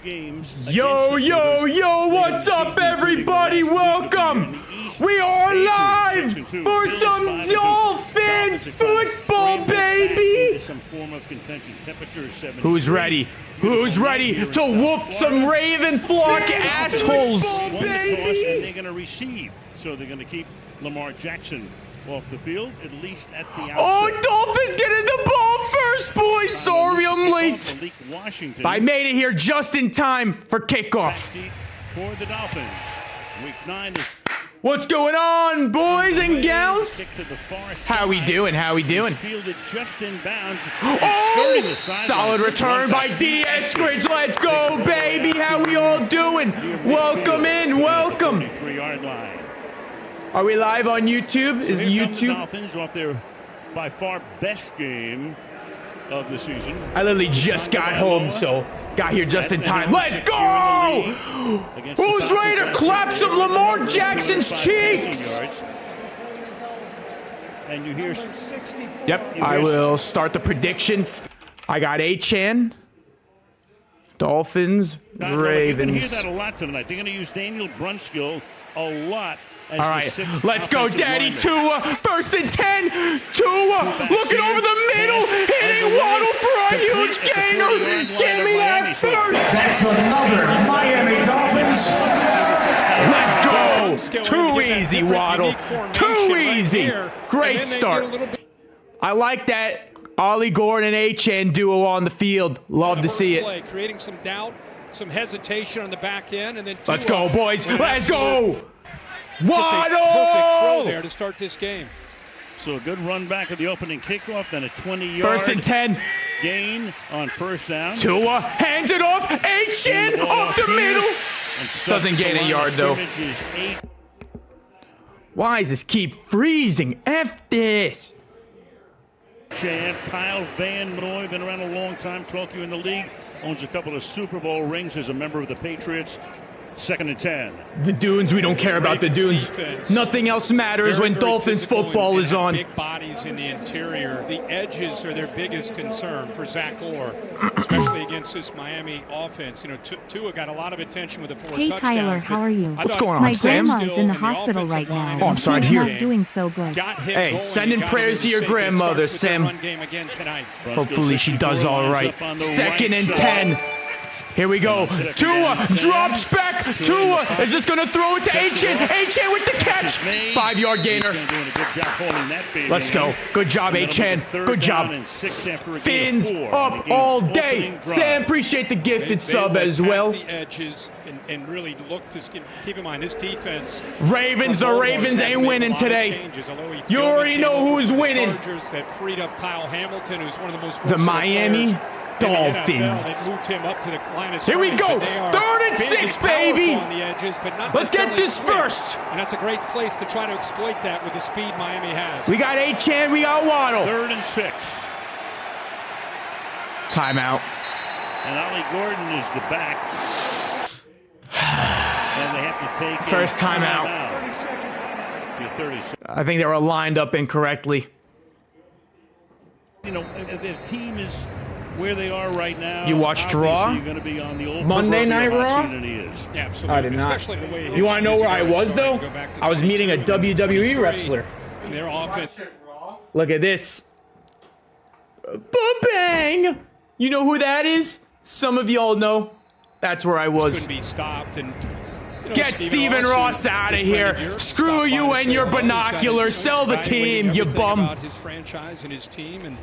games. Yo, what's up, everybody? Welcome. We are live for some Dolphins football, baby. Who's ready? Who's ready to whoop some Raven flock assholes? And they're going to receive. So they're going to keep Lamar Jackson off the field, at least at the outset. Oh, Dolphins getting the ball first, boys. Sorry I'm late. I made it here just in time for kickoff. For the Dolphins. Week 9 is What's going on, boys and gals? How we doing? How we doing? Just in bounds. Oh, solid return by DS Squidge. Let's go, baby. How we all doing? Welcome in. Welcome. 3-yard line. Are we live on YouTube? Is YouTube? Dolphins off their by far best game of the season. I literally just got home, so got here just in time. Let's go! Who's ready to clap some Lamar Jackson's cheeks? And you hear. Yep, I will start the prediction. I got Achan, Dolphins, Ravens. You're going to hear that a lot tonight. They're going to use Daniel Brunskill a lot. All right, let's go, Daddy. Tua, 1st and 10. Tua, looking over the middle, hitting Waddle for a huge gainer. Give me that first. That's another Miami Dolphins. Let's go. Too easy, Waddle. Too easy. Great start. I like that Ollie Gordon and Achan duo on the field. Love to see it. Creating some doubt, some hesitation on the back end, and then let's go, boys. Let's go. Waddle! Perfect throw there to start this game. So a good run back at the opening kickoff, then a 20-yard 1st and 10 gain on first down. Tua hands it off. Achan up the middle. Doesn't gain a yard though. Why does this keep freezing? F this. Kyle Van Noy, been around a long time, 12th year in the league, owns a couple of Super Bowl rings as a member of the Patriots. 2nd and 10. The Dunes, we don't care about the Dunes. Nothing else matters when Dolphins football is on. Big bodies in the interior. The edges are their biggest concern for Zach Orr, especially against this Miami offense. You know, Tua got a lot of attention with the 4 touchdowns. Hey Tyler, how are you? What's going on, Sam? My grandma's in the hospital right now. Oh, I'm sorry to hear. Not doing so good. Hey, sending prayers to your grandmother, Sam. Hopefully she does all right. 2nd and 10. Here we go. Tua drops back. Tua is just going to throw it to Achan. Achan with the catch. 5-yard gainer. Let's go. Good job, Achan. Good job. Fins up all day. Sam, appreciate the gifted sub as well. The edges and really look to keep in mind this defense. Ravens, the Ravens ain't winning today. You already know who's winning. That freed up Kyle Hamilton, who's one of the most the Miami Dolphins. Here we go. 3rd and 6, baby. Let's get this first. And that's a great place to try to exploit that with the speed Miami has. We got Achan, we got Waddle. 3rd and 6. Timeout. And Ollie Gordon is the back. And they have to take first timeout. I think they were lined up incorrectly. You know, if the team is where they are right now. You watched Raw? You're going to be on the old Monday Night Raw? Yeah, absolutely. I did not. You want to know where I was, though? I was meeting a WWE wrestler. And their offense. Look at this. Ba-bang! You know who that is? Some of y'all know. That's where I was. Couldn't be stopped and... Get Stephen Ross out of here. Screw you and your binoculars. Sell the team, you bum. His franchise and his team, and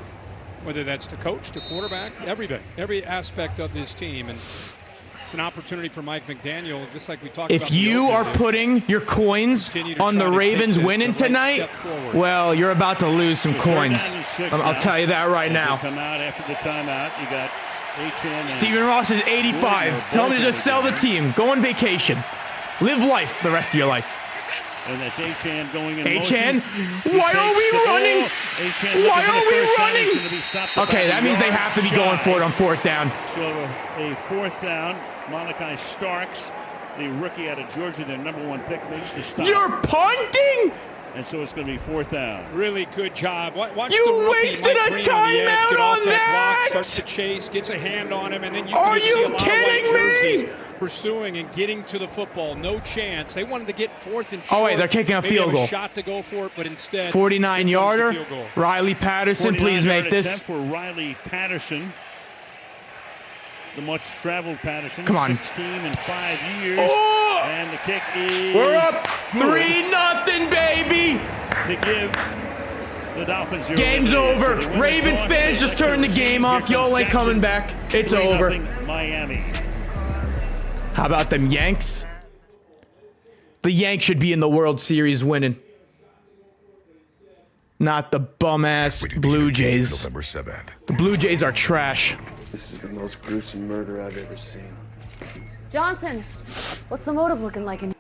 whether that's the coach, the quarterback, everything, every aspect of this team. And it's an opportunity for Mike McDaniel, just like we talked about. If you are putting your coins on the Ravens winning tonight, well, you're about to lose some coins. I'll tell you that right now. Come out after the timeout. You got Achan. Stephen Ross is 85. Tell him to just sell the team. Go on vacation. Live life the rest of your life. And that's Achan going in Achan, why are we running? Why are we running? Okay, that means they have to be going for it on 4th down. So a 4th down, Malachi Starks, the rookie out of Georgia, their #1 pick, makes the stop. You're punting? And so it's going to be 4th down. Really good job. Watch you the rookie, wasted Mike a Green timeout on that. that. Block, starts to chase, gets a hand on him, and then are you kidding me? pursuing and getting to the football. No chance. They wanted to get fourth and short. Oh, wait, they're kicking a Maybe field have goal. Shot to go for it, but instead 49-yarder. Riley Patterson, please make this. For Riley Patterson. The much-traveled Patterson. Come on. 16 in 5 years. Oh! And the kick is We're up good 3-0, baby. to give the Dolphins your Game's lead. over. So they win Ravens the toss, fans, they just elect turn the to game receive. off. Here Y'all comes ain't coming Jackson. back. It's 3-0 over. Miami. How about them Yanks? The Yanks should be in the World Series winning. Not the bum-ass Blue Jays. November 7th. The Blue Jays are trash. This is the most gruesome murder I've ever seen. Johnson, what's the motive looking like in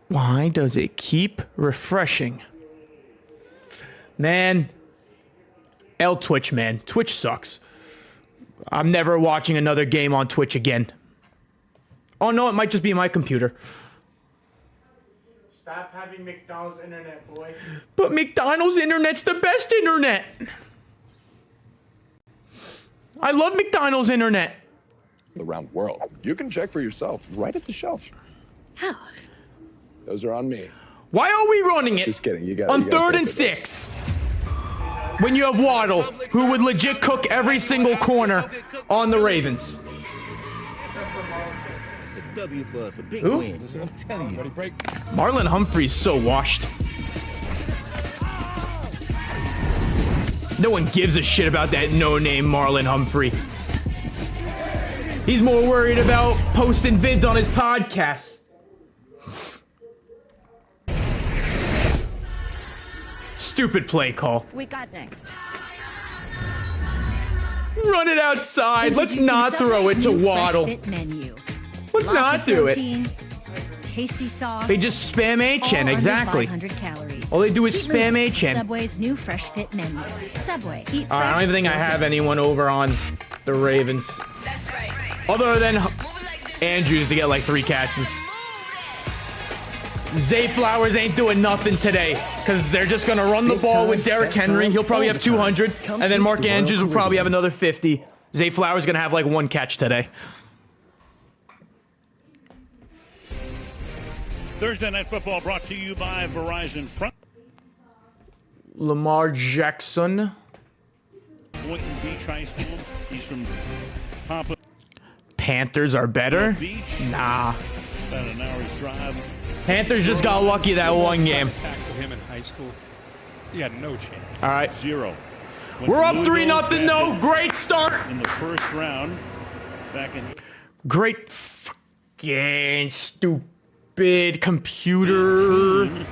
Why does it keep refreshing? Man. Twitch, man. Twitch sucks. I'm never watching another game on Twitch again. Oh no, it might just be my computer. Stop having McDonald's internet, boy. But McDonald's internet's the best internet. I love McDonald's internet. Around the world. You can check for yourself right at the shelf. How? Those are on me. Why are we running it? Just kidding. You got on 3rd and 6. When you have Waddle, who would legit cook every single corner on the Ravens. It's a W for us, a big Who? win. That's what I'm telling you. Marlon Humphrey's so washed. No one gives a shit about that no-name Marlon Humphrey. He's more worried about posting vids on his podcast. Stupid play call. we got next? Run it outside. Let's not throw it to Waddle. Menu. Let's not do it. Tasty sauce. They just spam HN, exactly. 500 calories. All they do is Keep spam moving. HN. Subway's new Fresh Fit menu. Subway. Eat fresh. I don't even think I have anyone over on the Ravens. Other than Andrews to get like 3 catches. Zay Flowers ain't doing nothing today because they're just going to run the ball with Derrick Henry. He'll probably have 200. And then Mark Andrews will probably have another 50. Zay Flowers going to have like 1 catch today. Thursday Night Football brought to you by Verizon. Lamar Jackson. Boynton Beach High School. He's from Papa Panthers are better? Beach. Nah. About an hour's drive. Panthers just got lucky that one game. Tackle him in high school. He had no chance. All right. 0. We're up 3-0 though. Great start. In the first round. Back in. Great fucking stupid computer. The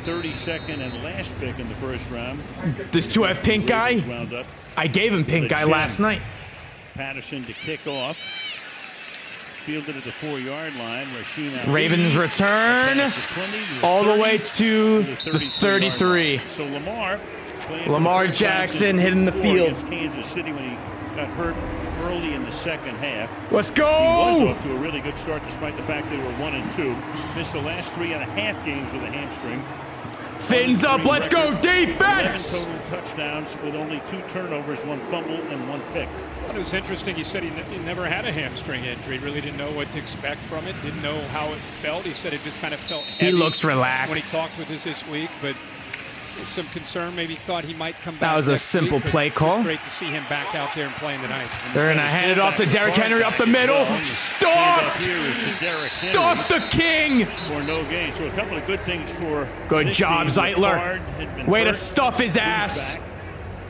32nd and last pick in the first round. Does 2 have pink guy? Wound up. I gave him pink guy last night. Patterson to kick off. Fielded at the 4-yard line. Ravens return all the way to the 33. So Lamar Jackson hitting the field. Against Kansas City when he got hurt early in the second half. Let's He was go! off to a really good start despite the fact they were 1-2. Missed the last 3.5 games with a hamstring. Fins up, let's go 11 defense! total touchdowns with only 2 turnovers, 1 fumble, and 1 pick. It was interesting. He said he never had a hamstring injury. Really didn't know what to expect from it. Didn't know how it felt. He said it just kind of felt heavy. He looks relaxed. When he talked with us this week, but there's some concern. Maybe thought he might come back. That was a next simple week, play but call. It's great to see him back out there and playing tonight. They're gonna hand it off to Derrick Henry up the middle. Stuffed! Stuffed the king! For no gain. So a couple of good things for Good this job, team. Zeitler. Card had been Way to hurt. stuff his He's ass. back.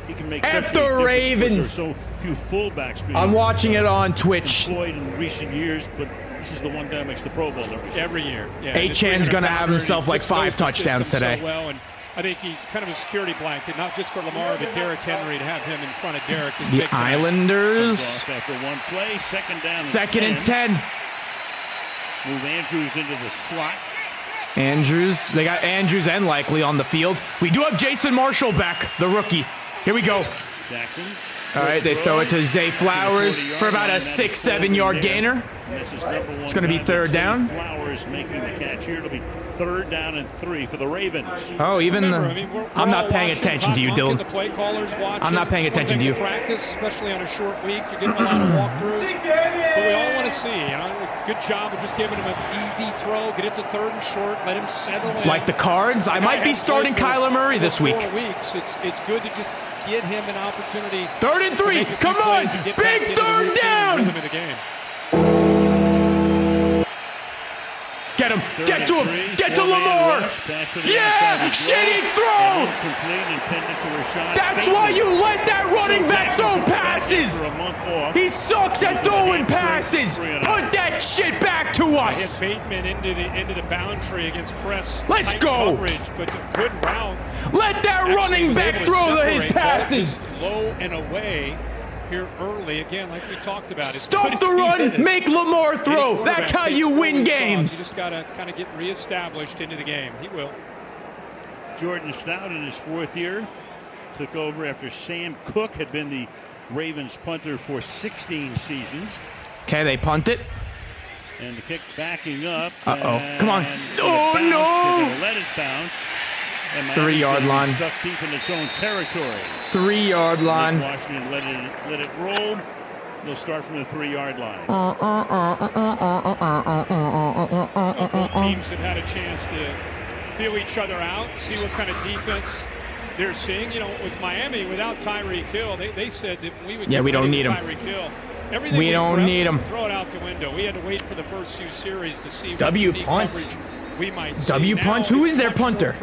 He can make F such a the difference because Ravens. there's so few fullbacks being I'm watching it on Twitch. employed in recent years, but this is the one guy who makes the Pro Bowl Every year. Yeah. Achan's gonna have himself like 5 touchdowns today. So well, and I think he's kind of a security blanket, not just for Lamar, but Derrick Henry to have him in front of Derrick. is The big tonight. Islanders. After one play, second down. Second and 10. Move Andrews into the slot. Andrews. They got Andrews and Likely on the field. We do have Jason Marshall back, the rookie. Here we go. Jackson. All right, they throw it to Zay Flowers for about a 6-7 yard gainer. It's going to be 3rd down. Flowers Davis making the catch here. It'll be 3rd down and 3 for the Ravens. Oh, even Remember, the... I'm not paying attention to you, Dylan. The play callers watching. I'm not paying attention to you. Practice, especially on a short week, you're getting a lot of walkthroughs. But we all want to see, good job of just giving him an easy throw, get it to 3rd and short, let him settle in. Like the Cards, I might be starting Kyler Murray this week. 4 weeks. It's good to just get him an opportunity. 3rd and 3. Come on, big 3rd down. Get him! Get to him! Get to Lamar! Yeah! Shitty throw! That's why you let that running back throw passes! He sucks at throwing passes! Put that shit back to us! Bateman into the boundary against press. Let's go! Coverage, but good route. Let that running back throw his passes! Low and away. Here early again, like we talked about. Stuff the run, make Lamar throw. That's how you win games. You just got to kind of get reestablished into the game. He will. Jordan Stout in his 4th year took over after Sam Cook had been the Ravens punter for 16 seasons. Okay, they punt it. And the kick backing up. Come on. Oh, no. Let it bounce. 3-yard line. Stuck deep in its own territory. 3-yard line. Washington let it roll. They'll start from the 3-yard line. Both teams have had a chance to feel each other out, see what kind of defense they're seeing. With Miami, without Tyreek Hill, they said that we would. Yeah, we don't need him. Tyreek Hill. Everything we don't need him. Throw it out the window. We had to wait for the first few series to see W what punt. We might see. W punch. Who is their punter?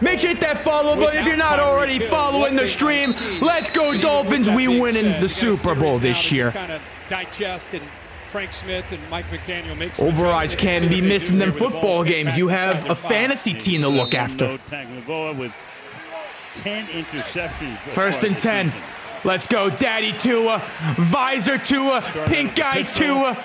Make sure you hit that follow button if you're not already following the stream. Let's go Dolphins. We win in the Super Bowl this year. Kind of digest, and Frank Smith and Mike McDaniel make Overeyes can't be missing them football games. You have a fantasy team to look after. With 10 interceptions. 1st and 10. Let's go, Daddy Tua, Visor Tua, Pink Guy Tua.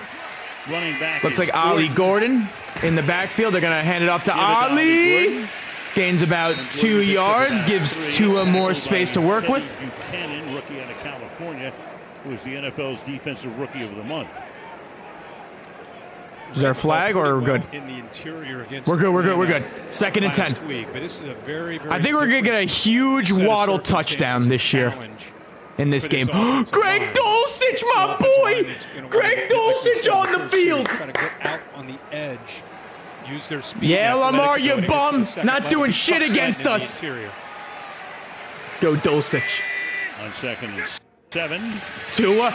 Looks like Ali Gordon in the backfield. They're going to hand it off to Ali. Gains about 2 yards, gives Tua more space to work with. Buchanan, rookie out of California, who was the NFL's Defensive Rookie of the Month. Is there a flag or we're good? In the interior against we're good. 2nd and 10. But this is a very, very I think we're going to get a huge Waddle touchdown this year. In this game. Greg Dulcich, my boy! Greg Dulcich on the field! Try to get out on the edge. Use their speed. Yeah, Lamar, you bum! Not doing shit against us! Go Dulcich. On 2nd and 7. Tua,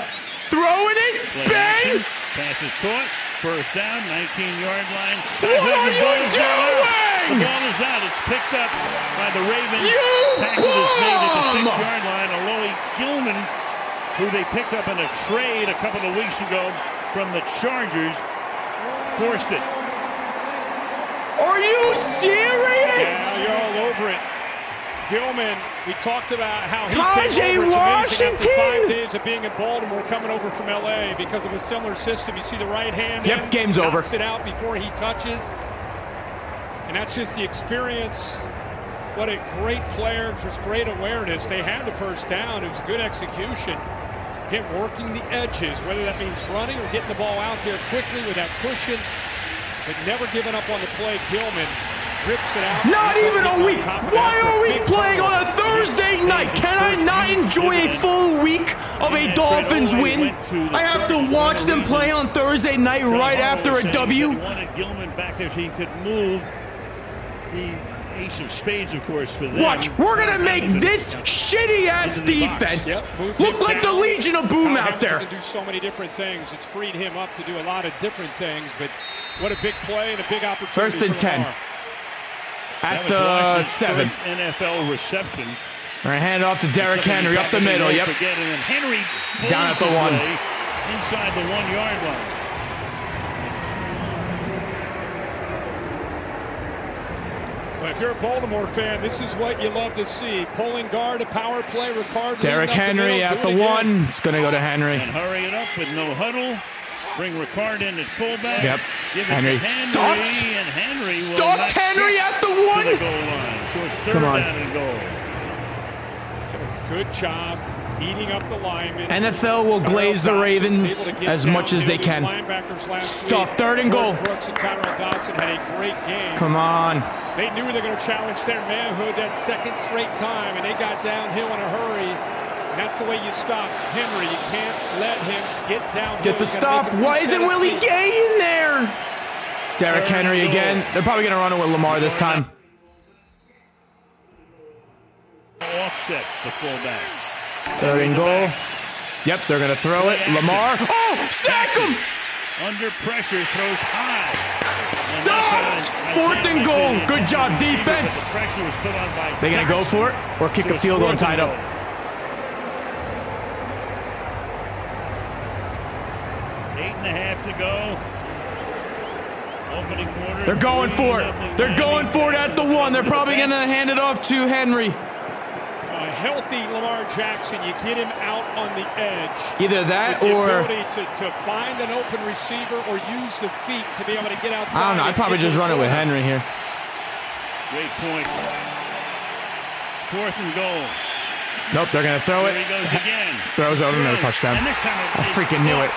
throwing it! Bang! Pass is caught. 1st down, 19-yard line. What are you doing? The ball is out. It's picked up by the Ravens. Tackle is made at the 6-yard line. Alohi Gilman, who they picked up in a trade a couple of weeks ago from the Chargers, forced it. Are you serious? Yeah, you're all over it. Gilman, we talked about how he Tajay came over. Washington. After 5 days of being in Baltimore, coming over from LA because of a similar system. You see the right hand. Yep, game's over. Knocks it out before he touches. And that's just the experience. What a great player, just great awareness. They had the 1st down. It was good execution. Him working the edges, whether that means running or getting the ball out there quickly with that cushion, but never giving up on the play. Gilman rips it out. Not even a week. Why are we playing on a Thursday night? Can I not enjoy a full week of a Dolphins win? I have to watch them play on Thursday night right after a W. He wanted Gilman back there so he could move the ace of spades, of course, for them. Watch, we're going to make this shitty-ass defense look like the Legion of Boom out there. Can do so many different things. It's freed him up to do a lot of different things, but what a big play and a big opportunity. 1st and 10. At the 7. NFL reception. All right, hand it off to Derrick Henry up the middle. Yep. And then Henry down at the 1. Inside the 1-yard line. Well, if you're a Baltimore fan, this is what you love to see. Pulling guard, a power play, Ricard. Derrick Henry at the 1. It's going to go to Henry. And hurry it up with no huddle. Bring Ricard in at fullback. Yep. Give Henry stuffed. And Henry stuffed Henry at the 1. The goal line. So it's 3rd down and goal. Good job eating up the linemen. NFL will glaze the Ravens as much as they can. Stuff, 3rd and goal. Brooks and Tyrell Dodson had a great game. Come on. They knew they were going to challenge their manhood that 2nd straight time, and they got downhill in a hurry. And that's the way you stop Henry. You can't let him get downhill. Get the stop. Why isn't Willie Gay in there? Derrick Henry again. They're probably going to run it with Lamar this time. Offset the fullback. 3rd and goal. Yep, they're going to throw it. Lamar. Oh, sack him! Under pressure, throws high. Stopped! 4th and goal. Good job, defense. They going to go for it or kick a field goal and tie it up? 8.5 to go. Opening quarter. They're going for it. They're going for it at the 1. They're probably going to hand it off to Henry. A healthy Lamar Jackson, you get him out on the edge. Either that with the or... ability to find an open receiver or use the feet to be able to get outside. I don't know. I'd probably just run it with Henry here. Great point. 4th and goal. Nope, they're going to throw it. Here he goes again. Throws over another touchdown. And this time I freaking knew it.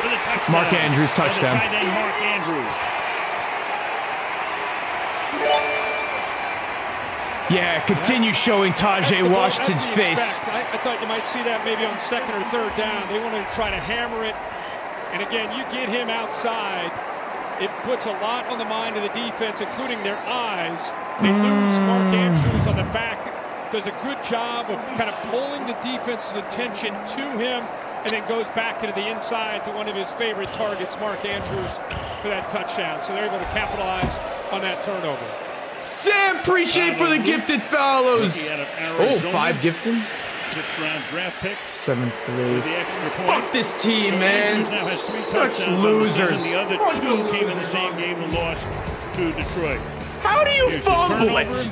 Mark Andrews touchdown. Mark Andrews. Yeah, continue showing Tajay Washington's face. I thought you might see that maybe on 2nd or 3rd down. They wanted to try to hammer it. And again, you get him outside. It puts a lot on the mind of the defense, including their eyes. They lose Mark Andrews on the back. Does a good job of kind of pulling the defense's attention to him, and then goes back into the inside to one of his favorite targets, Mark Andrews, for that touchdown. So they're able to capitalize on that turnover. Sam, appreciate for the gifted follows. Oh, 5 gifted. 6th-round draft pick. 7-3. The extra point. Fuck this team, man. Such losers. The other 2 came in the same game and lost to Detroit. How do you fumble it?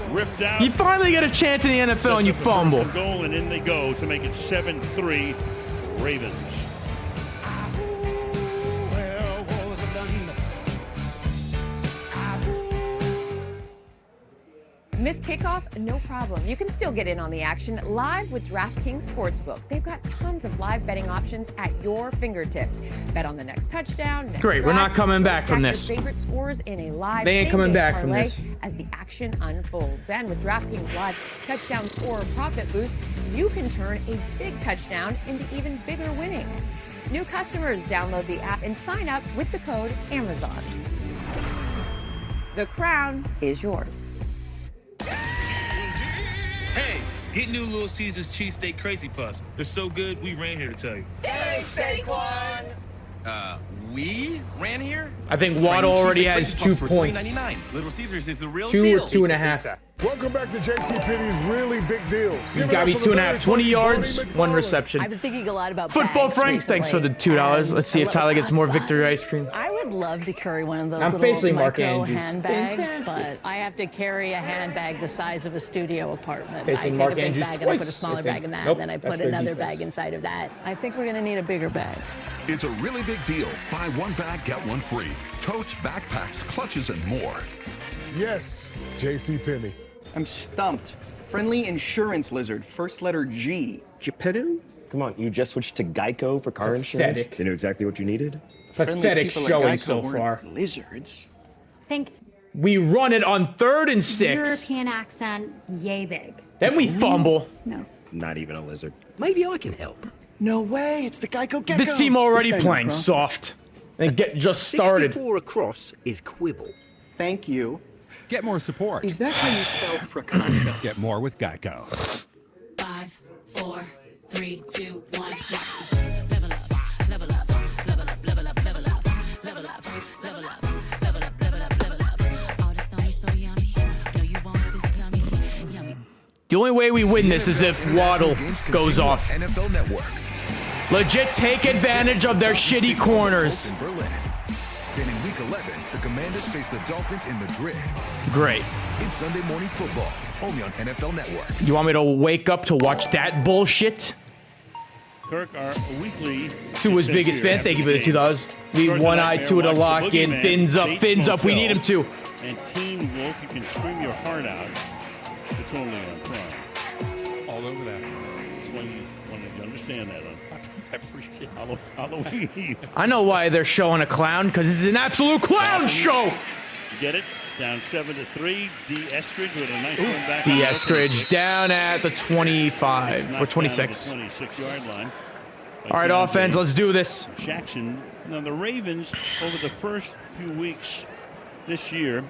Ripped out. You finally get a chance in the NFL and you fumble. Goal, and in they go to make it 7-3 Ravens. Missed kickoff? No problem. You can still get in on the action live with DraftKings Sportsbook. They've got tons of live betting options at your fingertips. Bet on the next touchdown. Next Great, we're not coming back from this. Favorite scores in a live they ain't coming back from this. As the action unfolds. And with DraftKings Live touchdown score profit boost, you can turn a big touchdown into even bigger winnings. New customers download the app and sign up with the code Amazon. The crown is yours. Hey, get new Little Caesars cheesesteak crazy puffs. They're so good, we ran here to tell you. Thanks, Saquon! We ran here? I think Waddle already has 2 points. Little Caesars is the real 2 deal. or 2.5. Welcome back to JCPenney's Really Big Deals. He's got me 2.5. 20 yards, 1 reception. I've been thinking a lot about Football Frank, thanks for the $2. Let's see if Tyler gets more victory ice cream. I would love to carry one of those I'm little basically Mark micro Andrews. handbags, but I have to carry a handbag the size of a studio apartment. Facing I take Mark a big Andrews bag and I put a twice, smaller I think. bag in that, Nope, and then I that's put their another defense. bag inside of that. I think we're gonna need a bigger bag. It's a really big deal. Buy 1 bag, get 1 free. Totes, backpacks, clutches, and more. Yes, JCPenney. I'm stumped. Friendly insurance lizard, first letter G. Geppetto? Come on, you just switched to Geico for car insurance? You knew exactly what you needed? Pathetic showing so far. Lizards. Think We run it on 3rd and 6. European accent, yay big. Then we fumble. No. Not even a lizard. Maybe I can help. No way, it's the Geico Gecko. This team already This playing game's soft. And get just started. 64 across is quibble. Thank you. Get more support. Is that how you spell frickin'? Get more with Geico. 5, 4, 3, 2, 1. Level up, level up, level up, level up, level up, level up, level up, level up, level up, level up. Oh, this on me so yummy. No, you want this yummy, yummy. The only way we win this is if Waddle goes off. NFL Network. Legit take advantage of their shitty corners. In Berlin. Then in Week 11, the Commanders face the Dolphins in Madrid. Great. It's Sunday Morning Football, only on NFL Network. You want me to wake up to watch that bullshit? Kirk, our weekly To his biggest fan, thank you for the $2. Leave one eye to it to lock in. Fins up, we need him to. And Teen Wolf, you can scream your heart out. It's only on Prime. All over that. It's when you understand. understand that. I appreciate Halloween Eve. I know why they're showing a clown, because this is an absolute clown show. Get it? Down 7-3. D. Eskridge with a nice run back. D. Eskridge down at the 25 or 26. 26-yard line. All right, offense, let's do this. Jackson. Now, the Ravens, over the first few weeks this year,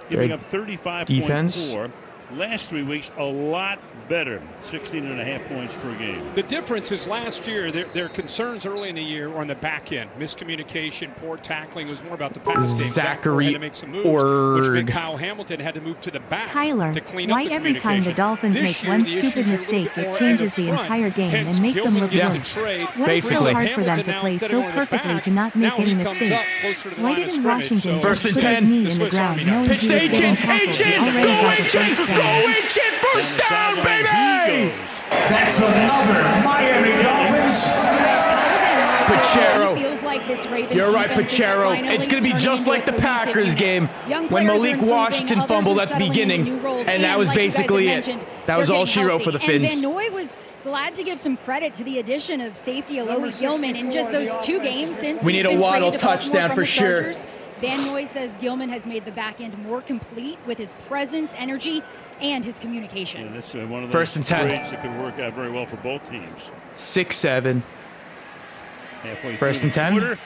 giving up 35.4. Last 3 weeks, a lot better, 16.5 points per game. The difference is last year, their concerns early in the year were on the back end. Miscommunication, poor tackling. It was more about the pass game. Zachary had to make some moves, which meant Kyle Hamilton had to move to the back to clean up why the every time the Dolphins make one stupid mistake, it changes the entire game and makes them look worse? Why is it so hard for them to play so perfectly to not make any mistakes? Why didn't Washington First and just put 10. his knee in the ground knowing Pitch he to was getting Achin. tackled Achin. and already Go got the Achin. first Go down? Achin. First down, baby. That's another Miami Dolphins. Pachero. You're right, Pachero. It's going to be just like the Packers game when Malik Washington fumbled at the beginning, and that was basically it. That was all she wrote for the Finns. Van Noy was glad to give some credit to the addition of safety Alohi Gilman in just those 2 games since we need a Waddle touchdown for sure. Van Noy says Gilman has made the back end more complete with his presence, energy, and his communication. Yeah, this is one of those First and 10. trades that could work out very well for both teams. 6-7. Halfway First and 10.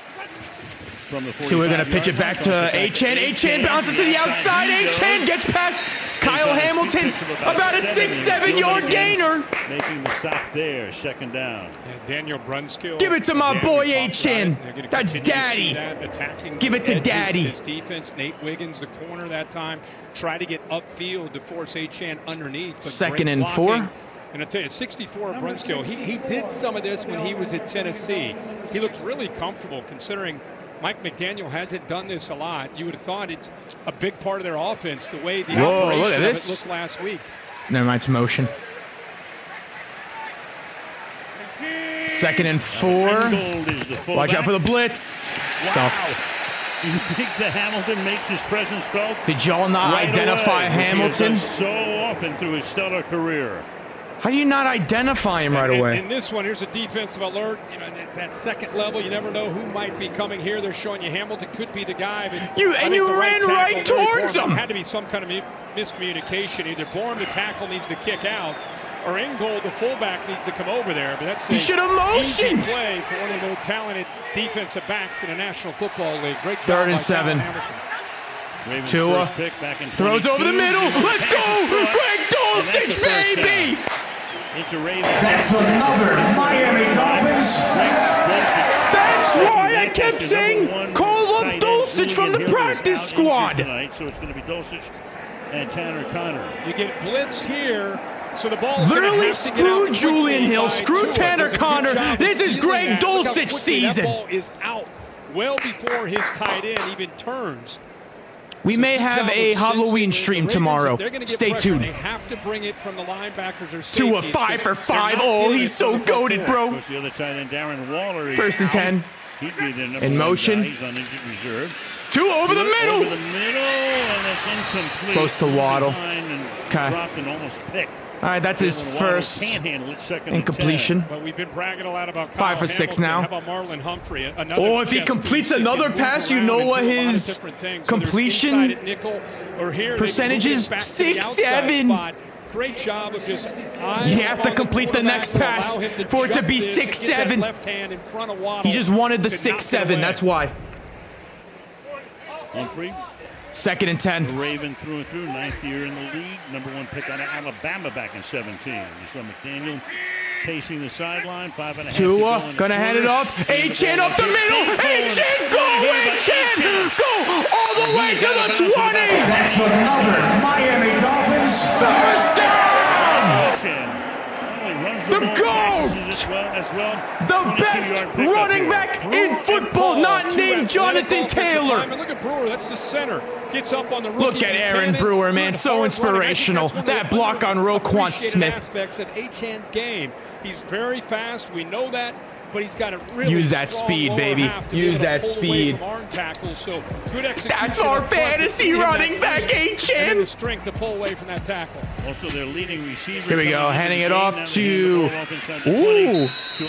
From the So we're going to pitch it back to Achin. Achin bounces to the outside. Achin gets past Kyle Hamilton. About a 6-7 yard gainer. Making the stop there. Second down. Daniel Brunskill. Give it to my boy Achin. That's daddy. Give it to daddy. His defense, Nate Wiggins, the corner that time, try to get upfield to force Achin underneath. But second and 4. And I'll tell you, 64 Brunskill, he did some of this when he was at Tennessee. He looked really comfortable considering Mike McDaniel hasn't done this a lot. You would have thought it's a big part of their offense, the way the operation look at of this. it looked last week. Never mind, it's motion. Second and 4. Watch out for the blitz. Stuffed. Do you think that Hamilton makes his presence felt? Did y'all not identify Hamilton? So often through his stellar career. How do you not identify him right away? In this one, here's a defensive alert. You know, at that second level, you never know who might be coming here. They're showing you Hamilton could be the guy. But you ran right towards him. Had to be some kind of miscommunication. Either Bourne, the tackle, needs to kick out, or Ingold, the fullback, needs to come over there. But that's you should have motioned. Easy play for one of the most talented defensive backs in the National Football League. Great job. Third and 7. Tua throws over the middle. Let's go, Greg Dulcich, baby. That's another Miami Dolphins. That's why I kept saying call up Dulcich from the practice squad. So it's going to be Dulcich and Tanner Connor. You get blitz here. So the ball's literally screw Julian Hill, screw Tanner Connor. This is Greg Dulcich season. That ball is out well before his tight end even turns. We may have a Halloween stream tomorrow. Stay tuned. They have to bring it from the linebackers or to a 5 for 5. Oh, he's so goated, bro. The other tight end, Darren Waller, first and 10. In motion. He's on injured reserve. 2 over the middle. Over the middle, and it's incomplete. Close to Waddle. Okay. Dropped and almost picked. All right, that's his first incompletion. But we've been bragging a lot about 5 for 6 now. How about Marlon Humphrey? Oh, if he completes another pass, you know what his completion percentage is? 6-7. Great job of just he has to complete the next pass for it to be 6-7. He just wanted the 6-7. That's why. Humphrey. Second and 10. Raven through and through, 9th year in the league. Number 1 pick out of Alabama back in 17. You saw McDaniel pacing the sideline. 5.5. Tua gonna hand it off. Achin up the middle. Achin, go Achin! Go all the way to the 20. That's another Miami Dolphins. First down. The GOAT! The best running back in football, not named Jonathan Taylor. Look at Brewer, that's the center. Gets up on the rookie. Look at Aaron Brewer, man, so inspirational. That block on Roquan Smith. Aspects of Achan's game. He's very fast. We know that. but he's got a really use that strong speed, lower baby. half to be Use able to that pull away speed. from arm tackles, so good execution That's our up front fantasy in that running back, crease, and then H-Chan. the strength to pull away from that tackle. Also, their leading receiver. Here we go, handing it off to,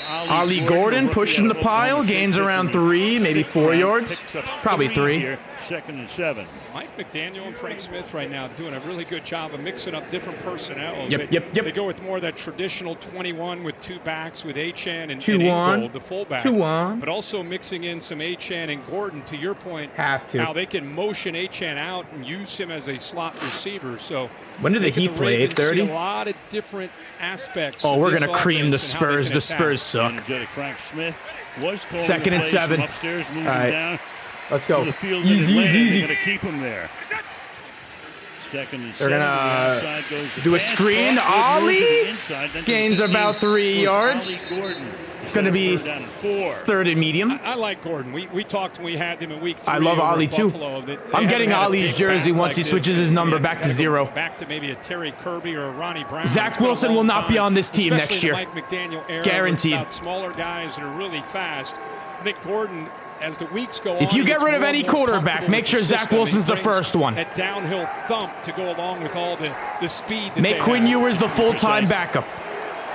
Ali Gordon pushing the pile, gains around 3, maybe 4 yards, probably 3. 2nd and 7. Mike McDaniel and Frank Smith right now doing a really good job of mixing up different personnel. Yep. They go with more of that traditional 21 with 2 backs with Achane and 2-1. Ingold, the fullback. 2-1. But also mixing in some Achane and Gordon, to your point. Have to. Now they can motion Achane out and use him as a slot receiver. So when did the Heat play? 8:30? A lot of different aspects. Oh, of we're this going to cream the offense and how they Spurs. can The attack. Spurs suck. Energetic Frank Smith was calling 2nd the and plays 7. from upstairs, moving All right. down. Let's go. To the field Easy. They're going to keep him there. 2nd and 7. They're going to do a pass. screen. Good move to Ollie the inside, then to gains the about 3 yards. Ollie Gordon. It's going to be 3rd and medium. I like Gordon. We talked when we had him in week 3. I love over Ollie at too. Buffalo, that they I'm getting haven't had a Ollie's big jersey back once like he this switches his since number we back to gotta go 0. Back to maybe a Terry Kirby or a Ronnie Brown. Zach It's been a Wilson will long not be time, on this team next especially year. the Mike McDaniel era, Guaranteed. where it's about smaller guys that are really fast. I think Gordon, as the weeks go on, If you get gets rid of more any and more quarterback, comfortable make with sure the Zach system. He Wilson's the brings first one. That downhill thump to go along with all the speed that Make they Quinn have. Ewers the full-time backup.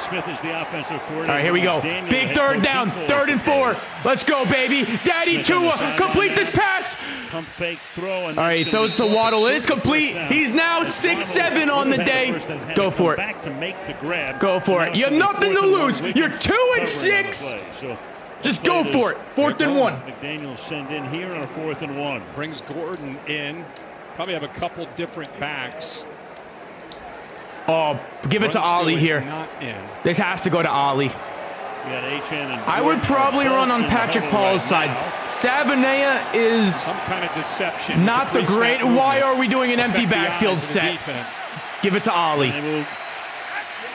Smith is the offensive coordinator. All right, here we go. Daniel, Big head 3rd coach, down, he calls 3rd and the 4. plays. Let's go, baby. Daddy Smith on the Tua, sideline complete now. this pass. Pump fake throw. And All right, throws to Waddle. It is complete. He's now 6-7 on the day. Go for it. Back to make the grab. Go for it. You have nothing to lose. You're 2 and 6. So just go for it. 4th and 1. McDaniel send in here on a 4th and 1. Brings Gordon in. Probably have a couple different backs. Oh, give it to Ollie here. Not in. This has to go to Ollie. I would probably run on Patrick Paul's side. Savanea is some kind of deception. not the great. Why are we doing an empty backfield set? Give it to Ollie.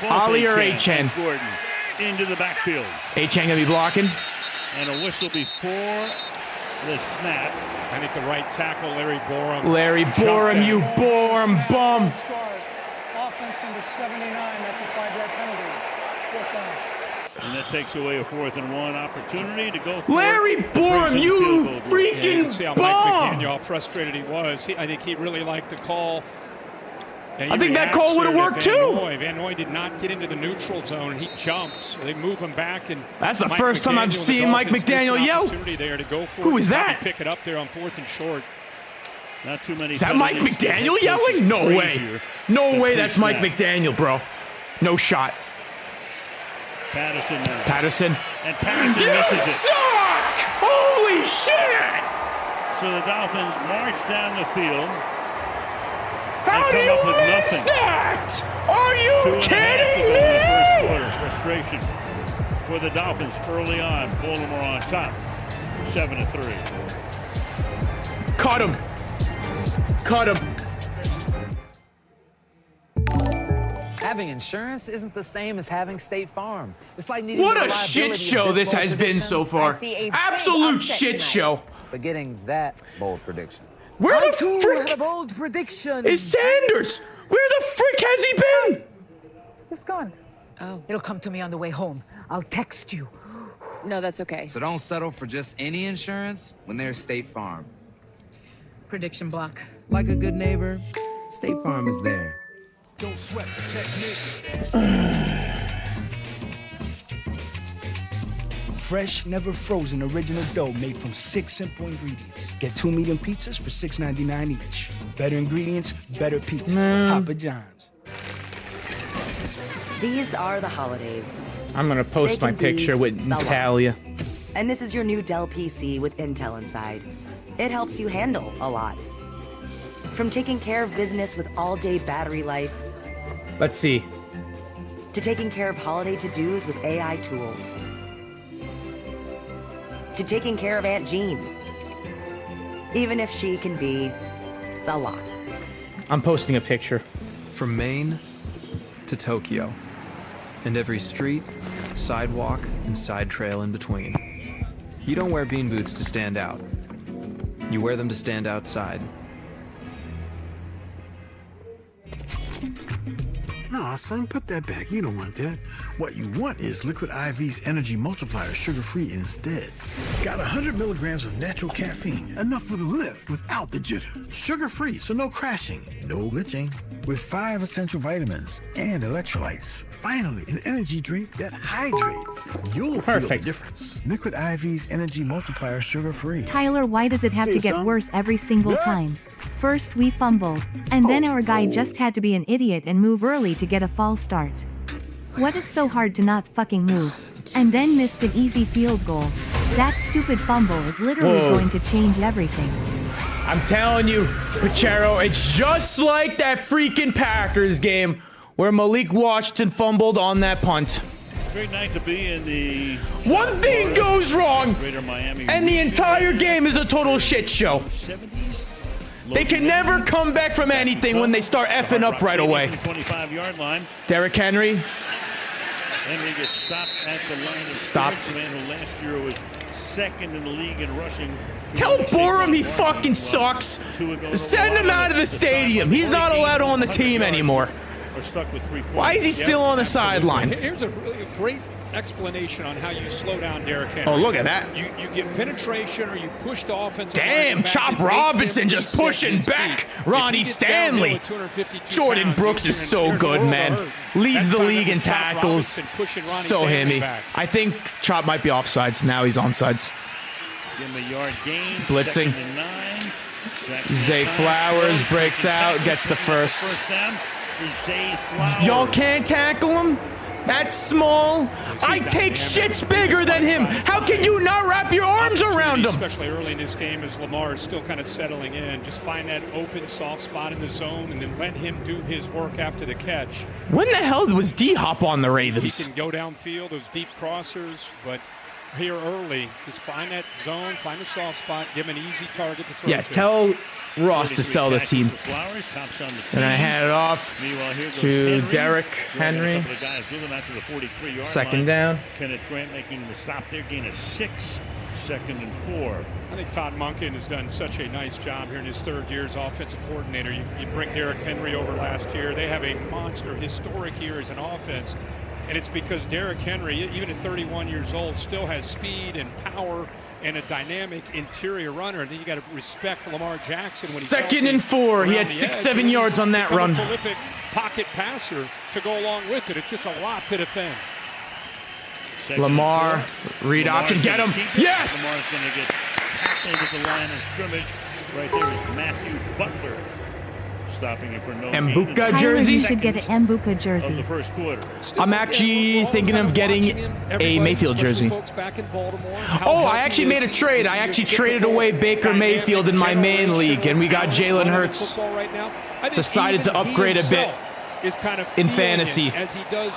Ollie or Achane? Gordon into the backfield. Achane gonna be blocking. And a whistle before the snap. I think the right tackle, Larry Borum. Larry Borum, you Borum bum. Offense number 79, that's a 5-yard penalty. 4th down. And that takes away a 4th and 1 opportunity to go for Larry Borum, you freaking see how bum! Mike McDaniel, how frustrated he was. I think he really liked the call. I think that call would have worked too. Van Noy did not get into the neutral zone, and he jumps. So they move him back, and that's the first time I've seen Mike McDaniel yell. There to go for Who it. is that? Pick it up there on 4th and short. Not too many. Is that Mike McDaniel yelling? No way. No way that's Mike McDaniel, bro. No shot. Patterson now. Patterson. And Patterson you misses it. Suck! Holy shit! So the Dolphins march down the field. How do you miss that? Are you kidding me? In the first quarter, frustration for the Dolphins early on. Baltimore on top, 7-3. Cut him. Cut him. Having insurance isn't the same as having State Farm. It's like needing what a shit show this has been so far. Absolute shit show. But getting that bold prediction. Where the frick had a bold prediction. is Sanders? Where the frick has he been? He's gone. Oh. It'll come to me on the way home. I'll text you. No, that's okay. So don't settle for just any insurance when there's State Farm. Prediction block. Like a good neighbor, State Farm is there. Don't sweat the technique. Fresh, never frozen original dough made from 6 simple ingredients. Get 2 medium pizzas for $6.99 each. Better ingredients, better pizza. Papa John's. These are the holidays. I'm gonna post my picture with Natalia. And this is your new Dell PC with Intel inside. It helps you handle a lot. From taking care of business with all-day battery life. Let's see. To taking care of holiday to-dos with AI tools. To taking care of Aunt Jean. Even if she can be a lot. I'm posting a picture. From Maine to Tokyo. And every street, sidewalk, and side trail in between. You don't wear bean boots to stand out. You wear them to stand outside. No, son, put that back. You don't want that. What you want is Liquid IV's Energy Multiplier, sugar-free instead. Got 100 milligrams of natural caffeine, enough for the lift without the jitter. Sugar-free, so no crashing, no glitching. With 5 essential vitamins and electrolytes. Finally, an energy drink that hydrates. You'll feel the difference. Liquid IV's Energy Multiplier, sugar-free. Tyler, why does it have to get worse every single time? First we fumbled, and then our guy just had to be an idiot and move early to get a false start. What is so hard to not fucking move? And then missed an easy field goal. That stupid fumble is literally going to change everything. I'm telling you, Pachero, it's just like that freaking Packers game where Malik Washington fumbled on that punt. Great night to be in the... One thing goes wrong, Miami and the entire game is a total shit show. They can never come back from anything when they start effing up right away. 25-yard line. Derrick Henry. Henry gets stopped at the line of Stopped. The man who last year was second in the league in rushing. Tell Borum he fucking sucks. Send him out of the stadium. He's not allowed on the team anymore. Why is he still on the sideline? Here's a really great explanation on how you slow down Derrick Henry. Oh, look at that. You get penetration or you push the offense. Damn, Chop Robinson just pushing back. Ronnie Stanley. Jordan Brooks is so good, man. Leads the league in tackles. So hammy. I think Chop might be offsides. Now he's onsides. Give him a yard gain. Blitzing. Zay Flowers breaks out, gets the first. Y'all can't tackle him? That's small. I take shits bigger than him. How can you not wrap your arms around him? Especially early in this game as Lamar is still kind of settling in. Just find that open, soft spot in the zone and then let him do his work after the catch. When the hell was D-Hop on the Ravens? He can go downfield, those deep crossers, but here early, just find that zone, find a soft spot, give him an easy target to throw to. Tell Ross to sell the team. And I hand it off to Derrick Henry. Second down. Kenneth Grant making the stop there, gain of 6, 2nd and 4. I think Todd Monken has done such a nice job here in his 3rd year as offensive coordinator. You bring Derrick Henry over last year. They have a monster, historic year as an offense. And it's because Derrick Henry, even at 31 years old, still has speed and power and a dynamic interior runner. And then you got to respect Lamar Jackson when he's 2nd and 4. He had 6-7 yards on that run. A prolific pocket passer to go along with it. It's just a lot to defend. Lamar, read option, get him. Yes! Lamar's going to get tackled at the line of scrimmage. Right there is Matthew Butler. Stopping it for no Mbuka jersey. You should get an Mbuka jersey. Of the first quarter. I'm actually thinking of getting a Mayfield jersey. Oh, I actually made a trade. I actually traded away Baker Mayfield in my main league, and we got Jalen Hurts. Decided to upgrade a bit in fantasy.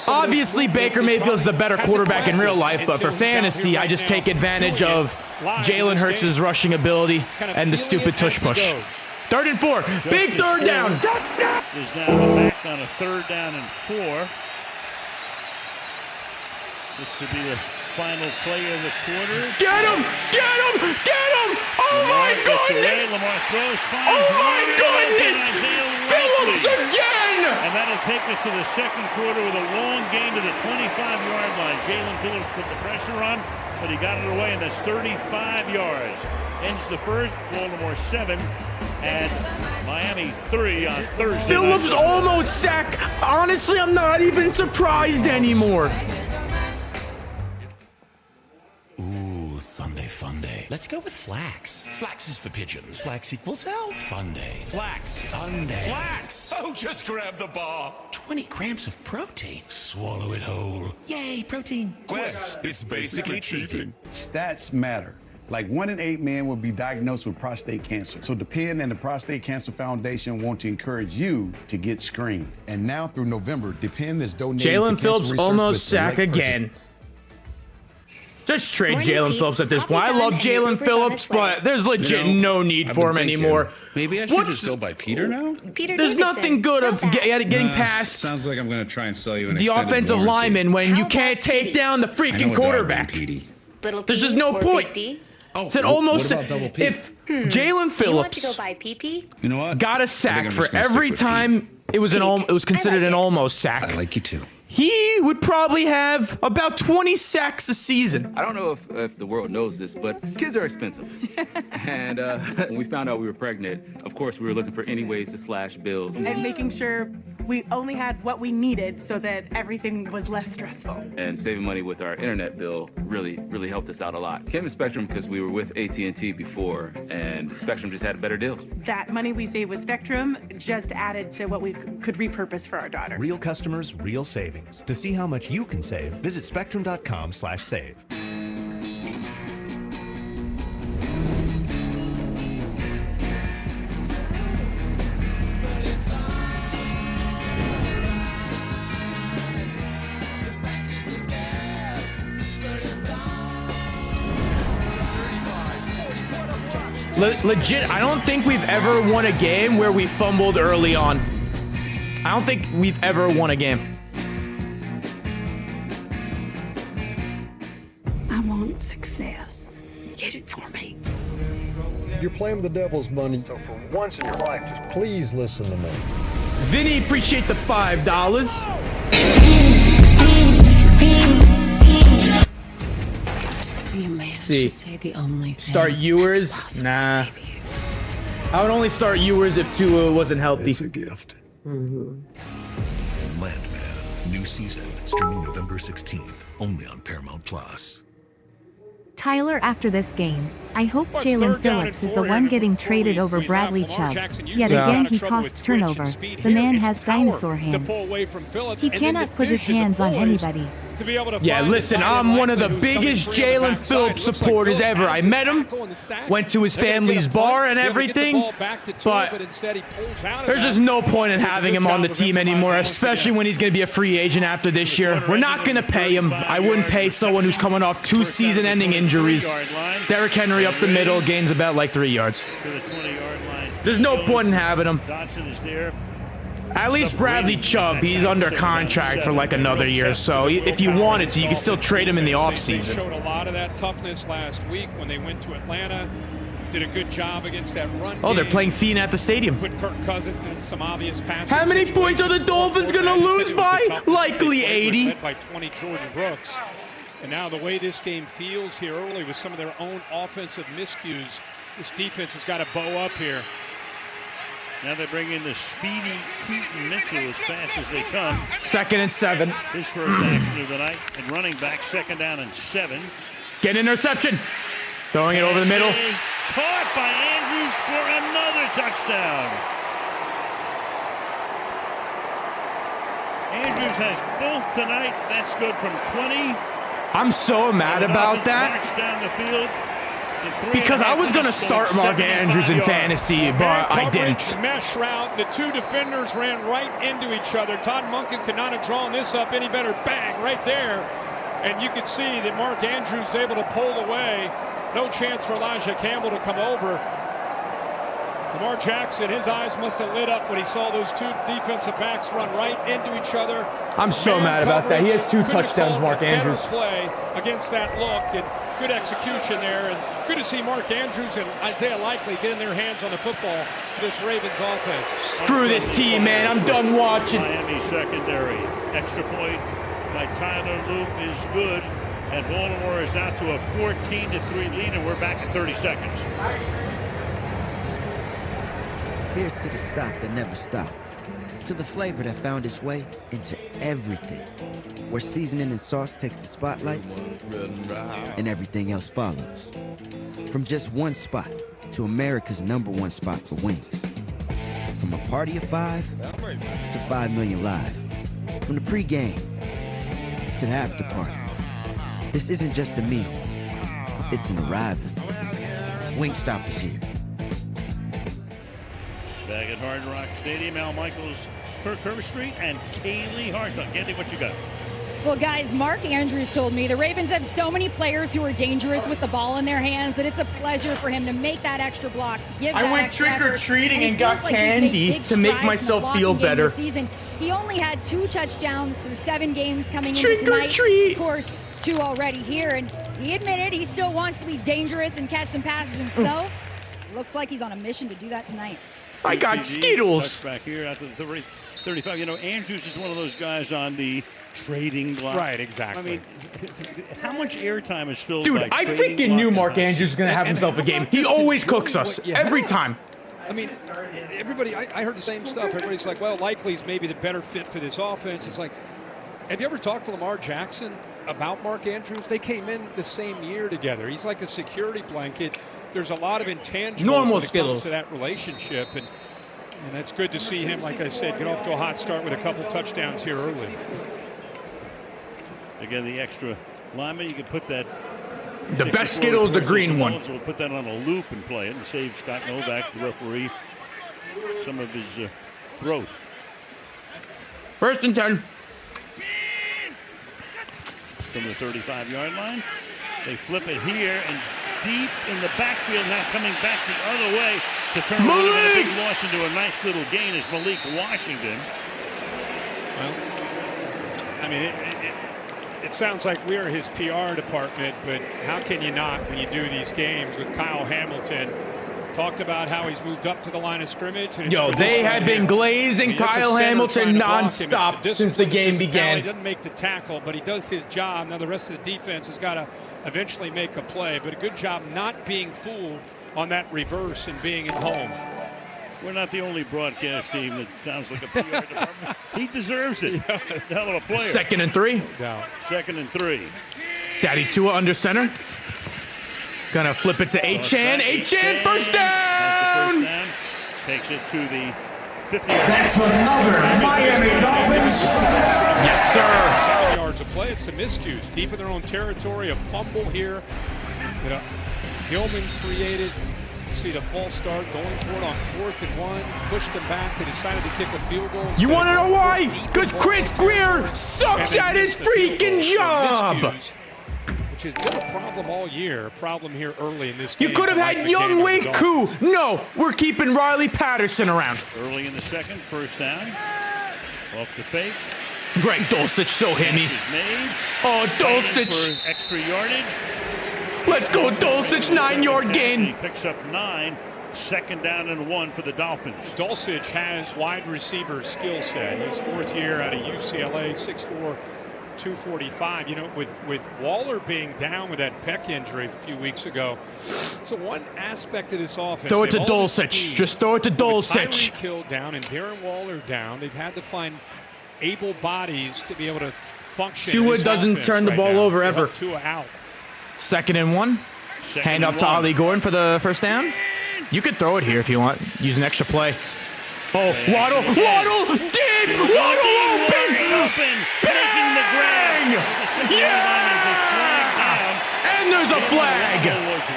Obviously, Baker Mayfield's the better quarterback in real life, but for fantasy, I just take advantage of Jalen Hurts' rushing ability and the stupid tush push. 3rd and 4. Big 3rd down. Is now the back on a 3rd down and 4. This should be the final play of the quarter. Get him! Get him! Get him! Oh my goodness! Lamar throws, oh my goodness! Phillips again! And that'll take us to the 2nd quarter with a long gain to the 25-yard line. Jalen Phillips put the pressure on, but he got it away, and that's 35 yards. Ends the first, Baltimore 7, and Miami 3 on Thursday. Phillips almost sacked. Honestly, I'm not even surprised anymore. Ooh, Sunday fun day. Let's go with flax. Flax is for pigeons. Flax equals health. Fun day. Flax. Fun day. Flax. Oh, just grab the bar. 20 grams of protein. Swallow it whole. Yay, protein. Quest. It's basically cheating. Stats matter. Like 1 in 8 men will be diagnosed with prostate cancer. So Depend and the Prostate Cancer Foundation want to encourage you to get screened. And now through November, Depend is donating Jalen Phillips almost sack again. Just trade Jalen Phillips at this point. I love Jalen Phillips, but there's legit no need for him anymore. Maybe I should just go by Peter now? There's nothing good of getting past Sounds like I'm going to try and sell you an the offensive lineman when you can't take down the freaking quarterback. There's just no point. It's almost if Jalen Phillips you know what? got a sack for every time it was considered an almost sack. I like you too. He would probably have about 20 sacks a season. I don't know if the world knows this, but kids are expensive. And when we found out we were pregnant, of course, we were looking for any ways to slash bills. And making sure we only had what we needed so that everything was less stressful. And saving money with our internet bill really helped us out a lot. Came to Spectrum because we were with AT&T before, and Spectrum just had better deals. That money we saved with Spectrum just added to what we could repurpose for our daughter. Real customers, real savings. To see how much you can save, visit spectrum.com/save. Legit, I don't think we've ever won a game where we fumbled early on. I don't think we've ever won a game. I want success. Get it for me. You're playing with the devil's money, so for once in your life, just please listen to me. Vinny, appreciate the $5. You may See, just say the only thing start Ewers? Nah. I would only start Ewers if Tua wasn't healthy. It's a gift. Landman, new season, streaming November 16th, only on Paramount Plus. Tyler, after this game, I hope Jalen Phillips is the one getting traded over Bradley Chubb. Yet again, he caused turnover. The man has dinosaur hands. He cannot put his hands on anybody. Yeah, listen, I'm one of the biggest Jalen Phillips supporters ever. I met him, went to his family's bar and everything, but there's just no point in having him on the team anymore, especially when he's going to be a free agent after this year. We're not going to pay him. I wouldn't pay someone who's coming off 2 season-ending injuries. Derrick Henry up the middle, gains about like 3 yards. There's no point in having him. At least Bradley Chubb, he's under contract for like another year, so if you wanted to, you could still trade him in the offseason. Showed a lot of that toughness last week when they went to Atlanta. Did a good job against that run Oh, they're playing Fiend at the stadium. Put Kirk Cousins in some obvious passes. How many points are the Dolphins going to lose by? Likely 80. By 20, Jordan Brooks. And now the way this game feels here early with some of their own offensive miscues, this defense has got to bow up here. Now they bring in the speedy Keaton Mitchell as fast as they come. 2nd and 7. His first action of the night. And running back, 2nd down and 7. Get an interception. Throwing it over the middle. Is caught by Andrews for another touchdown. Andrews has both tonight. That's good from 20. I'm so mad about that. Down the field. Because I was going to start Mark Andrews in fantasy, but I didn't. Mesh route. The 2 defenders ran right into each other. Todd Monken could not have drawn this up any better. Bang, right there. And you could see that Mark Andrews was able to pull away. No chance for Elijah Campbell to come over. Lamar Jackson, his eyes must have lit up when he saw those 2 defensive backs run right into each other. I'm so mad about that. He has 2 touchdowns, Mark Andrews. Play against that look and good execution there. And good to see Mark Andrews and Isaiah Likely getting their hands on the football for this Ravens offense. Screw this team, man. I'm done watching. Miami secondary. Extra point by Tyler Loop is good. And Baltimore is out to a 14-3 lead, and we're back at 30 seconds. Here's to the stock that never stopped. To the flavor that found its way into everything. Where seasoning and sauce takes the spotlight, and everything else follows. From just one spot to America's #1 spot for wings. From a party of 5 to 5 million live. From the pregame to the after party. This isn't just a meal. It's an arrival. Wingstop is here. Back at Hard Rock Stadium, Al Michaels, Kirk Herbstreit, and Kaylee Hartung. Andy, what you got? Well, guys, Mark Andrews told me the Ravens have so many players who are dangerous with the ball in their hands that it's a pleasure for him to make that extra block. I went trick-or-treating and got candy to make myself feel better. Season. He only had 2 touchdowns through 7 games coming into tonight. Trick-or-treat! Of course, 2 already here, and he admitted he still wants to be dangerous and catch some passes himself. Looks like he's on a mission to do that tonight. I got Skittles. Back here after the 35. You know, Andrews is one of those guys on the trading block. Right, exactly. I mean, how much airtime is filled Dude, by I trading freaking knew block Mark and high Andrews was going to have himself a game. He always cooks us every time. I mean, everybody, I heard the same stuff. Everybody's like, well, Likely's maybe the better fit for this offense. It's like, have you ever talked to Lamar Jackson about Mark Andrews? They came in the same year together. He's like a security blanket. There's a lot of intangibles when it comes to that relationship. And that's good to see him, like I said, get off to a hot start with a couple touchdowns here early. Again, the extra lineman, you can put that. The best Skittle is the green one. So we'll put that on a loop and play it and save Scott Novak, the referee, some of his throat. 1st and 10. From the 35-yard line. They flip it here and deep in the backfield now, coming back the other way to turn a big loss into a nice little gain is Malik Washington. Well, I mean, it sounds like we're his PR department, but how can you not when you do these games with Kyle Hamilton? Talked about how he's moved up to the line of scrimmage. And Yo, they had been glazing Kyle Hamilton nonstop since the game began. He doesn't make the tackle, but he does his job. Now the rest of the defense has got to eventually make a play, but a good job not being fooled on that reverse and being at home. We're not the only broadcast team that sounds like a PR department. He deserves it. Hell of a player. 2nd and 3. No. 2nd and 3. Daddy Tua under center. Gonna flip it to Achane. Achane, first down. Takes it to the 50. That's another Miami Dolphins. Yes, sir. 7 yards of play. It's the miscues. Deep in their own territory. A fumble here. You know, Gilman created. See the false start going for it on 4th and 1. Pushed them back. They decided to kick a field goal. You want to know why? Because Chris Greer sucks at his freaking job. Which has been a problem all year. A problem here early in this game. You could have had Young Wei Koo. No, we're keeping Riley Patterson around. Early in the second, 1st down. Off the fake. Greg Dulcich, so hammy. Oh, Dulcich. For extra yardage. Let's go, Dulcich, 9-yard gain. He picks up 9. 2nd down and 1 for the Dolphins. Dulcich has wide receiver skill set. He's 4th year out of UCLA, 6'4", 245. You know, with Waller being down with that pec injury a few weeks ago, so one aspect of this offense. Throw it to Dulcich. Just throw it to Dulcich. Tyreek Hill down and Darren Waller down. They've had to find able bodies to be able to function. Tua doesn't turn the ball over ever. Tua out. 2nd and 1. Hand off to Ollie Gordon for the 1st down. You could throw it here if you want. Use an extra play. Oh, Waddle! Waddle! Deep! Waddle open! Bang! Yeah! And there's a flag! Was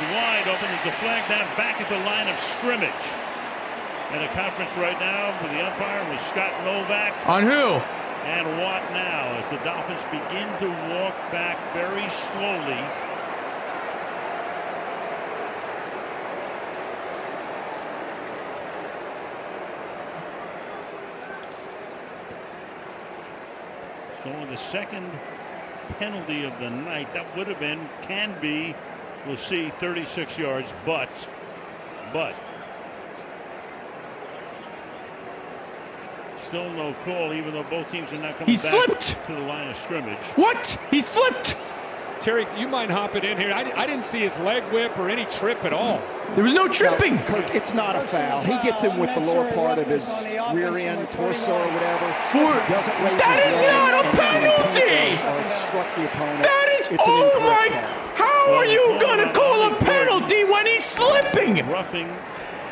wide open. There's a flag down back at the line of scrimmage. At a conference right now with the umpire was Scott Novak. On who? And what now as the Dolphins begin to walk back very slowly. So on the 2nd penalty of the night, that would have been, can be, we'll see, 36 yards, but still no call, even though both teams are now coming back to the line of scrimmage. What? He slipped. Terry, you mind hopping in here? I didn't see his leg whip or any trip at all. There was no tripping. No, Kirk, it's not a foul. He gets him with the lower part of his rear end, torso, or whatever. That is not a penalty. Or obstruct the opponent. That is, oh my, how are you going to call a penalty when he's slipping? Roughing.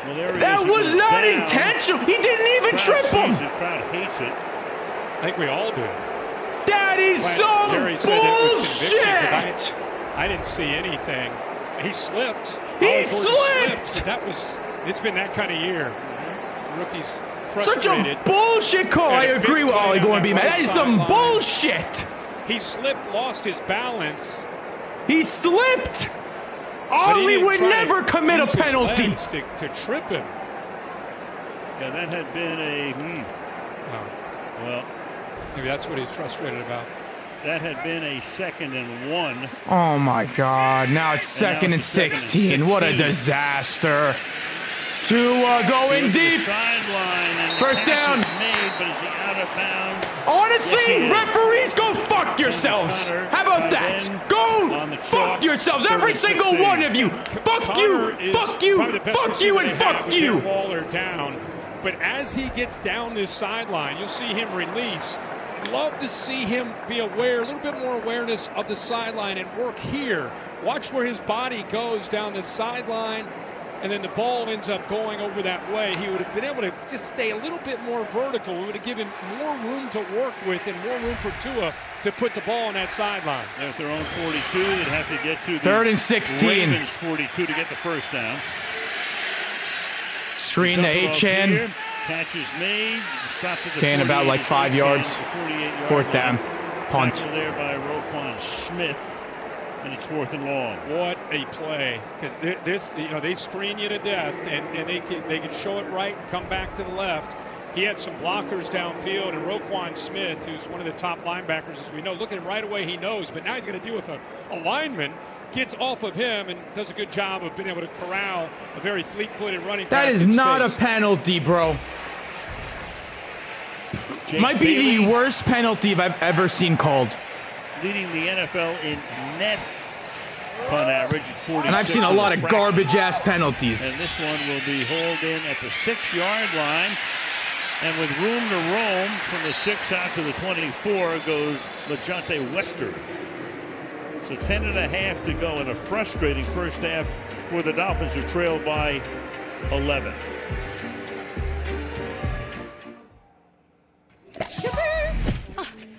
Well, that was not intentional. He didn't even trip him. The crowd hates it. I think we all do. That is some bullshit. I didn't see anything. He slipped. He slipped. It's been that kind of year. Rookies Such frustrated. a bullshit call. I agree with Ollie going to be mad. That is some bullshit. He slipped, lost his balance. He slipped. Ollie would never commit a penalty. To trip him. Yeah, that had been a. Well, maybe that's what he's frustrated about. That had been a 2nd and 1. Oh my God! Now it's 2nd and 16. What a disaster! Tua going deep. First down. Made, but is he out of bounds? Honestly, Yes, referees, go fuck yourselves. How about that? Go fuck yourselves, every single one of you. Fuck you, fuck you, fuck you, and fuck you. Waller down, but as he gets down this sideline, you'll see him release. Love to see him be aware, a little bit more awareness of the sideline and work here. Watch where his body goes down the sideline, and then the ball ends up going over that way. He would have been able to just stay a little bit more vertical. We would have given more room to work with and more room for Tua to put the ball on that sideline. At their own 42, they'd have to get to the 3rd and 16. Ravens 42 to get the first down. Screen to Achane. Catch is made. Stopped at the Gain about like 5 yards. 4th down. Punt. Tackled there by Roquan Smith. And it's 4th and long. What a play! Because this, they screen you to death, and they can show it right, come back to the left. He had some blockers downfield, and Roquan Smith, who's one of the top linebackers, as we know, look at him right away. He knows, but now he's going to deal with a lineman. Gets off of him and does a good job of being able to corral a very fleet-footed running back. That is not a penalty, bro. Might be the worst penalty I've ever seen called. Leading the NFL in net punt average at 46. And I've seen a lot of garbage-ass penalties. And this one will be hauled in at the 6-yard line. And with room to roam from the 6 out to the 24 goes LeJohntay Wester. So 10.5 to go in a frustrating first half for the Dolphins, who trailed by 11.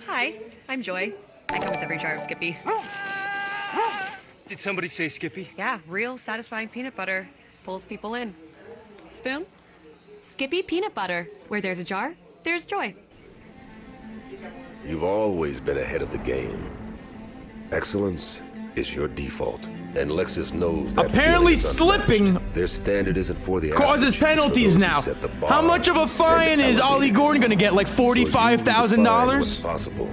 Hi, I'm Joy. I come with every jar of Skippy. Did somebody say Skippy? Yeah, real satisfying peanut butter. Pulls people in. Spoon? Skippy peanut butter. Where there's a jar, there's joy. You've always been ahead of the game. Excellence is your default. And Lexus knows that. Apparently slipping their standard isn't for the causes penalties now. How much of a fine is Ollie Gordon going to get? Like $45,000? Possible.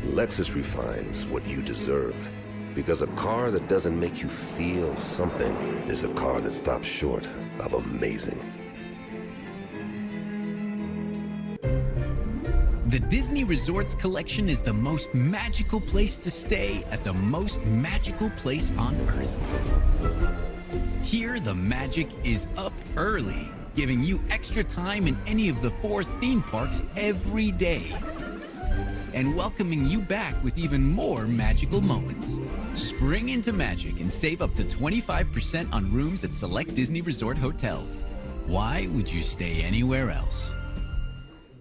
Lexus refines what you deserve. Because a car that doesn't make you feel something is a car that stops short of amazing. The Disney Resorts Collection is the most magical place to stay at the most magical place on Earth. Here, the magic is up early, giving you extra time in any of the 4 theme parks every day, and welcoming you back with even more magical moments. Spring into magic and save up to 25% on rooms at select Disney Resort hotels. Why would you stay anywhere else?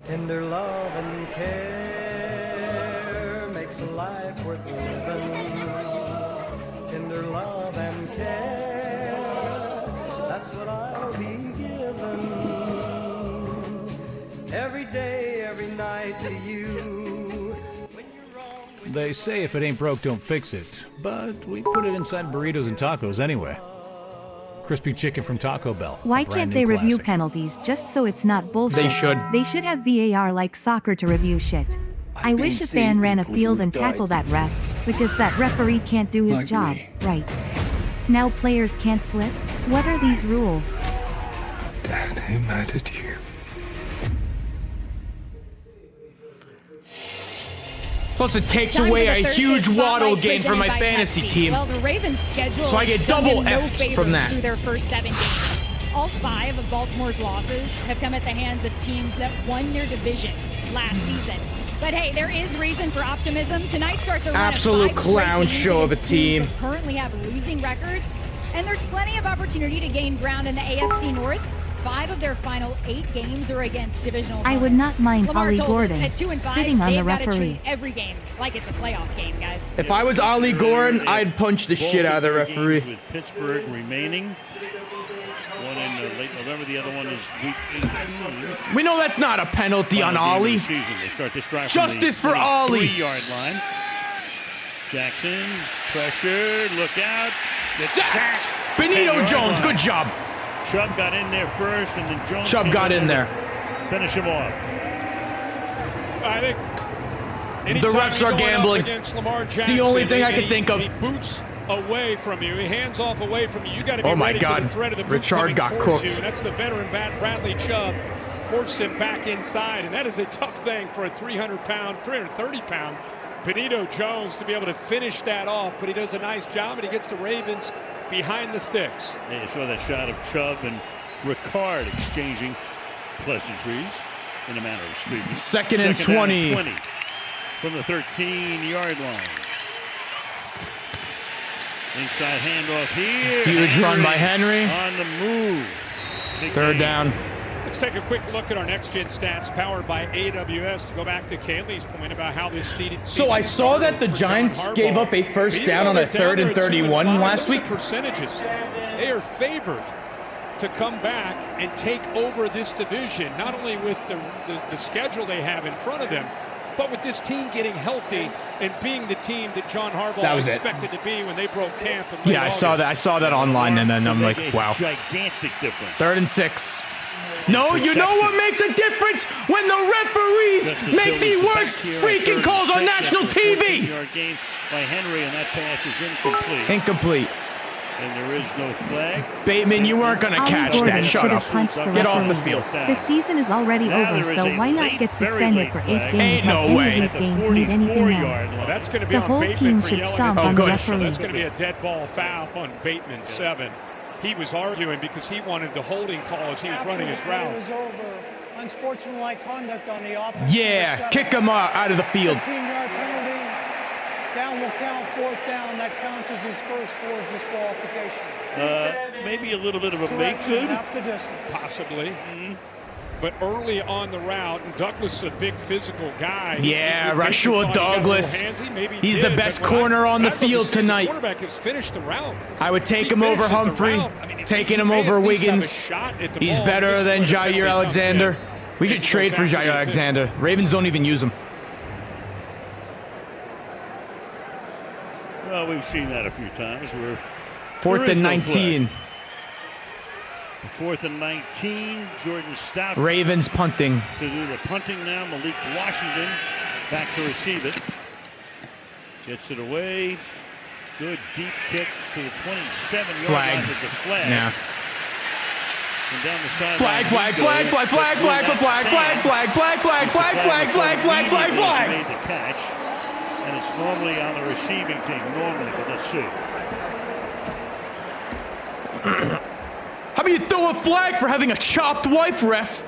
Tender love and care makes a life worth living. Tender love and care, that's what I'll be given. Every day, every night to you. They say if it ain't broke, don't fix it. But we put it inside burritos and tacos anyway. Crispy chicken from Taco Bell. Why can't they review penalties just so it's not bullshit? They should. They should have VAR like soccer to review shit. I wish a fan ran a field and tackled that ref, because that referee can't do his job, right? Now players can't slip? What are these rules? Dad, who murdered you? Plus, it takes away a huge Waddle game from my fantasy team. Well, the Ravens' schedule so I get double F'd from that. Through their first 7 games. All 5 of Baltimore's losses have come at the hands of teams that won their division last season. But hey, there is reason for optimism. Tonight starts a run absolute of 5 clown show of a team. That currently have losing records, and there's plenty of opportunity to gain ground in the AFC North. 5 of their final 8 games are against divisional I would not mind Lamar Ollie told Gordon us at 2 and 5, sitting on the they've got to referee. treat every game like it's a playoff game, guys. If I was Ollie Gordon, I'd punch the shit out of the referee. With Pittsburgh remaining. One in late November, the other one is week 18. We know that's not a penalty on Ollie. They start this drive Justice for Ollie. 3-yard line. Jackson, pressured, look out. Sacks! Benito Jones, good job. Chubb got in there first, and then Jones. Chubb got in there. Finish him off. I think the refs are gambling. Lamar Jackson, the only thing I can think of. He boots away from you. He hands off away from you. You got to be oh my ready God. for the threat of the boot Richard coming got towards cooked. you. And that's the veteran Bradley Chubb. Forced him back inside, and that is a tough thing for a 330-pound Benito Jones to be able to finish that off. But he does a nice job, and he gets the Ravens behind the sticks. Yeah, you saw that shot of Chubb and Ricard exchanging pleasantries in a manner of speaking. Second and 20 from the 13-yard line. Inside handoff here. Huge run by Henry. On the move. Third down. Let's take a quick look at our next-gen stats powered by AWS to go back to Kaylee's point about how this season. So I saw that the Giants gave up a first down on a 3rd and 31 last week. Percentages. They are favored to come back and take over this division, not only with the schedule they have in front of them, but with this team getting healthy and being the team that John Harbaugh expected to be when they broke camp. Yeah, I saw that online, and then I'm like, wow. Gigantic difference. 3rd and 6. No, you know what makes a difference? When the referees make the worst freaking calls on national TV. Gain by Henry, and that pass is incomplete. Incomplete. And there is no flag. Bateman, you weren't going to catch that. Shut up. Get off the field. The season is already over, so why not get suspended for 8 games? Ain't no way. These games need anything else. Well, that's going to be The on whole Bateman team for should yelling stomp at on the the official. referee. That's going to be a dead ball foul on Bateman, 7. He was arguing because he wanted the holding call as he was running his route. It was over. Unsportsmanlike conduct on the offense. Yeah, kick him out of the field. 15-yard penalty. Down will count, 4th down. That counts as his first towards disqualification. Maybe a little bit of a make good. Half the distance. Possibly. But early on the route, and Douglas is a big physical guy. Yeah, Rashul Douglas. He's the best corner on the field tonight. The quarterback has finished the route. I would take him over Humphrey, taking him over Wiggins. He's better than Jair Alexander. We should trade for Jair Alexander. Ravens don't even use him. Well, we've seen that a few times. 4th and 19. 4th and 19. Jordan Stout. Ravens punting. To do the punting now. Malik Washington back to receive it. Gets it away. Good deep kick to the 27-yard line. There's a flag. Yeah. And down the sideline. Flag. Made the catch. And it's normally on the receiving team. Normally, but let's see. How about you throw a flag for having a chopped wife, ref?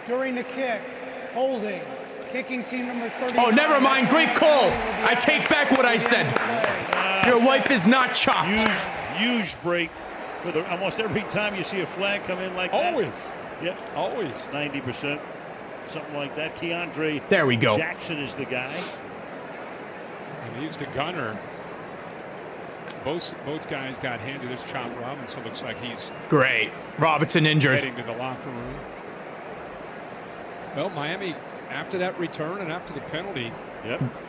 During the kick, holding, kicking team number 30. Oh, never mind. Great call. I take back what I said. Your wife is not chopped. Huge break for the almost every time you see a flag come in like that. Always. Yep. Always. 90%. Something like that. Keandre there we go. Jackson is the guy. And he's the gunner. Both guys got handed this. Chop Robinson looks like he's great. Robinson injured. Heading to the locker room. Well, Miami, after that return and after the penalty,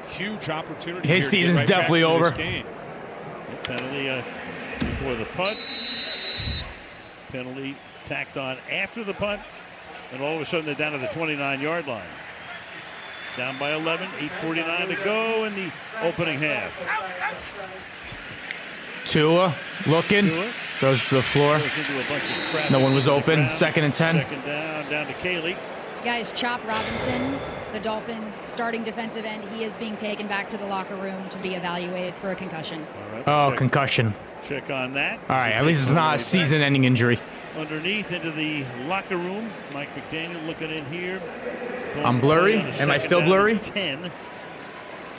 huge opportunity. His season's definitely over. Penalty before the punt. Penalty tacked on after the punt. And all of a sudden they're down to the 29-yard line. Down by 11, 8:49 to go in the opening half. Tua looking. Goes to the floor. No one was open. 2nd and 10. Second down to Kaylee. Guys, Chop Robinson, the Dolphins starting defensive end, he is being taken back to the locker room to be evaluated for a concussion. Concussion. Check on that. All right, at least it's not a season-ending injury. Underneath into the locker room. Mike McDaniel looking in here. I'm blurry. Am I still blurry? 10. All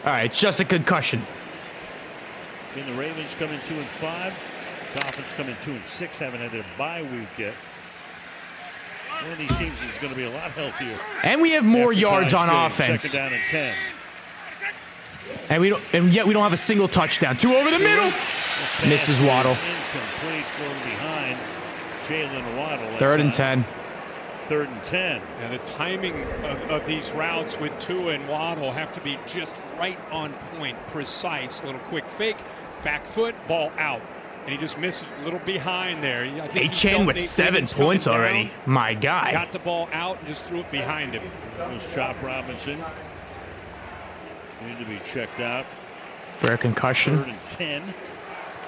right, it's just a concussion. And the Ravens come in 2-5. Dolphins come in 2-6. Haven't had their bye week yet. One of these teams is going to be a lot healthier. And we have more yards on offense. 2nd down and 10. And yet we don't have a single touchdown. 2 over the middle. Misses Waddle. Incomplete from behind Jalen Waddle. 3rd and 10. 3rd and 10. And the timing of these routes with Tua and Waddle have to be just right on point, precise. Little quick fake, back foot, ball out. and he just missed a little behind there. I think Achane with 7 points already. My guy. Got the ball out and just threw it behind him. There's Chop Robinson. Needed to be checked out. For a concussion. 3rd and 10.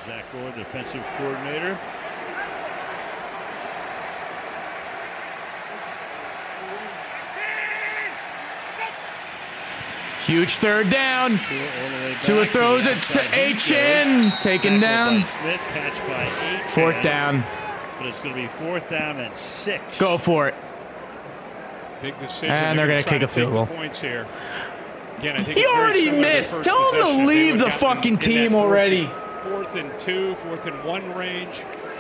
Zach Gore, defensive coordinator. Huge 3rd down. Tua throws it to Achane. Taken down. Smith, catch by Achane. 4th down. But it's going to be 4th down and 6. Go for it. Big decision. And they're going to kick a field goal. Points here. Again, I think he already missed. Tell him to leave the fucking team already. 4th and 2, 4th and 1 range.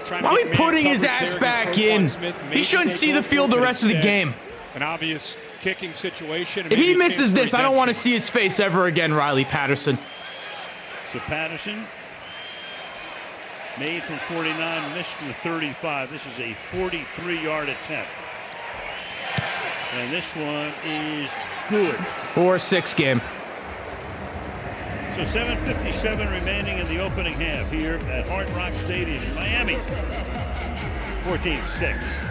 Why are we putting his ass back in? He shouldn't see the field the rest of the game. An obvious kicking situation. If he misses this, I don't want to see his face ever again, Riley Patterson. So Patterson made from 49, missed from 35. This is a 43-yard attempt. And this one is good. 4-6 game. So 7:57 remaining in the opening half here at Hard Rock Stadium in Miami. 14-6.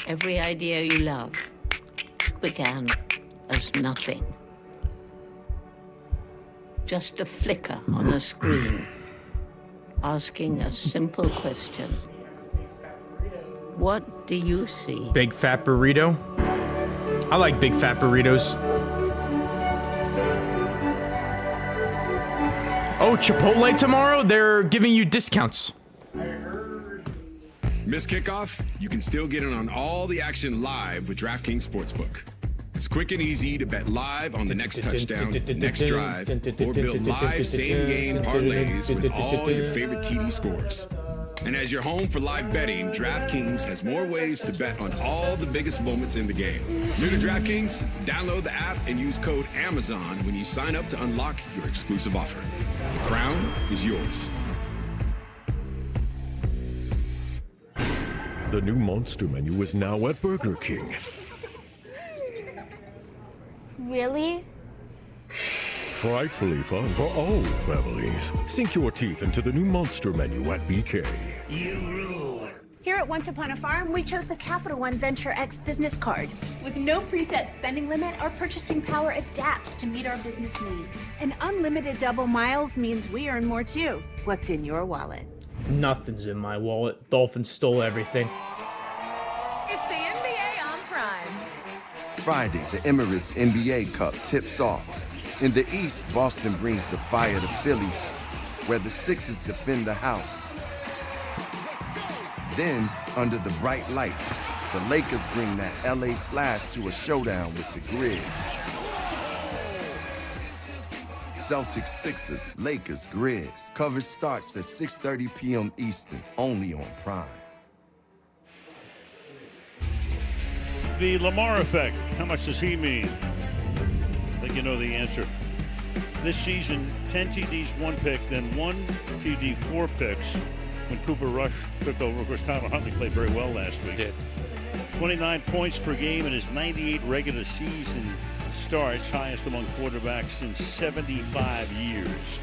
Every idea you love began as nothing. Just a flicker on a screen, asking a simple question. What do you see? Big fat burrito. I like big fat burritos. Oh, Chipotle tomorrow? They're giving you discounts. Miss kickoff? You can still get in on all the action live with DraftKings Sportsbook. It's quick and easy to bet live on the next touchdown, next drive, or build live same-game parlays with all your favorite TD scores. And as your home for live betting, DraftKings has more ways to bet on all the biggest moments in the game. New to DraftKings? Download the app and use code AMAZON when you sign up to unlock your exclusive offer. The crown is yours. The new Monster Menu is now at Burger King. Really? Frightfully fun for all families. Sink your teeth into the new Monster Menu at BK. You rule. Here at Once Upon a Farm, we chose the Capital One Venture X business card. With no preset spending limit, our purchasing power adapts to meet our business needs. And unlimited double miles means we earn more too. What's in your wallet? Nothing's in my wallet. Dolphins stole everything. It's the NBA on Prime. Friday, the Emirates NBA Cup tips off. In the East, Boston brings the fire to Philly, where the Sixers defend the house. Then, under the bright lights, the Lakers bring that LA Flash to a showdown with the Grizz. Celtics, Sixers, Lakers, Grizz. Coverage starts at 6:30 p.m. Eastern, only on Prime. The Lamar effect, how much does he mean? I think you know the answer. This season, 10 TDs, 1 pick, then 1 TD, 4 picks when Cooper Rush took over. Of course, Tyler Huntley played very well last week. Did. 29 points per game in his 98 regular season starts, highest among quarterbacks in 75 years.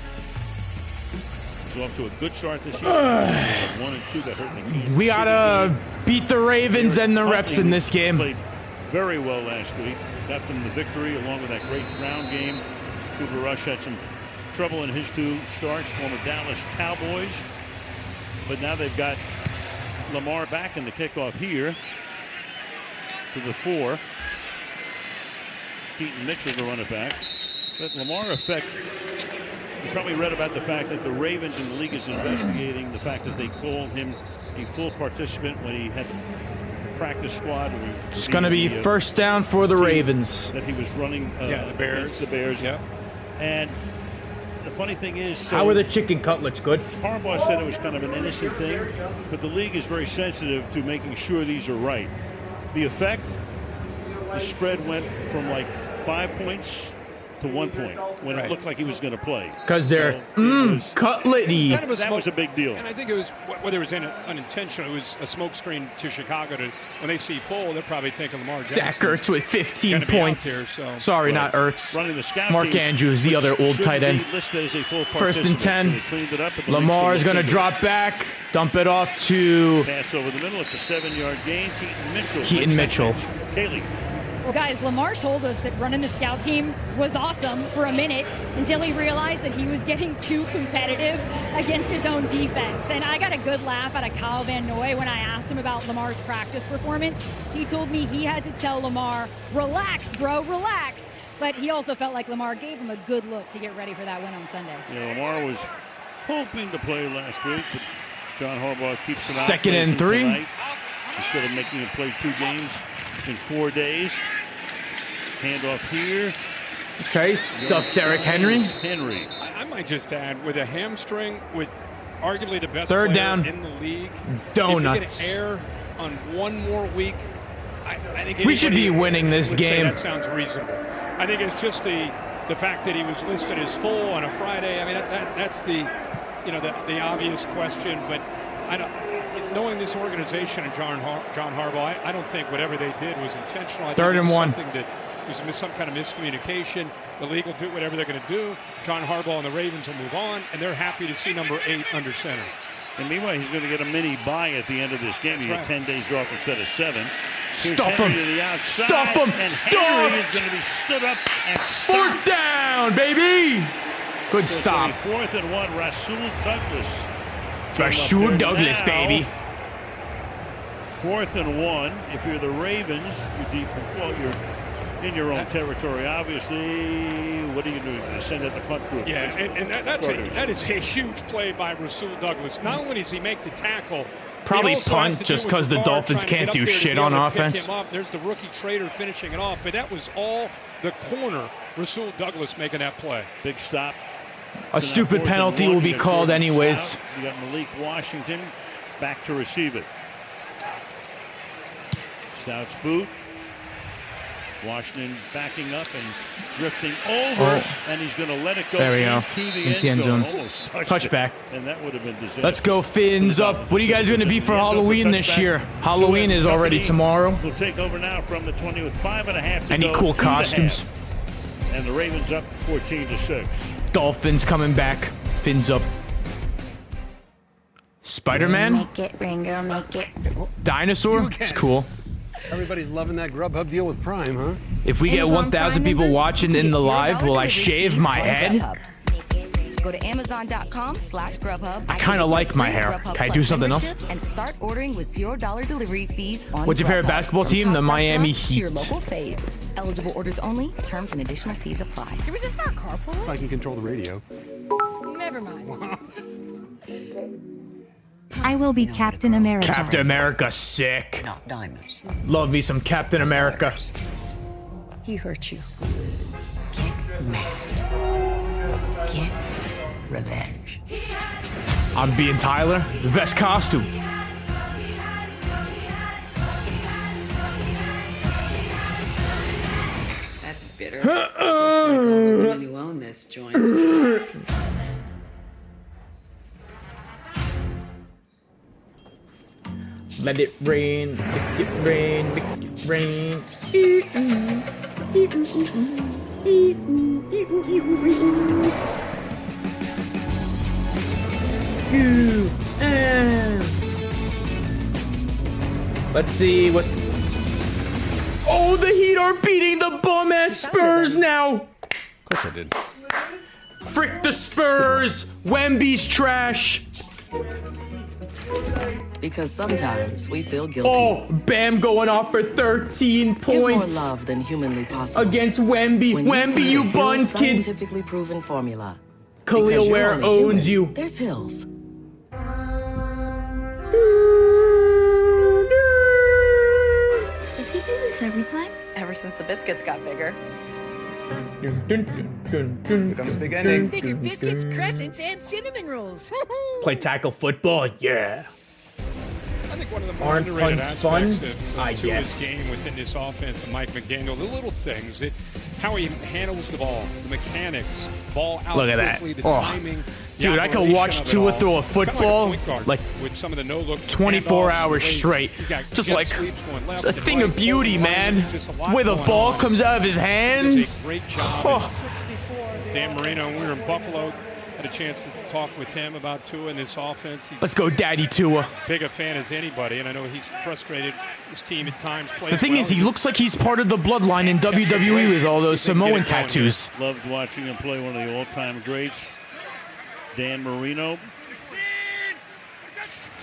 So off to a good start this season. 1 and 2 that hurt the Kansas We gotta beat the Ravens and the refs in this game. Played very well last week. Got them the victory along with that great ground game. Cooper Rush had some trouble in his 2 starts, former Dallas Cowboys. But now they've got Lamar back in the kickoff here to the 4. Keaton Mitchell to run it back. That Lamar effect, you probably read about the fact that the Ravens in the league is investigating the fact that they called him a full participant when he had the practice squad. It's going to be first down for the Ravens. That he was running the Bears. The Bears. Yeah. And the funny thing is... How are the chicken cutlets? Good? Harbaugh said it was kind of an innocent thing, but the league is very sensitive to making sure these are right. The effect, the spread went from like 5 points to 1 point when it looked like he was going to play. Because they're Cutlety. That was a big deal. And I think it was, whether it was unintentional, it was a smokescreen to Chicago. When they see full, they're probably thinking Lamar Jackson. Zach Ertz with 15 points. There, Sorry, not Ertz. Running the scout Mark team, Andrews, the other old tight end. First and 10. Lamar's going to drop back, dump it off to pass over the middle. It's a 7-yard gain. Keaton Mitchell. Kaylee. Well, guys, Lamar told us that running the scout team was awesome for a minute until he realized that he was getting too competitive against his own defense. And I got a good laugh out of Kyle Van Noy when I asked him about Lamar's practice performance. He told me he had to tell Lamar, relax, bro, relax. But he also felt like Lamar gave him a good look to get ready for that win on Sunday. Yeah, Lamar was hoping to play last week, but John Harbaugh keeps him out. Second and 3. Tonight, instead of making him play 2 games in 4 days. Handoff here. Okay, stuffed Derrick Henry. I might just add, with a hamstring, with arguably the best Third player down. in the league, Donuts. if you get an error on one more week, I think We should be winning this would say game. that sounds reasonable. I think it's just the fact that he was listed as full on a Friday. I mean, that's the obvious question. But I don't. Knowing this organization and John Harbaugh, I don't think whatever they did was intentional. I think Third and 1. Something that was some kind of miscommunication. The league will do whatever they're going to do. John Harbaugh and the Ravens will move on, and they're happy to see number 8 under center. And meanwhile, he's going to get a mini bye at the end of this game. He had 10 days off instead of 7. Stuff him. To the outside, Stuff him. and Stuff. Henry is going to be stood up and stopped. 4th down, baby. Good So stop. 4th and 1, Rasul Douglas. Rasul Douglas, baby. 4th and 1. If you're the Ravens, you're in your own territory. Obviously, what are you doing? To send out the punt group. Yeah, and that is a huge play by Rasul Douglas. Not only does he make the tackle, Probably punt just because the Dolphins can't do shit on offense. There's the rookie Trader finishing it off, but that was all the corner, Rasul Douglas making that play. Big stop. A stupid penalty will be called anyways. You got Malik Washington back to receive it. Stout's boot. Washington backing up and drifting over, and he's going to let it go into the end zone. Almost Touchback. And that would have been disastrous. Let's go, Fins up. What are you guys going to be for Halloween this year? Halloween is already tomorrow. We'll take over now from the 20 with 5.5 to Any go cool through the costumes? half. And the Ravens up 14-6. Dolphins coming back. Fins up. Spider-Man? Make it, ring girl, make it. Dinosaur? It's cool. Everybody's loving that Grubhub deal with Prime, huh? If we get 1,000 people watching in the live, will I shave my head? Go to Amazon.com/Grubhub. I kind of like my hair. Can I do something else? And start ordering with $0 delivery fees on What's your favorite basketball team? The Miami To your Heat. local faves. Eligible orders only. Terms and additional fees apply. Should we just start carpooling? If I can control the radio. Never mind. I will be Captain America. Captain America, sick. Not diamonds. Love me some Captain America. He hurt you. Get mad. Get revenge. I'm being Tyler. The best costume. That's bitter. Just like all the women who own this joint. Let it rain, make it rain, make it rain. Let's see what. Oh, the Heat are beating the bum ass Spurs now. Of course I did. Frick the Spurs. Wemby's trash. Because sometimes we feel guilty. Oh, Bam going off for 13 Give points. more love than humanly possible. Against Wemby. When Wemby, you find a buns, kid. scientifically proven formula. Khalil Because you're Ware only owns human. you. There's Hills. Does he do this every time? Ever since the biscuits got bigger. Becomes big ending. Bigger biscuits, crescents, and cinnamon rolls. Play tackle football, yeah. I think one of the more Aren't underrated punts fun? aspects I to guess. his game within this offense of Mike McDaniel, the little things that how he handles the ball, the mechanics, ball out Look at that. quickly, the Oh. timing. the Dude, I could operation watch of it Tua all. throw a Kinda football like a point guard like with some of the no-look 24 handoffs, hours the way straight. he's got Just jet like sweeps going left it's a and thing right, of beauty, forward, man. there's just a lot Where the going ball on. comes out of his He does hands. a great job. Oh. Dan Marino, when we were in Buffalo, had a chance to talk with him about Tua and this offense. He's Let's go, Daddy Tua. big a fan as anybody, and I know he's frustrated. His team at times plays The thing well. is, he looks like he's part of the bloodline in WWE with all those Samoan tattoos. Loved watching him play, one of the all-time greats, Dan Marino.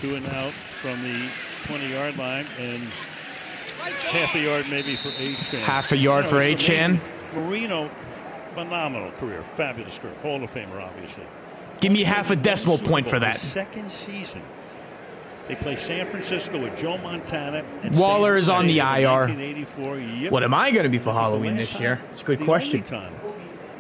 2 and out from the 20-yard line, and half a yard maybe for Achan. Half a yard for Achan. Marino, phenomenal career, fabulous career, Hall of Famer, obviously. Give me half a decimal point for that. His second season, they play San Francisco with Joe Montana. And Waller is on the State in IR. 1984. Yep. What am I going to be for That was the Halloween last this year? time, It's a good the question. only time.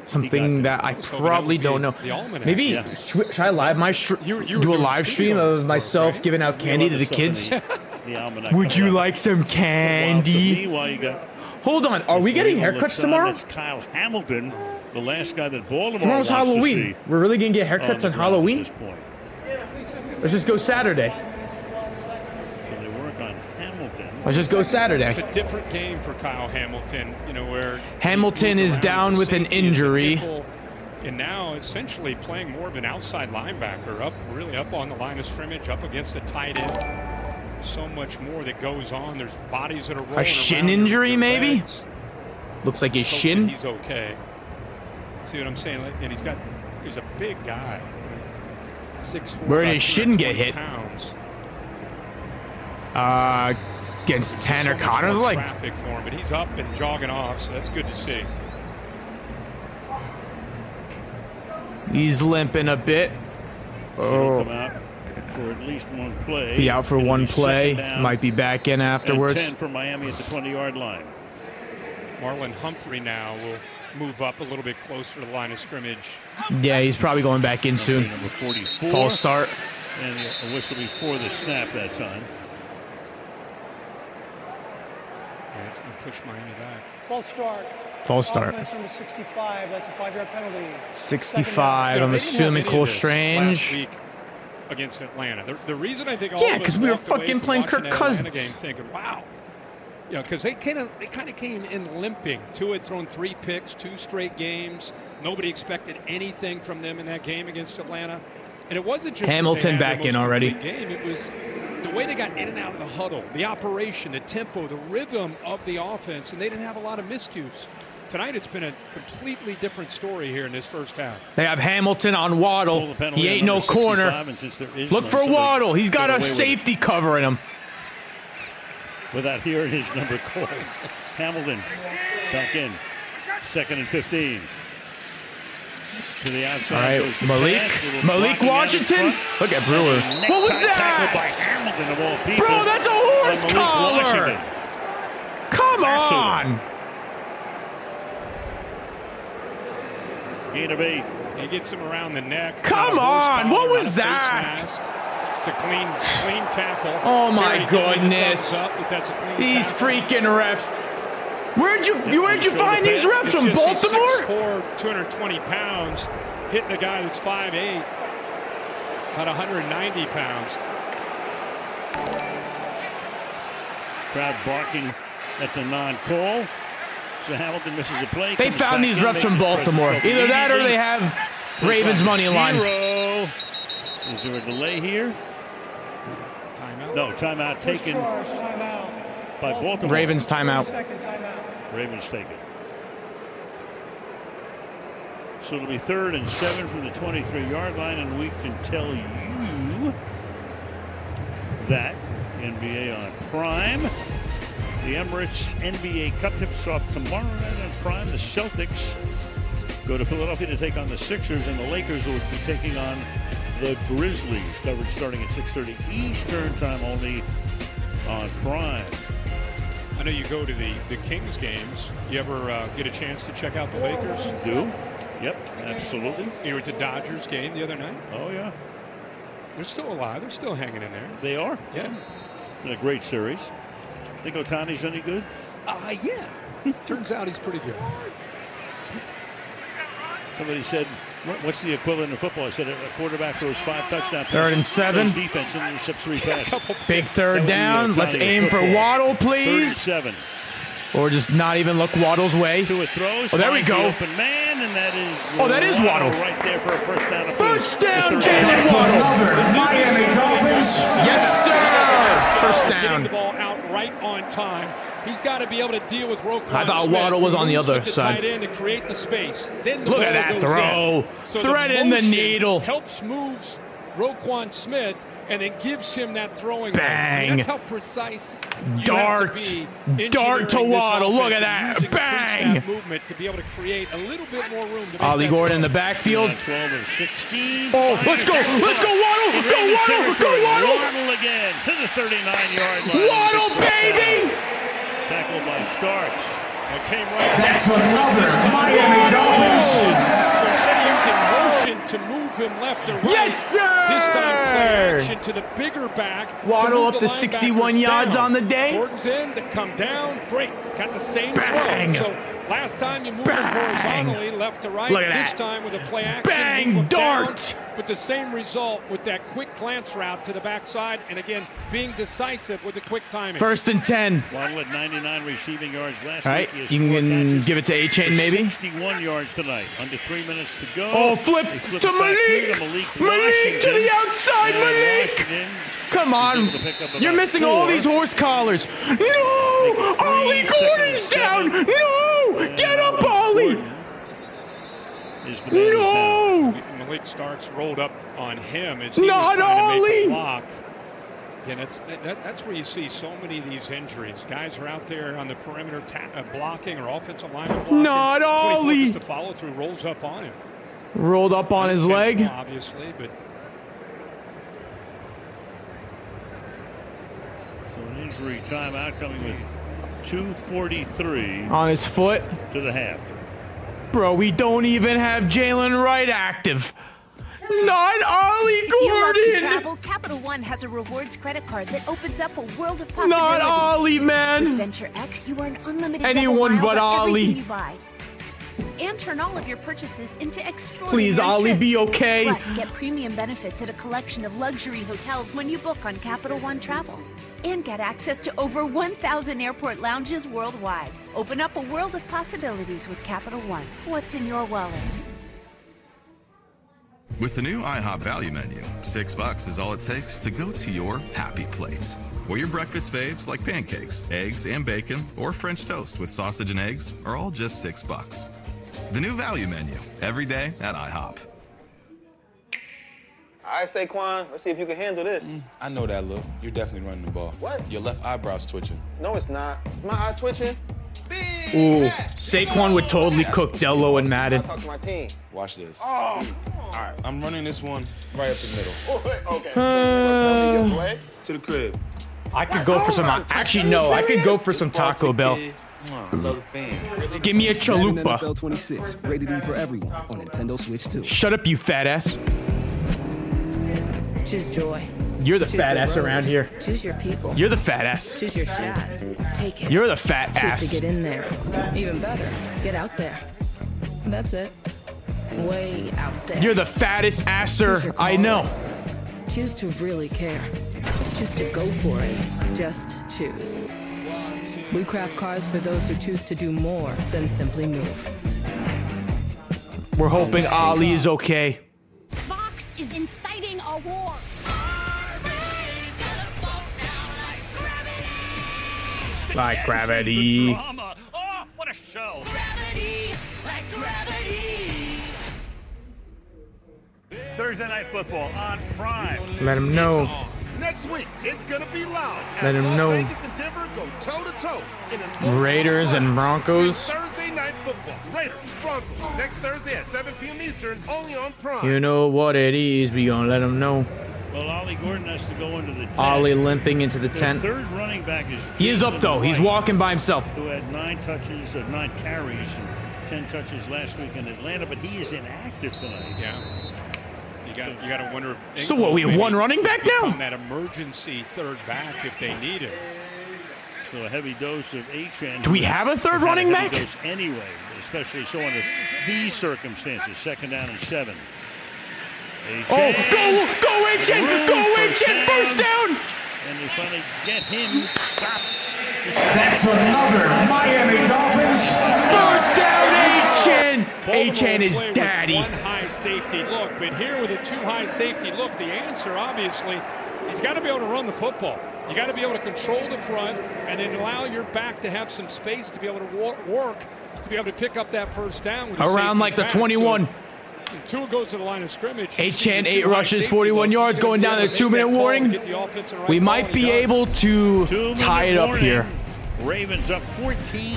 Something that I probably don't know. Maybe Yeah. should I live my do a live stream of myself giving out candy to the kids? The almanac Would you coming up. like some candy? Meanwhile, you got Hold on, are we getting haircuts tomorrow? That's Kyle Hamilton, the last guy that Baltimore Tomorrow's wants to Halloween. see We're really gonna get on haircuts the on ground Halloween? At this point. Let's just go Saturday. So they work on Hamilton. Let's just go Saturday. It's a different game for Kyle Hamilton, you know, where Hamilton is down with an injury. And now essentially playing more of an outside linebacker, really up on the line of scrimmage, up against a tight end. So much more that goes on. There's bodies that are rolling A shin around. injury, There's maybe? legs. Looks like his Hopefully shin. He's okay. See what I'm saying? And he's a big guy. 6'4", Where did about his shin get 220 hit? Pounds. Against Tanner So much Connor's more like traffic for him, but he's up and jogging off, so that's good to see. he's limping a bit. Come out for at least one play. Be out for It'll one be play. second down Might be back in afterwards. And 10 for Miami at the 20-yard line. Marlon Humphrey now will move up a little bit closer to the line of scrimmage. Yeah, he's probably going back in soon. Number 44. False start. And a whistle before the snap that time. Yeah, it's going to push Miami back. False start. False start. Offense number 65. That's a 5-yard penalty. 65. I'm They didn't assuming have Cole any of this last Strange. week against Atlanta. The reason I think all Yeah, of us because we were walked away fucking from playing watching Kirk that Atlanta Cousins. game thinking, wow. You know, because they kind of came in limping. Tua had thrown 3 picks, 2 straight games. Nobody expected anything from them in that game against Atlanta. And it wasn't just Hamilton that they had back the in most already. complete game. It was the way they got in and out of the huddle, the operation, the tempo, the rhythm of the offense, and they didn't have a lot of miscues. Tonight, it's been a completely different story here in this first half. They have Hamilton on Waddle. He ain't no corner. Look for Waddle. He's got a safety covering him. Without hearing his number called. Hamilton back in. 2nd and 15. To the outside. All right, goes the Malik. pass. Little Malik blocking out in Washington. front. Look at Brewer. And a What was necktie tackle by that? Hamilton of all people. Bro, that's a horse by Malik collar. Washington. Come Massive. on. Gain of 8. He gets him around the neck. Come on. What was that? It's a clean tackle. Oh my Terry giving the goodness. thumbs up, but that's a clean These tackle. freaking refs. Where'd you find these refs from? It's just he's Baltimore? 6'4", 220 pounds, hitting the guy that's 5'8", about 190 pounds. Crowd barking at the non-call. So Hamilton misses a play. They comes found back these in, refs makes from his presence Baltimore. felt Either that or immediately. they have Ravens money line. 0. Is there a delay here? Timeout? No, timeout taken by Baltimore. Ravens timeout. Ravens take it. So it'll be 3rd and 7 from the 23-yard line, and we can tell you that NBA on Prime. The Emirates NBA Cup tips off tomorrow night on Prime. The Celtics go to Philadelphia to take on the Sixers, and the Lakers will be taking on the Grizzlies. Coverage starting at 6:30 Eastern time only on Prime. I know you go to the Kings games. You ever get a chance to check out the Lakers? Do? Yep, absolutely. You were at the Dodgers game the other night? Oh, yeah. They're still alive. They're still hanging in there. They are? Yeah. Been a great series. Think Otani's any good? Yeah. Turns out he's pretty good. Somebody said, what's the equivalent in football? I said a quarterback throws 5 touchdown passes. 3rd and 7. Defense and intercepts 3 passes. Big 3rd down. Let's aim for Waddle, please. 37. Or just not even look Waddle's way. To it throws. Oh, there we go. Open man, and that is. Oh, that is Waddle. Right there for a first down. First down, Jalen Waddle. Miami Dolphins. Yes, sir. First down. Getting the ball out right on time. He's got to be able to deal with Roquan I thought Smith, Waddle was on the other side. Tight end to create the space. Then the Look ball at that goes throw. in. So Thread in the motion needle. Helps moves Roquan Smith and then gives him that throwing. Bang. I mean, that's how precise Dart. Dart to Waddle. Look at that. Bang. Movement to be able to create a little bit more room. To Ollie Gordon in the backfield. 12 of 16. Oh, let's go. Let's go, Waddle. Go, Waddle. Go, Waddle. Waddle again to the 39-yard line. Waddle, baby. Tackled by Starks. It came right. That's another Miami Dolphins. So instead of using motion to move him left or right, Yes, sir. this time play action to the bigger back. Waddle up to 61 yards on the day. Gordon's in, they come down. Great. Got the same Bang. throw. So last time you moved him horizontally, left to right. Look at this that. time with a play action. Bang, move him dart. down. But the same result with that quick glance route to the backside. And again, being decisive with the quick timing. 1st and 10. Waddle at 99 receiving yards last All week. right, He you has 4 can catches give it to A-Chain for maybe. 61 yards tonight. Under 3 minutes to go. Oh, flip They flip to it back here Malik. to Malik Malik to the outside, And Malik. Washington Come on. is able to pick up You're about missing 4. all these horse collars. No! Ollie Gordon's down. No! Get up, Ollie. Is the man No! Malik Starks rolled up on him as he Not was trying to make Ollie! a block. Again, that's where you see so many of these injuries. Guys are out there on the perimeter blocking or offensive lineman blocking. Not Ollie! The follow through rolls up on him. Rolled up on his leg. Obviously, but So an injury timeout coming with 2:43 On his foot. to the half. Bro, we don't even have Jalen Wright active. Not Ollie If you love to Gordon. travel, Capital One has a rewards credit card that opens up a world of possibilities. Not Ollie, With man. Venture X, you earn unlimited Anyone double but miles on everything Ollie. you buy. And turn all of your purchases into extraordinary Please, Ollie, trips. be okay. Plus, get premium benefits at a collection of luxury hotels when you book on Capital One Travel. And get access to over 1,000 airport lounges worldwide. Open up a world of possibilities with Capital One. What's in your wallet? With the new IHOP value menu, $6 is all it takes to go to your happy place. Where your breakfast faves like pancakes, eggs, and bacon, or French toast with sausage and eggs are all just $6. The new value menu, every day at IHOP. All right, Saquon, let's see if you can handle this. I know that look. You're definitely running the ball. What? Your left eyebrow's twitching. No, it's not. Is my eye twitching? Ooh, Saquon would totally cook Dello and Madden. Talk to my team. Watch this. Oh, All right, I'm running this one right up the middle. Okay. To the crib. I could go for some. Actually, no. I could go for some Taco Bell. Love the fans. Give me a chalupa. NFL 26, rated E for everyone on Nintendo Switch 2. Shut up, you fat ass. Choose joy. You're the Choose fat the ass road. around here. Choose your people. You're the fat ass. Choose your shot. Take it. You're the fat Choose ass. to get in there. Even better, get out there. That's it. Way out there. You're the fattest Choose asser your I know. Choose to really care. Choose to go for it. Just choose. We craft cars for those who choose to do more than simply move. We're hoping Ollie is okay. Fox is inciting a war. Like gravity. Oh, what a show. Thursday Night Football on Prime. Let him know. Next week, it's gonna be loud. Let him know. Vegas and Denver go toe to toe in an Raiders and Broncos. Thursday Night Football. Raiders, Broncos. Next Thursday at 7 p.m. Eastern, only on Prime. You know what it is. We gonna let him know. Well, Ollie Gordon has to go into the tent. Ollie limping into the The tent. third running back is He is up though. He's walking by himself. who had 9 carries and 10 touches last week in Atlanta, but he is inactive tonight. Yeah. You got to wonder if So what, we have one running back now? become that emergency third back if they need him. So a heavy dose of Achane. Do we have a third running back? Dose anyway, especially so under these circumstances. 2nd down and 7. Achane. Oh, go Achane! Go Achane! First down! And they finally get him stopped. That's another Miami Dolphins. First down, Achane! Achane is daddy. One high safety look, but here with a 2 high safety look, the answer obviously, he's got to be able to run the football. You got to be able to control the front and then allow your back to have some space to be able to work, to be able to pick up that first down. With around like the 21. So, Tua goes to the line of scrimmage. Achane, 8 rushes, 41 yards, going down to the 2-minute warning. We might be able to tie it up here. Ravens up 14.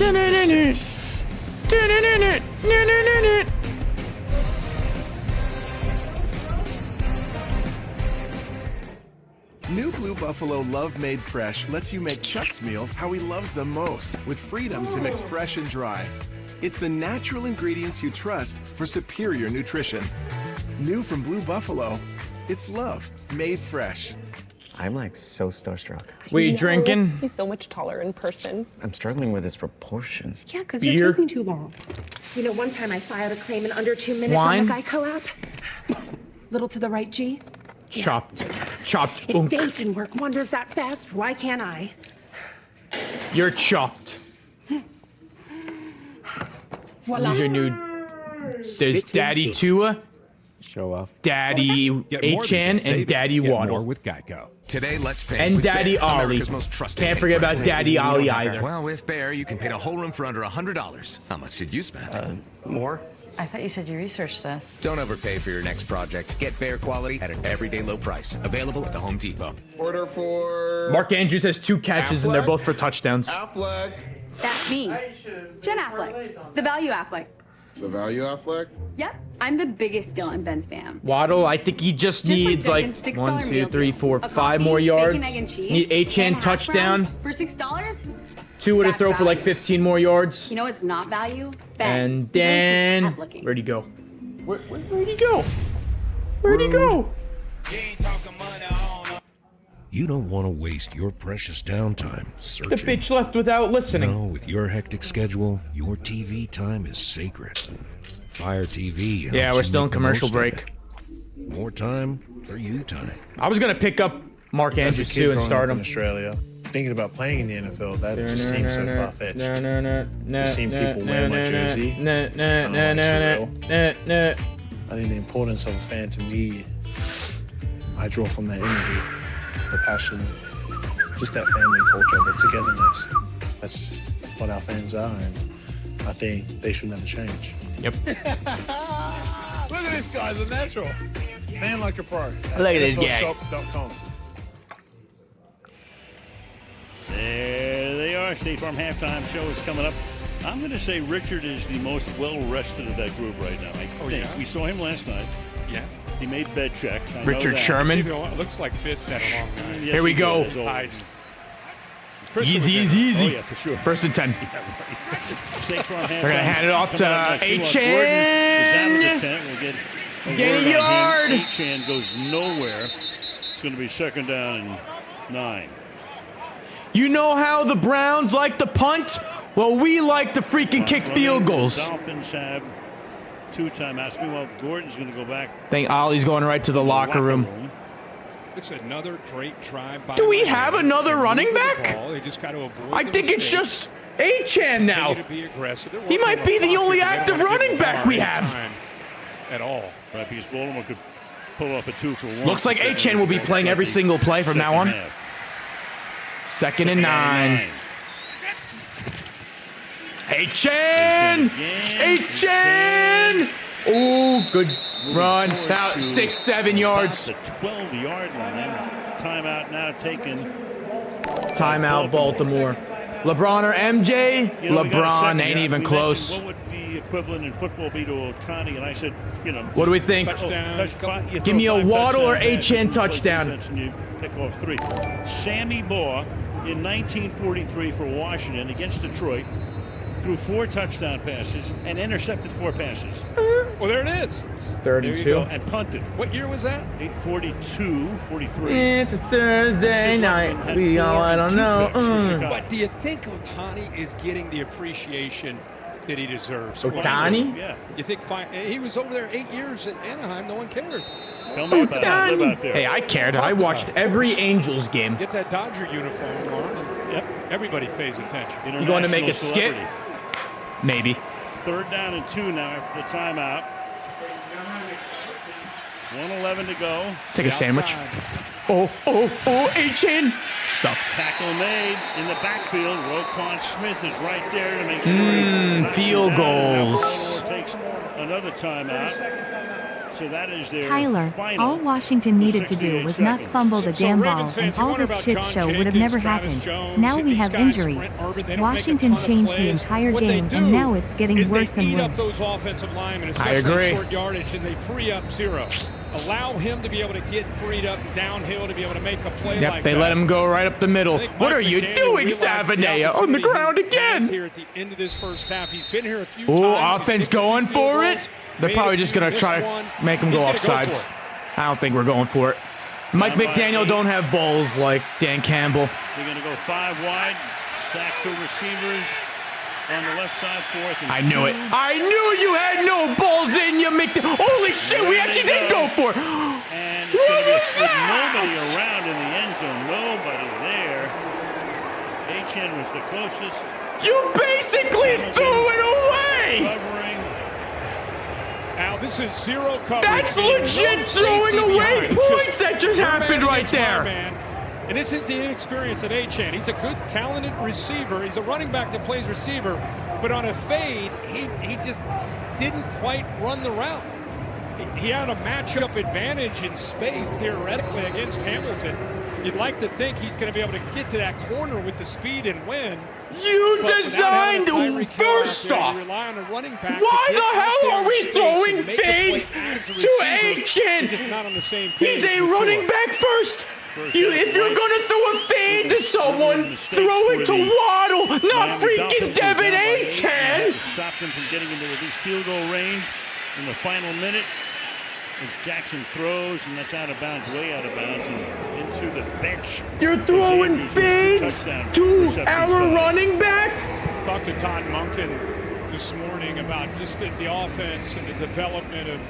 New Blue Buffalo Love Made Fresh lets you make Chuck's meals how he loves them most, with freedom to mix fresh and dry. It's the natural ingredients you trust for superior nutrition. New from Blue Buffalo, it's love made fresh. I'm like so starstruck. What are you drinking? He's so much taller in person. I'm struggling with his proportions. Yeah, because you're taking too long. You know, one time I filed a claim in under 2 minutes on the Geico app. Little to the right, G. Chopped. Chopped. If they can work wonders that fast, why can't I? You're chopped. Voila. These are new. There's Daddy Tua, Show off. Daddy Achane, and Daddy Waddle. With Geico. Today, let's pay. And with Daddy Bear, Ollie. America's most trusted Can't pay forget brand. about Daddy Ollie either. Well, with Bear, you can paint a whole room for under $100. How much did you spend? More. I thought you said you researched this. Don't overpay for your next project. Get Bear quality at an everyday low price. Available at the Home Depot. Order for Mark Andrews has 2 catches, and they're both for touchdowns. Affleck. That's me. Jen Affleck. The value Affleck. The value Affleck? Yep. I'm the biggest Dylan Benz fan. Waddle, I think he just needs like Beckham's $6 1, 2, meal 3, deal. 4, A 5 more coffee, yards. bacon, egg, and cheese, Need and Achane hash touchdown. browns For $6? 2 to throw for like value. 15 more yards. You know what's not value? Ben. And then where'd he go? Where'd he go? Where'd he go? You don't want to waste your precious downtime searching. The bitch left without listening. No, with your hectic schedule, your TV time is sacred. Fire TV. Yeah, helps we're you still in make the commercial most of break. it. More time for you time. I was gonna pick up Mark Andrews too and start him. In Australia, thinking about playing in the NFL, that just seems so far-fetched. Just seeing people wear my jersey, it's kind of surreal. I think the importance of a fan to me, I draw from that energy, the passion, just that family culture, the togetherness. That's just what our fans are, and I think they should never change. Yep. Look at this guy's a natural. Fan like a pro. Look at this guy. NFLshop.com. There they are. State Farm halftime show is coming up. I'm going to say Richard is the most well-rested of that group right now. I think. Yeah? We saw him last night. Yeah. He made bed check. I know Richard that. Sherman. It looks like Fitz had a long night. Yes, Here we he go. did, as always. Easy. Oh, yeah, for sure. 1st and 10. Yeah, right. State Farm They're gonna hand it off to Achane. Achane. Get a yard. Achane goes nowhere. It's going to be 2nd down and 9. You know how the Browns like to punt? Well, we like to freaking kick field goals. The Dolphins have 2 timeouts. Meanwhile, Gordon's going to go back. I think Ollie's going right to the locker room. It's another great drive by Do we have another running back? They just got to avoid I think it's just Achane now. He might be the only active running back we have. At all. Right, because Baltimore could pull off a 2-for-1. Looks like Achane will be playing every single play from now on. 2nd and 9. Achane! Achane! Oh, good run. About 6-7 yards. The 12-yard line. Timeout now taken. Timeout, Baltimore. LeBron or MJ? You know, LeBron ain't even close. What would the equivalent in football be to Ohtani? And I said, you know. What do we think? Give me a Waddle or Achane touchdown. And you pick off 3. Sammy Baugh in 1943 for Washington against Detroit threw 4 touchdown passes and intercepted 4 passes. Well, there it is. It's There you 32. go. And punted. What year was that? 8:42, 43. It's a Thursday Sid night. Luckman had We all, 4 I and don't 2 know. picks for Chicago. But do you think Ohtani is getting the appreciation that he deserves? Ohtani? Yeah. You think he was over there 8 years at Anaheim? No one cared. Tell me about it. I live out there. Hey, I cared. I watched every Angels game. Get that Dodger uniform on, and Yep. everybody pays attention. You going to make a International skit? celebrity. Maybe. 3rd down and 2 now after the timeout. 1:11 to go. Take a sandwich. Oh, A-Chain. Stuffed. Tackle made in the backfield. Roquan Smith is right there to make sure he knocks field him down. goals. Baltimore takes another timeout. So that is their Tyler, final. all Washington needed to do was not fumble the damn ball, and all this shit show would have never happened. Now we have injuries. Washington changed the entire game, and now it's getting worse and Eat up worse. those offensive linemen, I especially agree. short yardage, and they free up Zero. Allow him to be able to get freed up downhill to be able to make a play Yep, like they that. let him go right up the middle. What are you doing, Savinea? On the ground again. Here at the end of this first half, he's been here a few Ooh, times. offense going for it. They're probably just going to try to make him go off sides. I don't think we're going for it. Mike McDaniel don't have balls like Dan Campbell. They're going to go 5 wide. Stack 2 receivers on the left side. 4th and I knew 2. it. I knew you had no balls in you, McDaniel. Holy shit, we actually did go for it. And it's going to be with nobody around in the end zone. Nobody there. H.N. was the closest. You basically threw it away. Covering. Now this is zero coverage. That's legit throwing away points that just happened right there. And this is the inexperience of Achane. He's a good, talented receiver. He's a running back that plays receiver, but on a fade, he just didn't quite run the route. He had a matchup advantage in space, theoretically, against Hamilton. You'd like to think he's going to be able to get to that corner with the speed and win. You designed, first off, why the hell are we throwing fades to Anchin? He's a running back first. If you're going to throw a fade to someone, throw it to Waddle, not freaking Devin Anchin. Stopped him from getting into at least field goal range in the final minute as Jackson throws, and that's out of bounds, way out of bounds, and into the bench. You're throwing fades to our running back? Talked to Todd Monken this morning about just the offense and the development of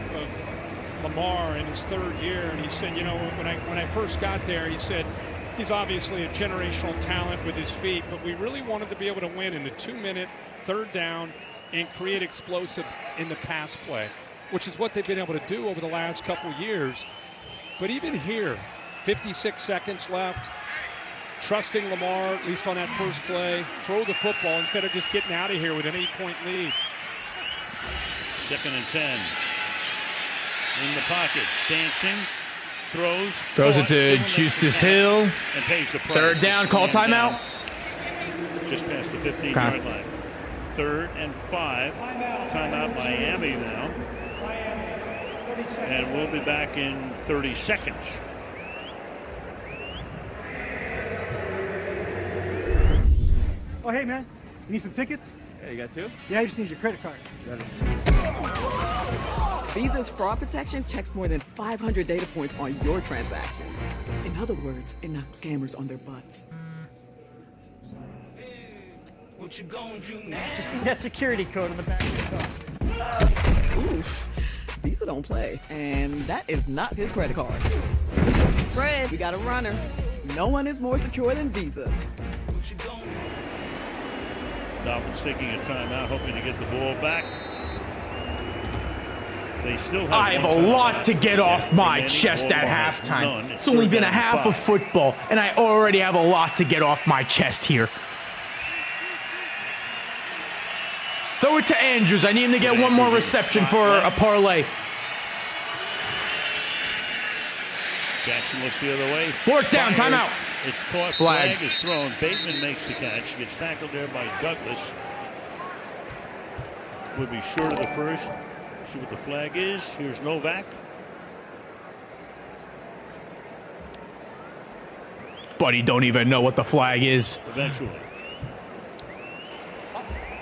Lamar in his 3rd year, and he said, you know, when I first got there, he said, he's obviously a generational talent with his feet, but we really wanted to be able to win in the 2-minute 3rd down and create explosive in the pass play, which is what they've been able to do over the last couple years. But even here, 56 seconds left, trusting Lamar, at least on that first play, throw the football instead of just getting out of here with an 8-point lead. 2nd and 10. In the pocket, dancing, throws it to Justice Hill. And pays the price. 3rd down, call timeout. Just past the 15-yard line. 3rd and 5. Timeout Miami now. And we'll be back in 30 seconds. Oh, hey, man. You need some tickets? Yeah, you got 2? Yeah, I just need your credit card. Visa's fraud protection checks more than 500 data points on your transactions. In other words, it knocks scammers on their butts. Just need that security code on the back of the car. Oof. Visa don't play. And that is not his credit card. Fred, we got a runner. No one is more secure than Visa. Dolphins taking a timeout, hoping to get the ball back. They still have I have a lot to get off my chest at halftime. It's only been a half of football, and I already have a lot to get off my chest here. Throw it to Andrews. I need him to get one more reception for a parlay. Jackson looks the other way. 4th down, timeout. It's caught. Flag is thrown. Bateman makes the catch. Gets tackled there by Douglas. Would be short of the first. See what the flag is. Here's Novak. Buddy don't even know what the flag is. Eventually.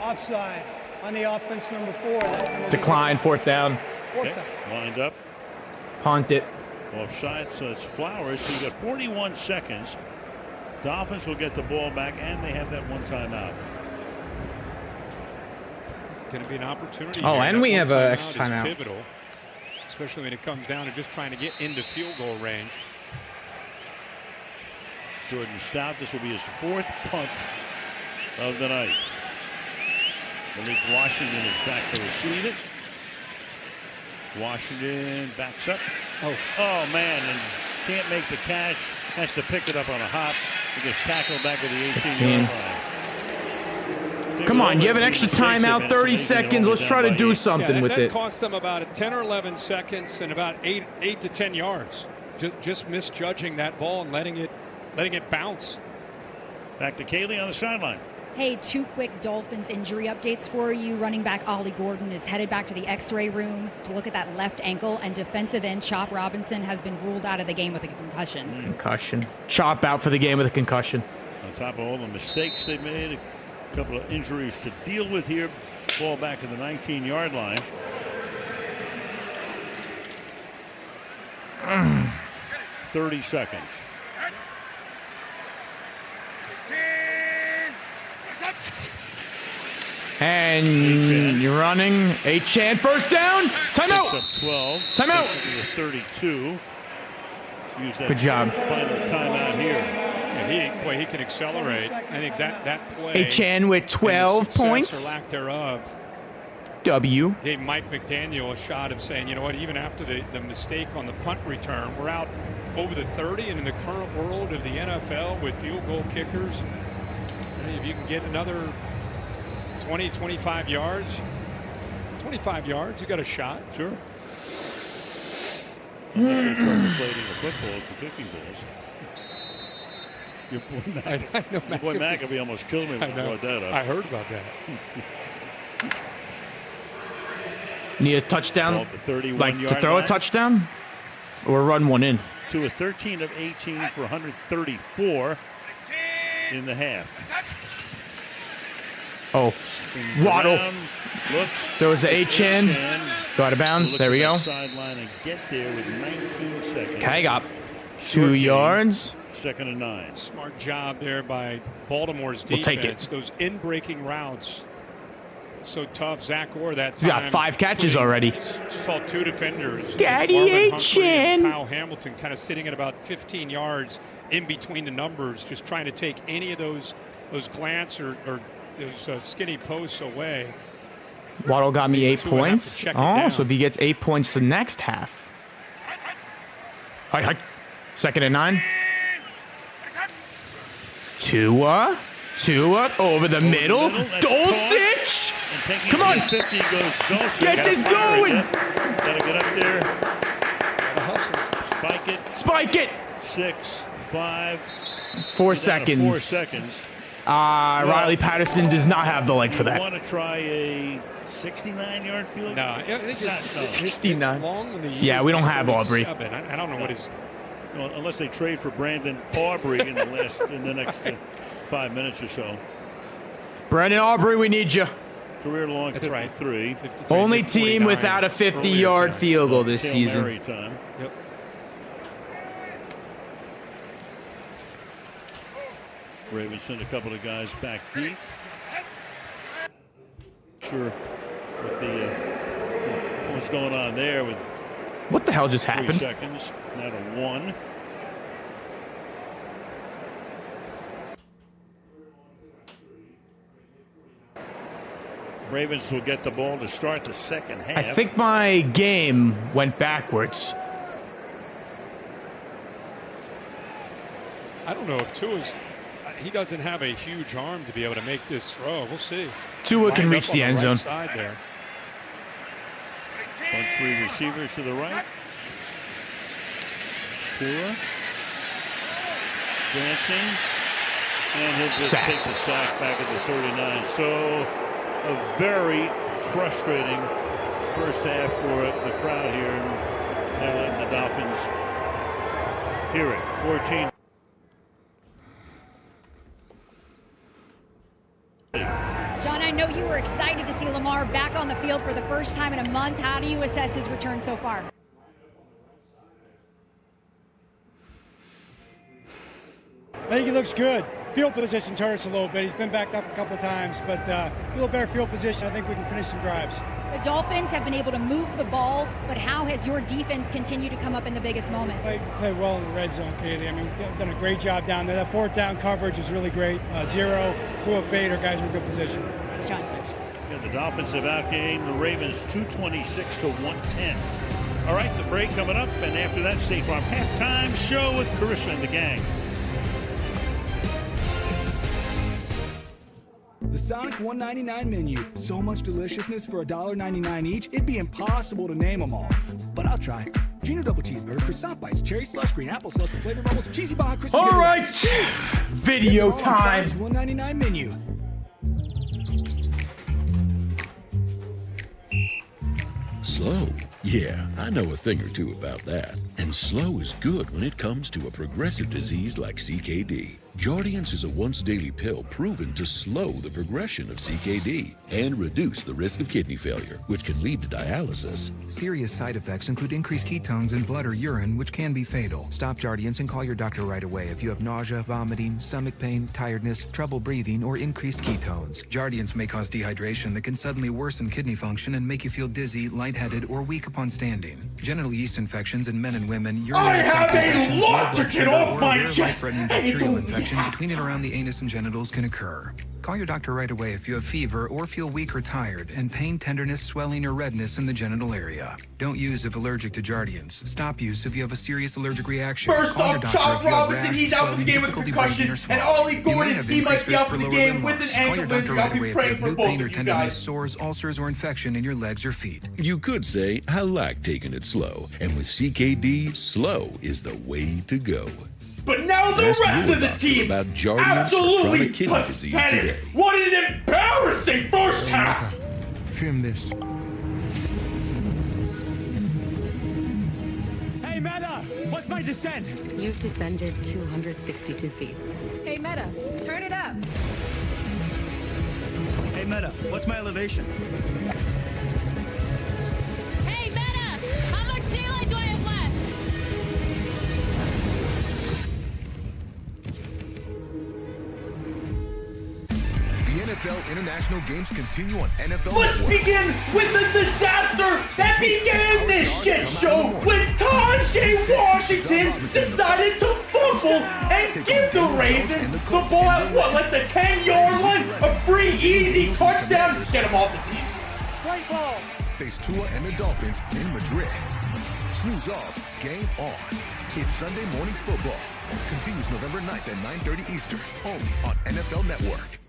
Offside on the offense, number 4. Decline, 4th down. Okay. Lined up. Punt it. Offside, so it's Flowers. So you got 41 seconds. Dolphins will get the ball back, and they have that one timeout. It's going to be an opportunity. Oh, here. and That we one have an extra is timeout. pivotal, especially when it comes down to just trying to get into field goal range. Jordan Stout, this will be his 4th punt of the night. Malik Washington is back to receive it. Washington backs up. Oh man, and can't make the catch. Has to pick it up on a hop. He gets tackled back at the 18-yard line. Come on, you have an extra timeout, 30 seconds. Let's try to do something with that it. Cost them about 10 or 11 seconds and about 8 to 10 yards. Just misjudging that ball and letting it bounce. Back to Kaylee on the sideline. Hey, 2 quick Dolphins injury updates for you. Running back Ollie Gordon is headed back to the x-ray room to look at that left ankle, and defensive end Chop Robinson has been ruled out of the game with a concussion. Concussion. Chop out for the game with a concussion. On top of all the mistakes they made, a couple of injuries to deal with here. Ball back at the 19-yard line. 30 seconds. And you're running. A-Chan, first down. Timeout. Picks up 12. Timeout. 32. Use that Good job. Final timeout here. And he can accelerate. I think that play. A-Chan with 12 points. Or lack thereof. W. Gave Mike McDaniel a shot of saying, you know what, even after the mistake on the punt return, we're out over the 30, and in the current world of the NFL with field goal kickers, if you can get another 20, 25 yards, 25 yards, you got a shot. Sure. Unless they start deflating the footballs, the kicking balls. Your boy McAfee almost killed me when I brought that up. I heard about that. Need a touchdown, like to throw line. a touchdown, or run one in. To a 13 of 18 for 134 in the half. Oh, Waddle. Around, looks. There was an A-Chan. Go out of bounds. There we go. Sideline and get there with 19 seconds. Okay, got 2 yards. 2nd and 9. Smart job there by Baltimore's defense. We'll take it. Those in-breaking routes. So tough. Zach Orr that He's time. got 5 catches already. Saw 2 defenders. Daddy A-Chan. Kyle Hamilton kind of sitting at about 15 yards in between the numbers, just trying to take any of those glance or those skinny posts away. Waddle got me 8 points. check it Oh, down. so if he gets 8 points the next half. Hi. 2nd and 9. Tua over the middle. Dulcich. Come on. 50 goes Dulcich. Get this going. Gotta get up there. Spike it. Spike it. 6, 5. 4 seconds. 4 seconds. Riley Patterson does not have the leg for You that. want to try a 69-yard field? No, I think it's 69. long when the Yeah, we don't have Aubrey. I don't know what his. Well, unless they trade for Brandon Aubrey in the next 5 minutes or so. Brandon Aubrey, we need you. Career long 53. Right. Only team without a 50-yard field goal this Hail season. Mary time. Yep. Ravens send a couple of guys back deep. Sure what what's going on there with What the hell just 3 happened? seconds, not a 1. Ravens will get the ball to start the second half. I think my game went backwards. I don't know if Tua's. He doesn't have a huge arm to be able to make this throw. We'll see. Tua can reach the end zone. Side there. Bunch 3 receivers to the right. Tua. Dancing. And he'll just take the sack back at the 39. So a very frustrating first half for the crowd here. And now letting the Dolphins hear it. 14. John, I know you were excited to see Lamar back on the field for the first time in a month. How do you assess his return so far? I think he looks good. Field position's hurt us a little bit. He's been backed up a couple times, but a little better field position. I think we can finish some drives. The Dolphins have been able to move the ball, but how has your defense continued to come up in the biggest moments? Play well in the red zone, Katie. I mean, we've done a great job down there. That fourth down coverage is really great. Zero, through a fade, our guys are in good position. Thanks, John. Thanks. Yeah, the Dolphins have outgained the Ravens 226 to 110. All right, the break coming up, and after that, State Farm halftime show with Carissa and the gang. The Sonic $1.99 menu. So much deliciousness for $1.99 each, it'd be impossible to name them all. But I'll try. Junior double cheeseburger, croissant bites, cherry slush, green apple slush, with flavor bubbles, cheesy baja, crispy. All right, video time. $1.99 menu. Slow? Yeah, I know a thing or two about that. And slow is good when it comes to a progressive disease like CKD. Jardiance is a once-daily pill proven to slow the progression of CKD and reduce the risk of kidney failure, which can lead to dialysis. Serious side effects include increased ketones in blood or urine, which can be fatal. Stop Jardiance and call your doctor right away if you have nausea, vomiting, stomach pain, tiredness, trouble breathing, or increased ketones. Jardiance may cause dehydration that can suddenly worsen kidney function and make you feel dizzy, lightheaded, or weak upon standing. Genital yeast infections in men and women, urinary tract infections, low blood sugar, or rare life-threatening bacterial infection between and around the anus and genitals can occur. Call your doctor right away if you have fever or feel weak or tired and pain, tenderness, swelling, or redness in the genital area. Don't use if allergic to Jardiance. Stop use if you have a serious allergic reaction. First off, Chop Robinson, he's out for the game with a concussion, and Ollie Gordon, he might be out for the game with an ankle injury. I'll be praying for both of you guys. Sores, ulcers, or infection in your legs or feet. You could say, I like taking it slow. And with CKD, slow is the way to go. But now the rest of the team, absolutely pathetic. What an embarrassing first half. Film this. Hey, Meta, what's my descent? You've descended 262 feet. Hey, Meta, turn it up. Hey, Meta, what's my elevation? Hey, Meta, how much daylight do I have left? The NFL International Games continue on NFL Let's Network. begin with the disaster that began this shit show when Tajay Washington decided to fumble and give the Ravens the ball at what, like the 10-yard line? A free, easy touchdown. Get him off the team. Great ball. Face Tua and the Dolphins in Madrid. Snooze off, game on. It's Sunday Morning Football. Continues November 9th at 9:30 Eastern, only on NFL Network.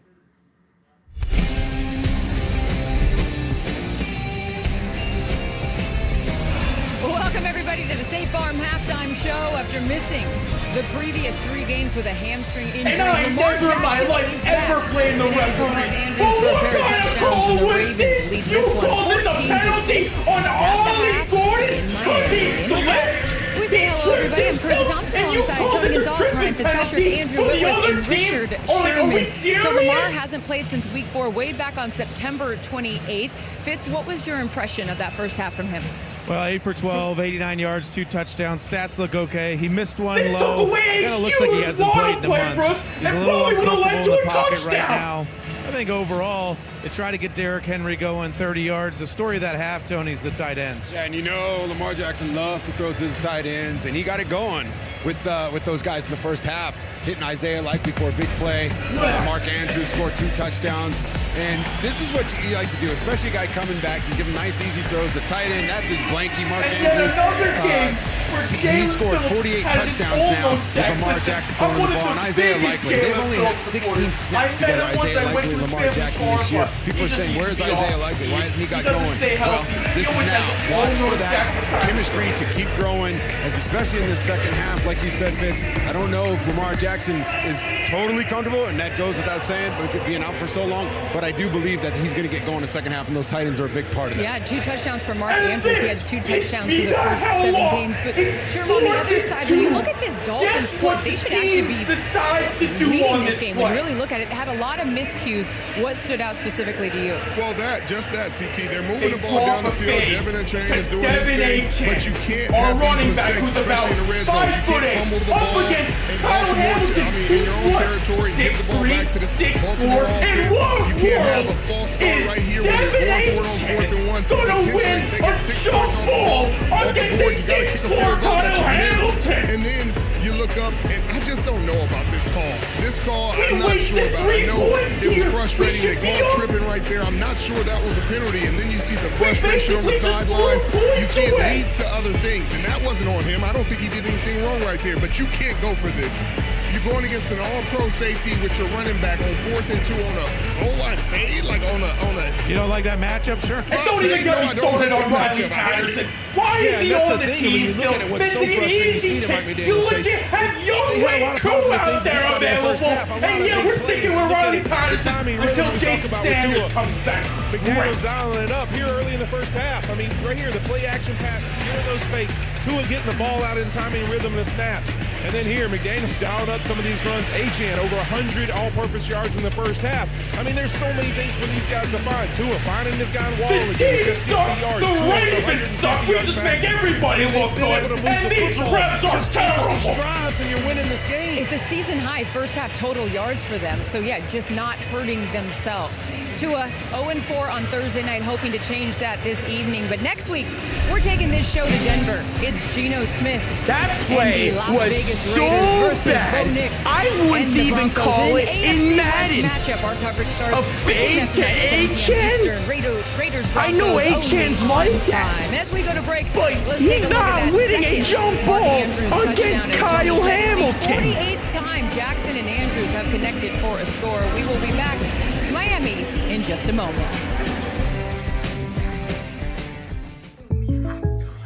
Welcome everybody to the State Farm halftime show. After missing the previous 3 games with a hamstring injury, and I never in my life ever played the referee. But what kind of call was this? You call this a penalty on Ollie Gordon because he slipped? We say hello everybody. I'm Carissa Thompson alongside Tony Gonzalez, Ryan Fitzpatrick, Andrew Whitworth, and Richard Sherman. So Lamar hasn't played since week 4, way back on September 28th. Fitz, what was your impression of that first half from him? Well, 8 for 12, 89 yards, 2 touchdowns. Stats look okay. He missed one this low. Took away kind of looks like he hasn't played in a month. He's a little uncomfortable in the pocket right now. I think overall, they try to get Derrick Henry going 30 yards. The story of that half, Tony, is the tight ends. Yeah, and you know Lamar Jackson loves to throw to the tight ends, and he got it going with those guys in the first half. Hitting Isaiah Likely for a big play. Mark Andrews scored 2 touchdowns. And this is what you like to do, especially a guy coming back. You give him nice, easy throws. The tight end, that's his blankie, Mark Andrews. He scored 48 touchdowns now with Lamar Jackson throwing the ball. And Isaiah Likely, they've only had 16 snaps together, Isaiah Likely and Lamar Jackson this year. People are saying, where's Isaiah Likely? Why hasn't he got going? Well, this is now. Watch for that chemistry to keep growing, especially in the second half. Like you said, Fitz, I don't know if Lamar Jackson is totally comfortable, and that goes without saying, but being out for so long. But I do believe that he's going to get going in the second half, and those tight ends are a big part of it. Yeah, 2 touchdowns for Mark Andrews. He had 2 touchdowns through the first 7 games. But Sherman, on the other side, when you look at this Dolphins squad, they should actually be leading this game. When you really look at it, they had a lot of miscues What stood out specifically to you? Well, just that, CT. They're moving the ball down the field. Devin and Chain is doing his thing, but you can't have these mistakes, especially in the red zone. You can't fumble the ball in Baltimore, in your own territory, and get the ball back to the Baltimore offense. You can't have a false start right here when you're going for it on 4th and 1, potentially taking 6 points off the board. You got to kick a field goal that you missed, and then you look up, and I just don't know about this call. This call, I'm not sure about. I know it was frustrating. They called tripping right there. I'm not sure that was a penalty. And then you see the frustration on the sideline. You see it leads to other things, and that wasn't on him. I don't think he did anything wrong right there, but you can't go for this. You're going against an all-pro safety with your running back on 4th and 2 on a whole lot fade, like on a. You don't like that matchup? Sure. And don't even get me started on Riley Patterson. Why is he on the team still? This is easy. You legit have young Wayne Koo out there available, and yet we're sticking with Riley Patterson until Jason Sanders comes back. McDaniel's dialing it up here early in the first half. I mean, right here, the play-action passes, here are those fakes. Tua getting the ball out in timing, rhythm, and the snaps. And then here, McDaniel's dialing up some of these runs. Achane over 100 all-purpose yards in the first half. I mean, there's so many things for these guys to find. Tua finding this guy in Waller again. He's got 60 yards. The Ravens suck. We just make everybody look good. And these refs are terrible. These drives and you're winning this game. It's a season-high first-half total yards for them. So, yeah, just not hurting themselves. Tua 0-4 on Thursday night, hoping to change that this evening. But next week, we're taking this show to Denver. It's Geno Smith. That play was so bad. I wouldn't even call it in Madden. Matchup. Our coverage starts a fade to Achane? Raiders, I know Achane's like that. And as we go to break, but he's not winning a jump ball against Kyle Hamilton. 48th time Jackson and Andrews have connected for a score. We will be back to Miami in just a moment.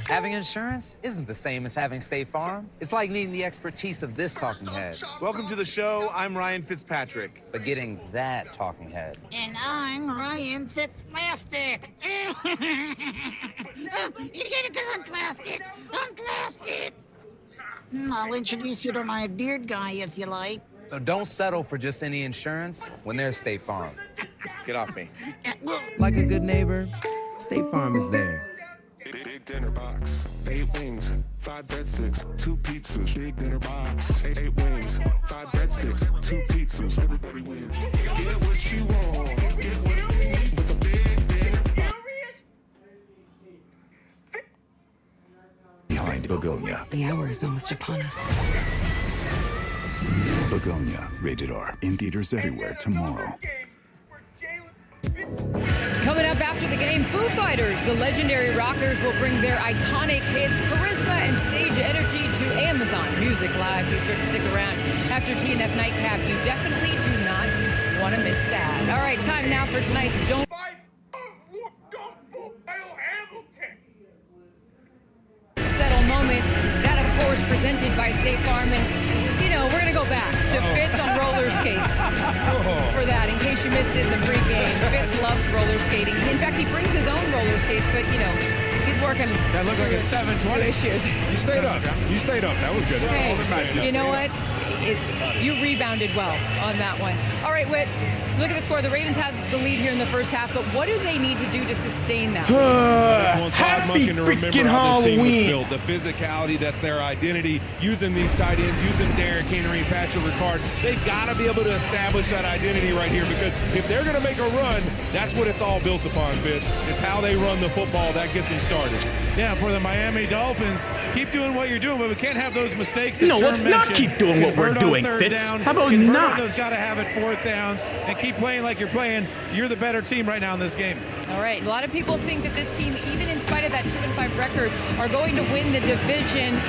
Having insurance isn't the same as having State Farm. It's like needing the expertise of this talking head. Welcome to the show. I'm Ryan Fitzpatrick. But getting that talking head. And I'm Ryan Fitzplastic. You get it because I'm plastic. I'm plastic. I'll introduce you to my beard guy if you like. So don't settle for just any insurance when there's State Farm. Get off me. Like a good neighbor, State Farm is there. Big dinner box, 8 wings, 5 breadsticks, 2 pizzas. Big dinner box, 8 wings, 5 breadsticks, 2 pizzas. Everybody wins. Get what you want. Get what you need with a big dinner box. Behind Begonia. The hour is almost upon us. Begonia, rated R. In theaters everywhere tomorrow. Coming up after the game, Foo Fighters. The legendary rockers will bring their iconic hits, charisma, and stage energy to Amazon Music Live. Be sure to stick around after TNF Nightcap. You definitely do not want to miss that. All right, time now for tonight's Don't Settle moment. That, of course, presented by State Farm. And, you know, we're going to go back to Fitz on roller skates for that. In case you missed it in the pregame, Fitz loves roller skating. In fact, he brings his own roller skates, but, you know, he's working. That looked like a 720. Issues. You stayed up. You stayed up. That was good. Hey, you know what? You rebounded well on that one. All right, Whit, look at the score. The Ravens had the lead here in the first half, but what do they need to do to sustain that? Happy freaking Halloween. The physicality, that's their identity. Using these tight ends, using Derrick Henry, Patrick Ricard. They've got to be able to establish that identity right here, because if they're going to make a run, that's what it's all built upon, Fitz. It's how they run the football that gets them started. Yeah, for the Miami Dolphins, keep doing what you're doing, but we can't have those mistakes. No, let's not keep doing what we're doing, Fitz. How about not? Those got to have it 4th downs and keep playing like you're playing. You're the better team right now in this game. All right, a lot of people think that this team, even in spite of that 2-5 record, are going to win the division.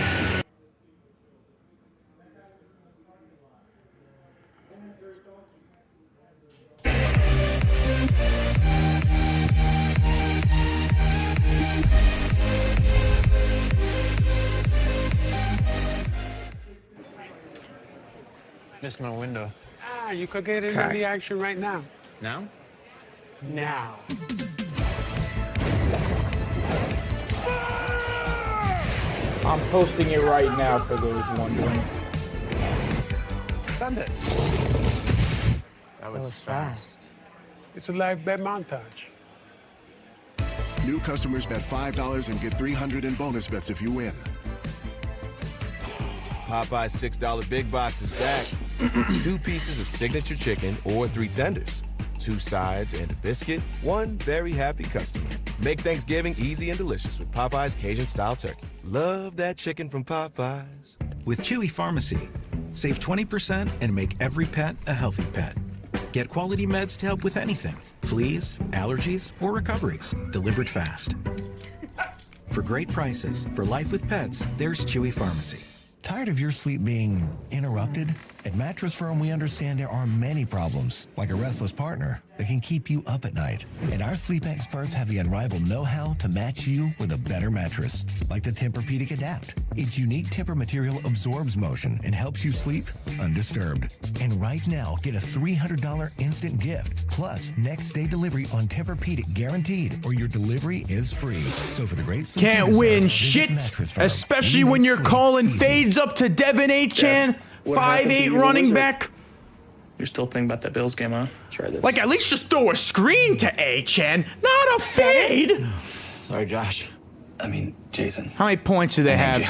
Missed my window. You could get into the action right now. Now? Now. I'm posting it right now for those wondering. Send it. That was fast. It's a live bet montage. New customers bet $5 and get $300 in bonus bets if you win. Popeye's $6 Big Box is back. 2 pieces of signature chicken or 3 tenders. 2 sides and a biscuit. 1 very happy customer. Make Thanksgiving easy and delicious with Popeye's Cajun-style turkey. Love that chicken from Popeye's. With Chewy Pharmacy, save 20% and make every pet a healthy pet. Get quality meds to help with anything. Fleas, allergies, or recoveries. Delivered fast. For great prices, for life with pets, there's Chewy Pharmacy. Tired of your sleep being interrupted? At Mattress Firm, we understand there are many problems, like a restless partner, that can keep you up at night. And our sleep experts have the unrivaled know-how to match you with a better mattress, like the Tempur-Pedic Adapt. Its unique Tempur material absorbs motion and helps you sleep undisturbed. And right now, get a $300 instant gift, plus next-day delivery on Tempur-Pedic guaranteed, or your delivery is free. So for the great sleep can't win shit, especially when you're calling fades up to Devin Achane. 5'8" running back. You're still thinking about that Bills game, huh? Try this. Like, at least just throw a screen to Achane, not a fade. Sorry, Josh. I mean, Jason. How many points do they have?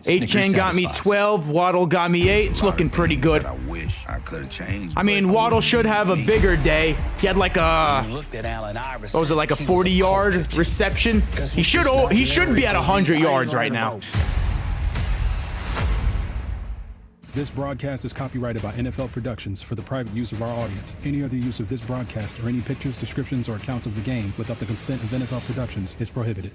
Achane got me 12, Waddle got me 8. It's looking pretty good. I wish I could have changed. I mean, Waddle should have a bigger day. He had like a, what was it, like a 40-yard reception? He should be at 100 yards right now. This broadcast is copyrighted by NFL Productions for the private use of our audience. Any other use of this broadcast or any pictures, descriptions, or accounts of the game without the consent of NFL Productions is prohibited.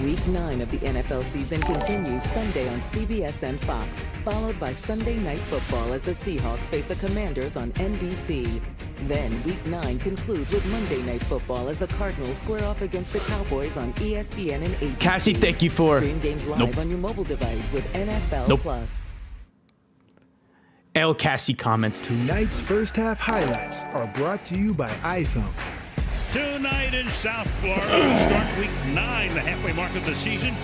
Week 9 of the NFL season continues Sunday on CBS and Fox, followed by Sunday Night Football as the Seahawks face the Commanders on NBC. Then Week 9 concludes with Monday Night Football as the Cardinals square off against the Cowboys on ESPN and ABC. Cassie, thank you for... Stream games live on your mobile device with NFL Plus. El Cassie comments. Tonight's first half highlights are brought to you by iPhone. Tonight in South Florida, we start week 9, the halfway mark of the season,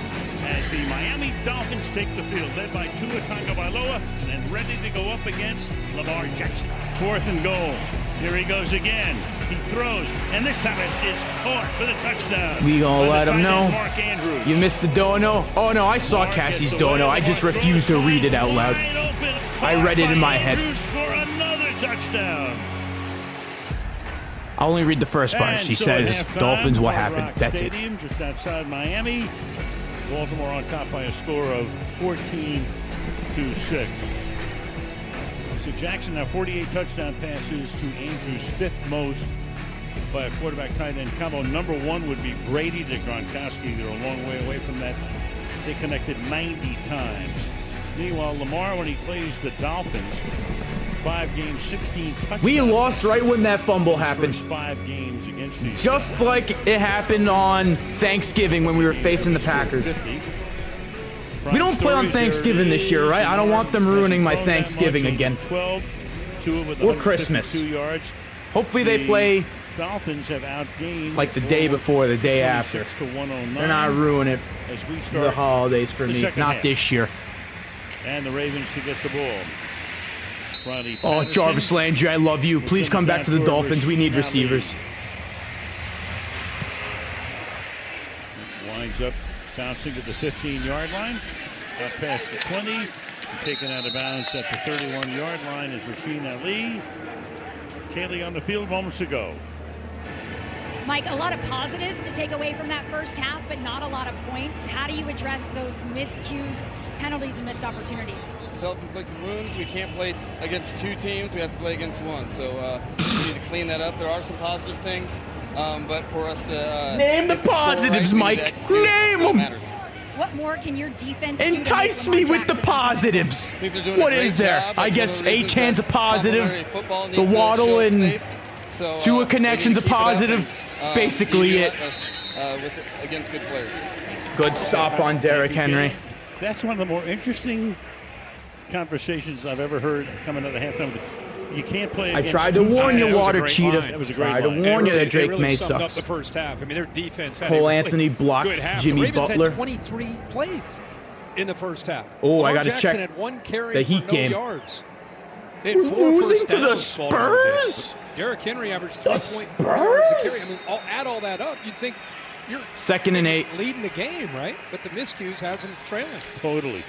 as the Miami Dolphins take the field, led by Tua Tagovailoa, and ready to go up against Lamar Jackson. 4th and goal. Here he goes again. He throws, and this time it is caught for the touchdown. We gonna let him know. Mark Andrews. You missed the dono? Oh no, I saw Cassie's dono. I just refused to read it out loud. I read it in my head. For another touchdown. I'll only read the first part. She says, Dolphins, what happened? That's it. Just outside Miami. Baltimore on top by a score of 14-6. So Jackson now 48 touchdown passes to Andrews' 5th most by a quarterback tight end combo. Number 1 would be Brady to Gronkowski. They're a long way away from that. They connected 90 times. Meanwhile, Lamar, when he plays the Dolphins, 5 games, 16 touchdowns. We lost right when that fumble happened. 5 games against these Just guys. like it happened on Thanksgiving when we were facing the Packers. We don't play on Thanksgiving this year, right? I don't want them ruining my Thanksgiving again. 12, or Christmas. Yards. Hopefully they play Dolphins have outgained like the day before, the day after. They're not ruining it the holidays for me. Not this year. And the Ravens to get the ball. Oh, Jarvis Landry, I love you. Please come back to the Dolphins. We need receivers. Winds up, bouncing to the 15-yard line. Up past the 20. And taken out of bounds at the 31-yard line is Rasheen Ali. Kaylee on the field moments ago. Mike, a lot of positives to take away from that first half, but not a lot of points. How do you address those miscues, penalties, and missed opportunities? Self-inflicted wounds. We can't play against 2 teams. We have to play against 1. So we need to clean that up. There are some positive things, but for us to name the positives, Mike. Name them. What more can your defense entice me with the positives? What is there? I guess Achane's a positive. The Waddle and Tua connection's a positive. That's basically it. Against good players. Good stop on Derrick Henry. That's one of the more interesting conversations I've ever heard coming out of halftime. You can't play against. I tried to warn you, Water Cheetah. That was a great line. I tried to warn you that Drake May summed sucks. up the first half. I mean, their defense had Cole a really Anthony blocked Jimmy the Ravens Butler. Had 23 plays in the first half. Oh, I got to Jackson check had 1 carry the for Heat no game. yards. We're losing to the Spurs? Derrick Henry averaged 3.4 yards a carry. I mean, add all that up, you'd think you're 2nd and 8. leading the game, right? But the miscues has them trailing. Totally.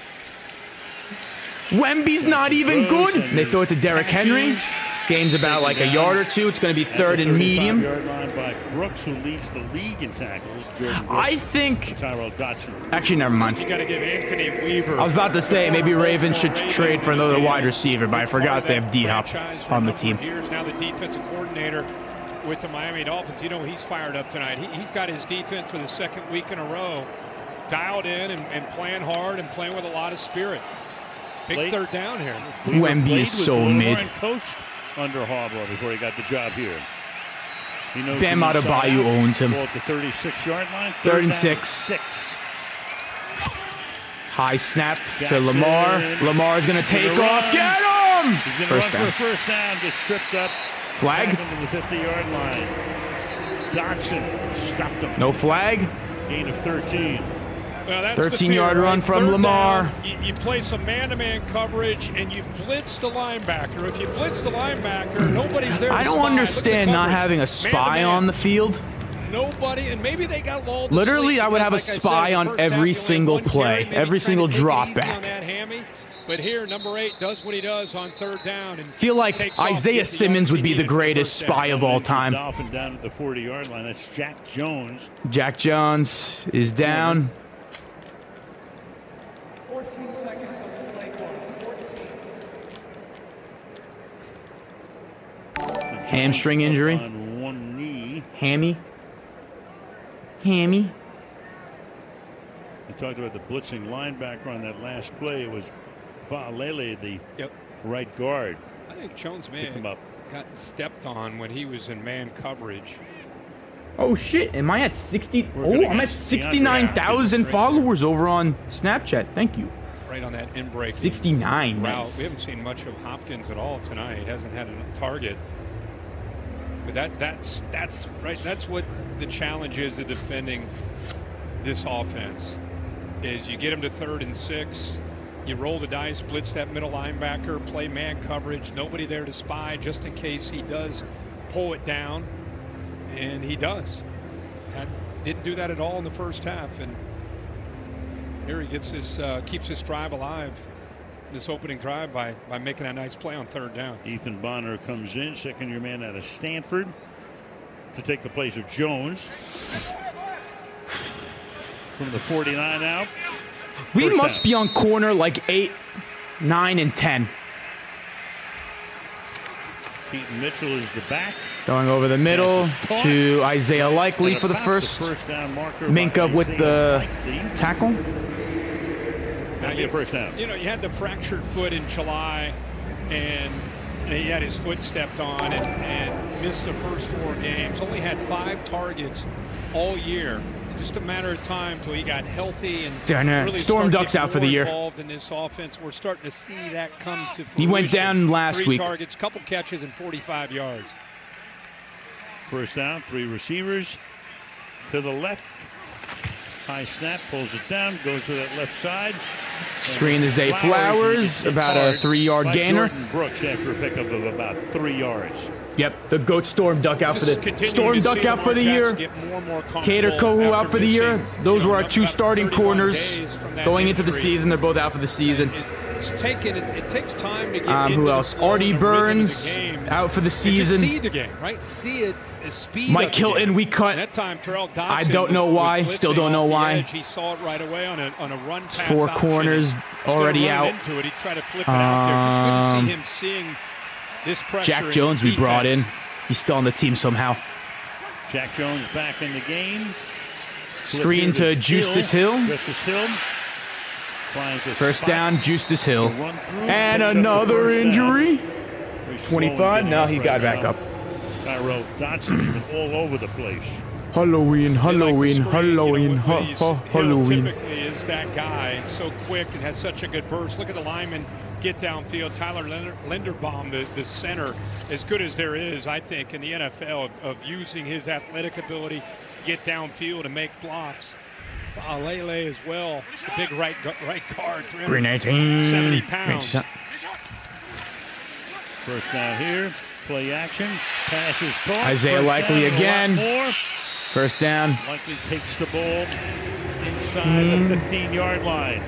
Wemby's not even good. They throw it to Derrick Henry. Gain's about like a yard or two. It's going to be 3rd and medium. Line by Brooks, who leads the league in tackles. Jordan Brooks, I think. Tyrell Dodson. Actually, never mind. You got to give Anthony Weaver. I was about to say maybe Ravens should trade for another wide receiver, but I forgot they have D-Hop on the team. Here's now the defensive coordinator with the Miami Dolphins. You know he's fired up tonight. He's got his defense for the 2nd week in a row dialed in and playing hard and playing with a lot of spirit. Big 3rd down here. Wemby is so mid. Coached under Harbaugh before he got the job here. He knows Bam Adebayo owns him. Ball at the 36-yard line. 3rd and 6. High snap to Lamar. Lamar's going to take off. Get him! He's going to run for a first down. Gets tripped up. Flag? Into the 50-yard line. Dodson stopped him. No flag. Gain of 13. Well, that's 13-yard run from Lamar. You play some man-to-man coverage, and you blitz the linebacker. If you blitz the linebacker, nobody's there to I don't spy. understand not having a spy on the field. Nobody, and maybe they got lulled to Literally, sleep I would because, have a like I spy said, on first every half, you single only had play, one every carry, single maybe take it drop easy back. on that hammy. But here, number 8 does what he does on 3rd down. And Feel like takes off, Isaiah gets the Simmons yards would he be the needed for greatest first down. spy of all time. Dolphin down at the 40-yard line. That's Jack Jones. Jack Jones is down. 14 seconds on the play clock. Hamstring injury. On one knee. Hammy. Hammy. We talked about the blitzing linebacker on that last play. It was Fa'alele, the right guard. I think Jones may have gotten stepped on when he was in man coverage. Oh shit! Am I at 60? Oh, I'm at 69,000 followers over on Snapchat. Thank you. Right on that in-break 69. route. Nice. We haven't seen much of Hopkins at all tonight. He hasn't had a target. But that's right. That's what the challenge is of defending this offense. Is you get him to 3rd and 6, you roll the dice, blitz that middle linebacker, play man coverage, nobody there to spy just in case he does pull it down, and he does. Didn't do that at all in the first half, and here he gets this keeps this drive alive, this opening drive by making a nice play on 3rd down. Ethan Bonner comes in, 2nd-year man out of Stanford, to take the place of Jones. From the 49 out. We must be on corner like 8, 9, and 10. Keaton Mitchell is the back. Going over the middle to Isaiah Likely for the first. Minka with the tackle. That'll be a first down. You know, you had the fractured foot in July, and he had his foot stepped on and missed the first 4 games. Only had 5 targets all year. Just a matter of time till he got healthy and really Storm Duck's out for the year. Involved in this offense, we're starting to see that come to fruition. He went down last 3 week. targets, couple catches, and 45 yards. First down, 3 receivers to the left. High snap, pulls it down, goes to that left side. Screen to Zay Flowers, about a 3-yard gainer. Jordan Brooks after a pickup of about 3 yards. Yep, the GOAT Storm Duck out for the year. Cater Kohu out for the year. Those were our 2 starting corners going into the season. They're both out for the season. It takes time to get who else? Artie Burns out for the season. See the game, right? See it. Speed Mike Hilton, we cut. That time, Terrell Dodson I don't know why. Still don't know why. He saw it right away on a run pass. 4 corners already out. Into it. He tried to flip it out there. Just good to see him seeing this pressure. Jack Jones we brought in. He's still on the team somehow. Jack Jones back in the game. Screen to Justice Hill. Justice Hill. First down, Justice Hill. And another injury. 25. Now he got back up. Tyrell Dodson even all over the place. Halloween. Typically Halloween. is that guy. So quick and has such a good burst. Look at the lineman get downfield. Tyler Linderbaum, the center, as good as there is, I think, in the NFL of using his athletic ability to get downfield and make blocks. Alele as well, the big right guard, 370 pounds. First down here. Play action. Pass is caught. Isaiah Likely again. First down. Likely takes the ball inside the 15-yard line.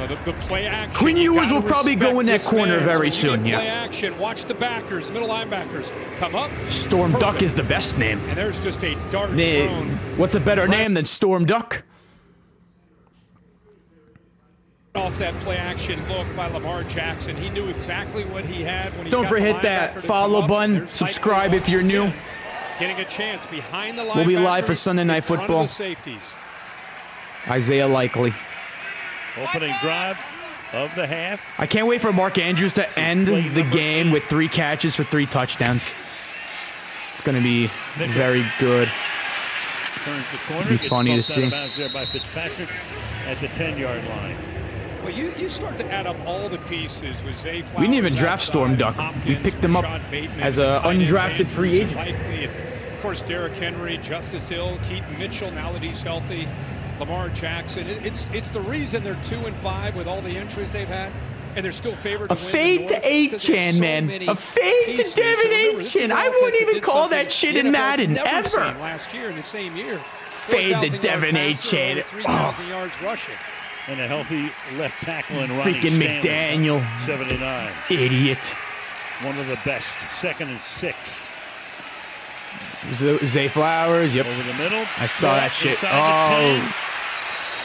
The play action. Quinn Ewers will probably go in that corner very soon. Play Yeah. action. Watch the backers, middle linebackers come up. Storm Duck is the best name. And there's just a dart thrown. What's a better name than Storm Duck? Off that play action look by Lamar Jackson. He knew exactly what he had when he Don't got forget the that linebacker to follow come up. button. There's Subscribe Likely if you're new. getting a chance behind the linebacker. We'll be live for Sunday Night in front of Football. the safeties. Isaiah Likely. Opening drive of the half. I can't wait for Mark Andrews to end the game with 3 catches for 3 touchdowns. It's going to be very good. Turns the corner. Be funny to see. Out of bounds there by Fitzpatrick at the 10-yard line. Well, you start to add up all the pieces with Zay Flowers. We didn't even draft Storm Duck. We picked him up as an undrafted free agent. Likely, and of course, Derrick Henry, Justice Hill, Keaton Mitchell, now that he's healthy, Lamar Jackson. It's the reason they're 2-5 with all the injuries they've had, and they're still favored. A fade to Achan, man. A fade to Devin Achan. I wouldn't even call that shit in Madden ever. Last year in the same year. Fade to Devin Achan. 3,000 yards rushing. And a healthy left tackle in Ronnie Freaking Stanley, McDaniel. 79. Idiot. One of the best. 2nd and 6. Zay Flowers, yep. Over the middle. I saw that shit. Oh.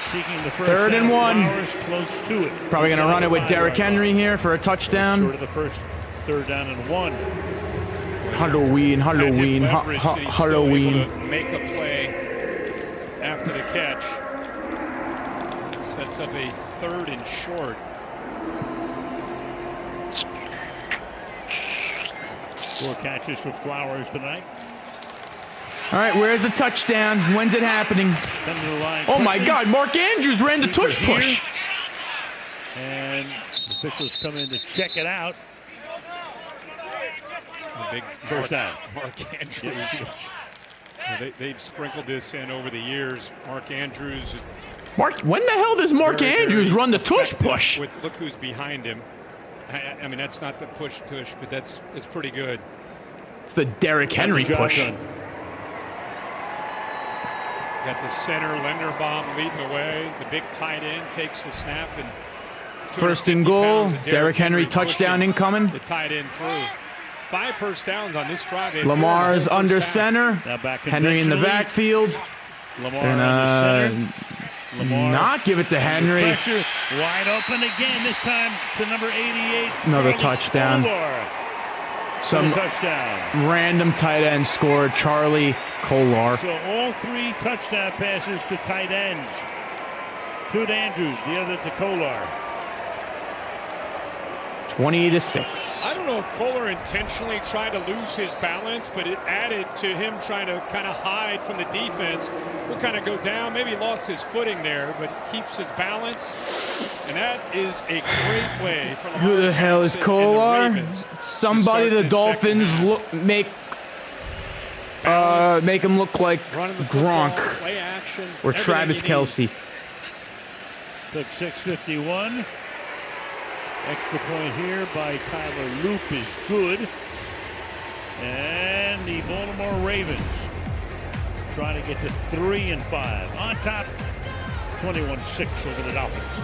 Seeking the first 3rd and 1. Flowers close to it. Probably going to run it with Derrick Henry here for a touchdown. Short of the first 3rd down and 1. Halloween. Make a play after the catch. Sets up a 3rd and short. 4 catches for Flowers tonight. All right, where's the touchdown? When's it happening? Oh my God, Mark Andrews ran the tush push. And officials come in to check it out. A big first down. Mark Andrews. They've sprinkled this in over the years. Mark Andrews. When the hell does Mark Andrews run the tush push? Look who's behind him. I mean, that's not the push, but it's pretty good. It's the Derrick Henry push. Got the center, Linderbaum leading the way. The big tight end takes the snap. And 1st and goal. Derrick Henry touchdown incoming. The tight end through. 5 first downs on this drive. Lamar's under center. Henry in the backfield. Lamar under center. Lamar not give it to Henry. Pressure, wide open again. This time to number 88. Another touchdown. Some touchdown. Random tight end scored. Charlie Kolar. So all 3 touchdown passes to tight ends. 2 to Andrews, the other to Kolar. 20-6. I don't know if Kolar intentionally tried to lose his balance, but it added to him trying to kind of hide from the defense. Will kind of go down. Maybe he lost his footing there, but keeps his balance. And that is a great way for Who the hell is Kolar? Somebody the Dolphins make him look like Gronk or Travis Kelce. Took 6:51. Extra point here by Tyler Loop is good. And the Baltimore Ravens trying to get to 3-5. On top, 21-6 over the Dolphins.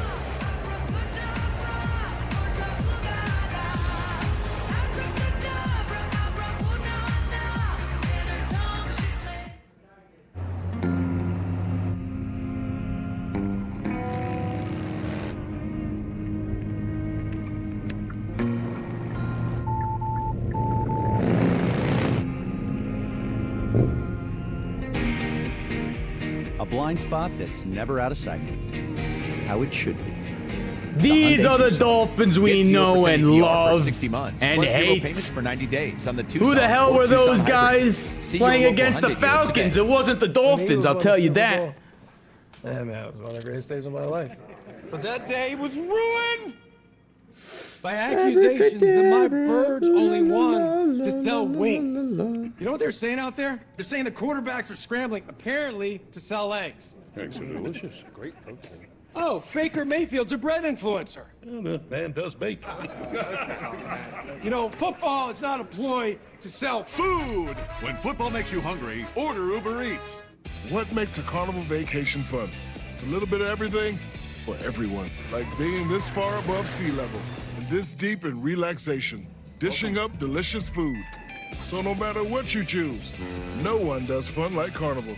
Blind spot that's never out of sight. How it should be. These are the Dolphins we know and love 60 months, and plus zero hate. payments for 90 days on the Who the hell were those guys playing against the Falcons? It wasn't the Dolphins, I'll tell you that. Yeah, man, it was one of the greatest days of my life. But that day was ruined by accusations that my birds only won to sell wings. You know what they're saying out there? They're saying the quarterbacks are scrambling, apparently, to sell eggs. Eggs are delicious. Great protein. Oh, Baker Mayfield's a bread influencer. Oh, the man does bake. You know, football is not a ploy to sell food. When football makes you hungry, order Uber Eats. What makes a carnival vacation fun? It's a little bit of everything for everyone. Like being this far above sea level and this deep in relaxation, dishing up delicious food. So no matter what you choose, no one does fun like Carnival.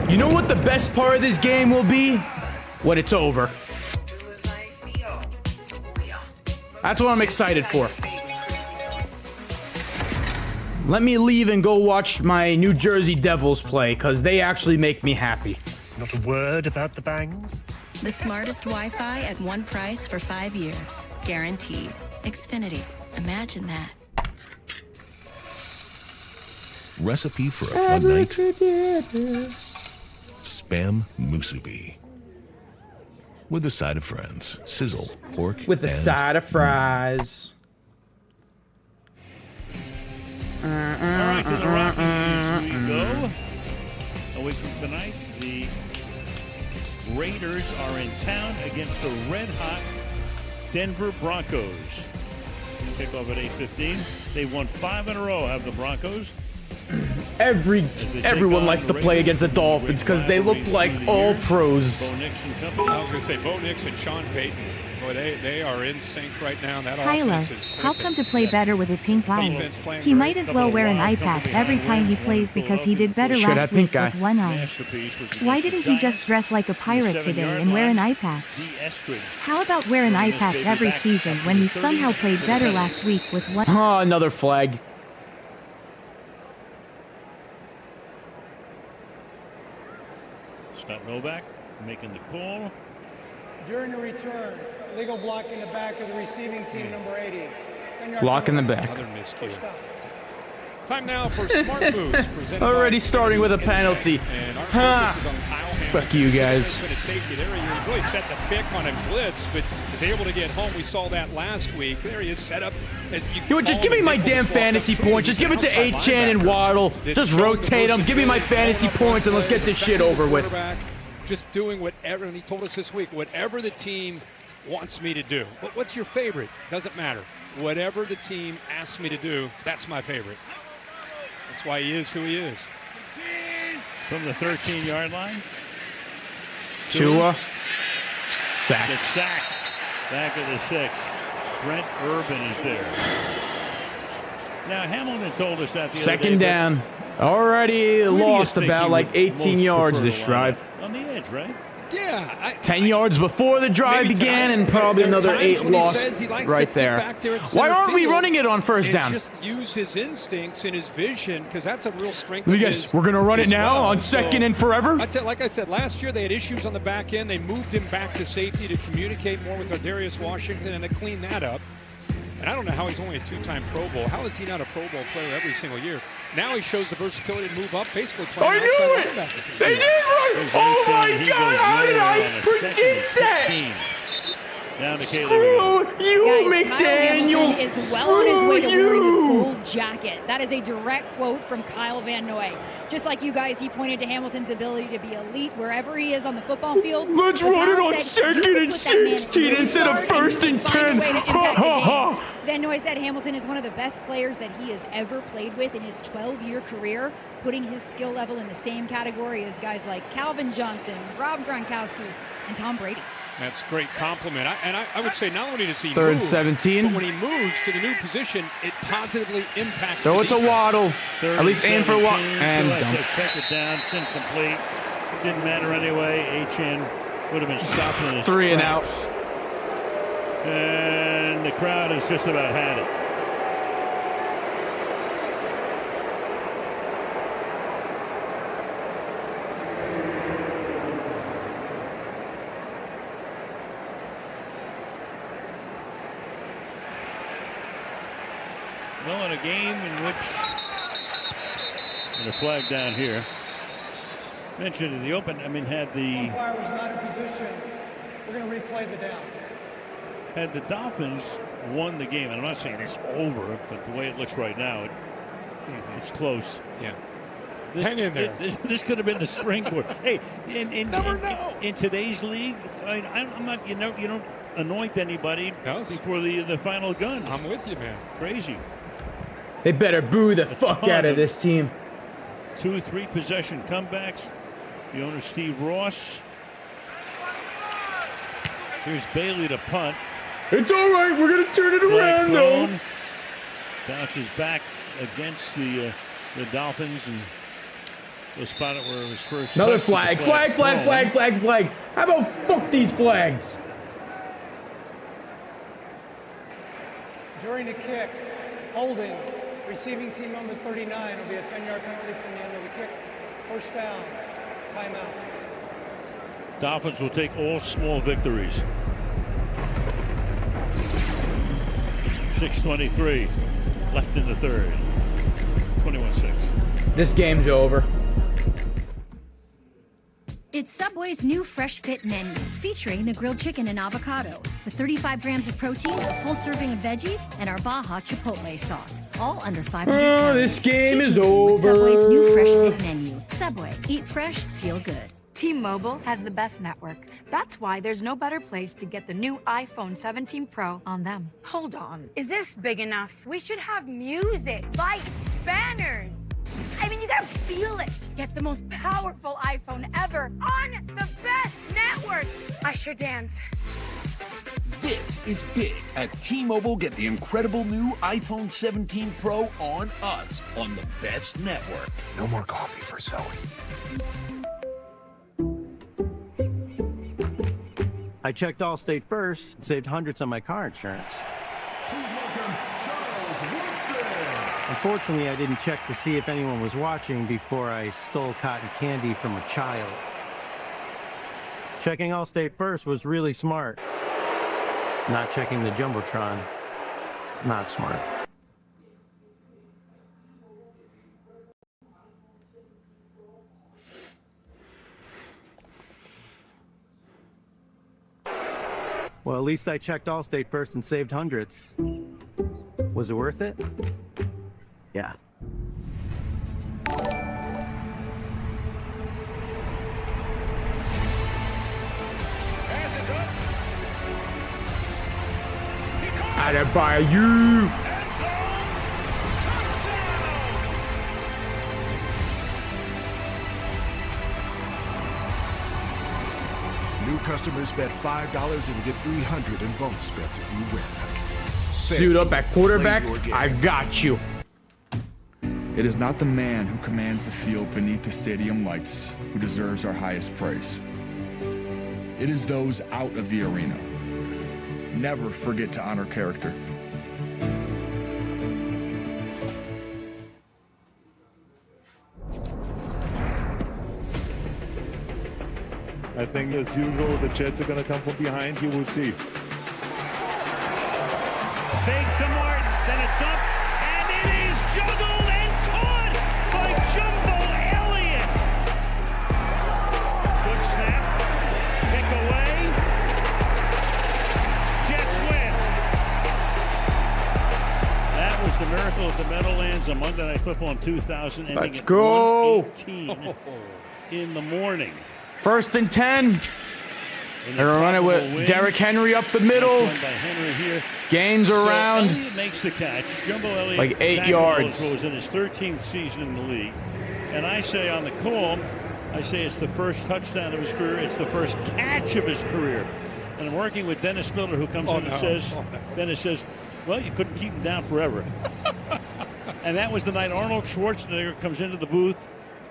You know what the best part of this game will be? When it's over. That's what I'm excited for. Let me leave and go watch my New Jersey Devils play, because they actually make me happy. Not a word about the bangs? The smartest Wi-Fi at one price for 5 years. Guaranteed. Xfinity. Imagine that. Recipe for a fun night? Spam musubi. With a side of friends. Sizzle, pork, with a side of fries. All right, to the Rockies we go. A week from tonight, the Raiders are in town against the red-hot Denver Broncos. Kickoff at 8:15. They've won 5 in a row, have the Broncos. Everyone likes to play against the Dolphins because they look like all pros. I was going to say, Bo Nix and Sean Payton. Boy, they are in sync right now. That Tyler, offense is help him to play better with a pink eye. He might as well wear an eye patch every time he plays because he did better last week with one eye. Why didn't he just dress like a pirate today and wear an eye patch? How about wear an eye patch every season when he somehow played better last week with one? Oh, another flag. Scott Novak making the call. During the return, illegal block in the back of the receiving team, number 80. Block in the back. Another miscue. Time now for Smart Moves. Already starting with a penalty. Ha! Fuck you guys. Safety there. He really set the pick on a blitz, but is able to get home. We saw that last week. There he is set up. As you just give me my damn fantasy points. Just give it to Achane and Waddle. Just rotate them. Give me my fantasy points and let's get this shit over with. Just doing whatever, and he told us this week, whatever the team wants me to do. What's your favorite? Doesn't matter. Whatever the team asks me to do, that's my favorite. That's why he is who he is. From the 13-yard line. Tua. Sacked. Gets sacked. Back of the 6. Brent Urban is there. Now, Hamilton told us that the second other day, down. Already lost about like 18 yards this drive. On the edge, right? Yeah. 10 yards before the drive began and probably another 8 lost right there. Why aren't we running it on first down? Just use his instincts and his vision, because that's a real strength. Let me guess, we're going to run it now on second and forever? Like I said, last year they had issues on the back end. They moved him back to safety to communicate more with Darius Washington, and they cleaned that up. And I don't know how he's only a 2-time Pro Bowl. How is he not a Pro Bowl player every single year? Now he shows the versatility to move up, basically playing I knew it! They did run! Oh my God, how did I predict that? Screw you, McDaniel! Kyle is well on his way to wearing a gold jacket. That is a direct quote from Kyle Van Noy. Just like you guys, he pointed to Hamilton's ability to be elite wherever he is on the football field. Let's run it on second and 16 instead of first and 10. Ha ha ha! Van Noy said Hamilton is one of the best players that he has ever played with in his 12-year career, putting his skill level in the same category as guys like Calvin Johnson, Rob Gronkowski, and Tom Brady. That's a great compliment. I would say not only does he third move, 17, but when he moves to the new position, it positively impacts. So it's a Waddle. At least aim for Waddle. And check it down. It's incomplete. It didn't matter anyway. Achane would have been stopped in his 3 and tracks. out. And the crowd has just about had it. Well, in a game in which, and a flag down here, mentioned in the open, had the umpire was not in position. We're going to replay the down. Had the Dolphins won the game, and I'm not saying it's over, but the way it looks right now, it's close. Yeah. Hang in there. This could have been the springboard. Hey, in today's league, I'm not. You don't anoint anybody before the final gun. I'm with you, man. Crazy. They better boo the fuck out of this team. 2-3 possession comebacks. The owner, Steve Ross. Here's Bailey to punt. It's all right. We're going to turn it around, though. Bounces back against the Dolphins and will spot it where it was first. Another flag. Flag. How about fuck these flags? During the kick, holding, receiving team number 39 will be a 10-yard penalty from the end of the kick. First down, timeout. Dolphins will take all small victories. 6:23 left in the third. 21-6. This game's over. It's Subway's new Fresh Fit menu, featuring the grilled chicken and avocado, with 35 grams of protein, a full serving of veggies, and our Baja Chipotle sauce, all under 500 calories. This game is over. Subway's new Fresh Fit menu. Subway, eat fresh, feel good. T-Mobile has the best network. That's why there's no better place to get the new iPhone 17 Pro on them. Hold on. Is this big enough? We should have music, lights, banners. I mean, you gotta feel it. Get the most powerful iPhone ever on the best network. I sure dance. This is big. At T-Mobile, get the incredible new iPhone 17 Pro on us on the best network. No more coffee for Zoe. I checked Allstate first and saved hundreds on my car insurance. Please welcome Charles Woodson. Unfortunately, I didn't check to see if anyone was watching before I stole cotton candy from a child. Checking Allstate first was really smart. Not checking the Jumbotron, not smart. Well, at least I checked Allstate first and saved hundreds. Was it worth it? Yeah. Passes up. I didn't buy you. New customers bet $5 and get $300 in bonus bets if you win. Suit up at quarterback. I got you. It is not the man who commands the field beneath the stadium lights who deserves our highest praise. It is those out of the arena. Never forget to honor character. I think as usual, the Jets are going to come from behind. You will see. Fake to Martin, then a dump, and it is juggled and caught by Jumbo Elliott. Good snap, pick away. Jets win. That was the miracle of the Meadowlands on Monday Night Football in 2000. Let's go. 1:18 in the morning. 1st and 10. They're run it with Derrick Henry up the middle. Nice run by Henry here. Gains around. Elliott makes the catch. Jumbo Elliott like 8 yards. Was in his 13th season in the league. And I say on the call, I say it's the first touchdown of his career. It's the first catch of his career. And I'm working with Dennis Miller, who comes in and says, Dennis says, well, you couldn't keep him down forever. And that was the night Arnold Schwarzenegger comes into the booth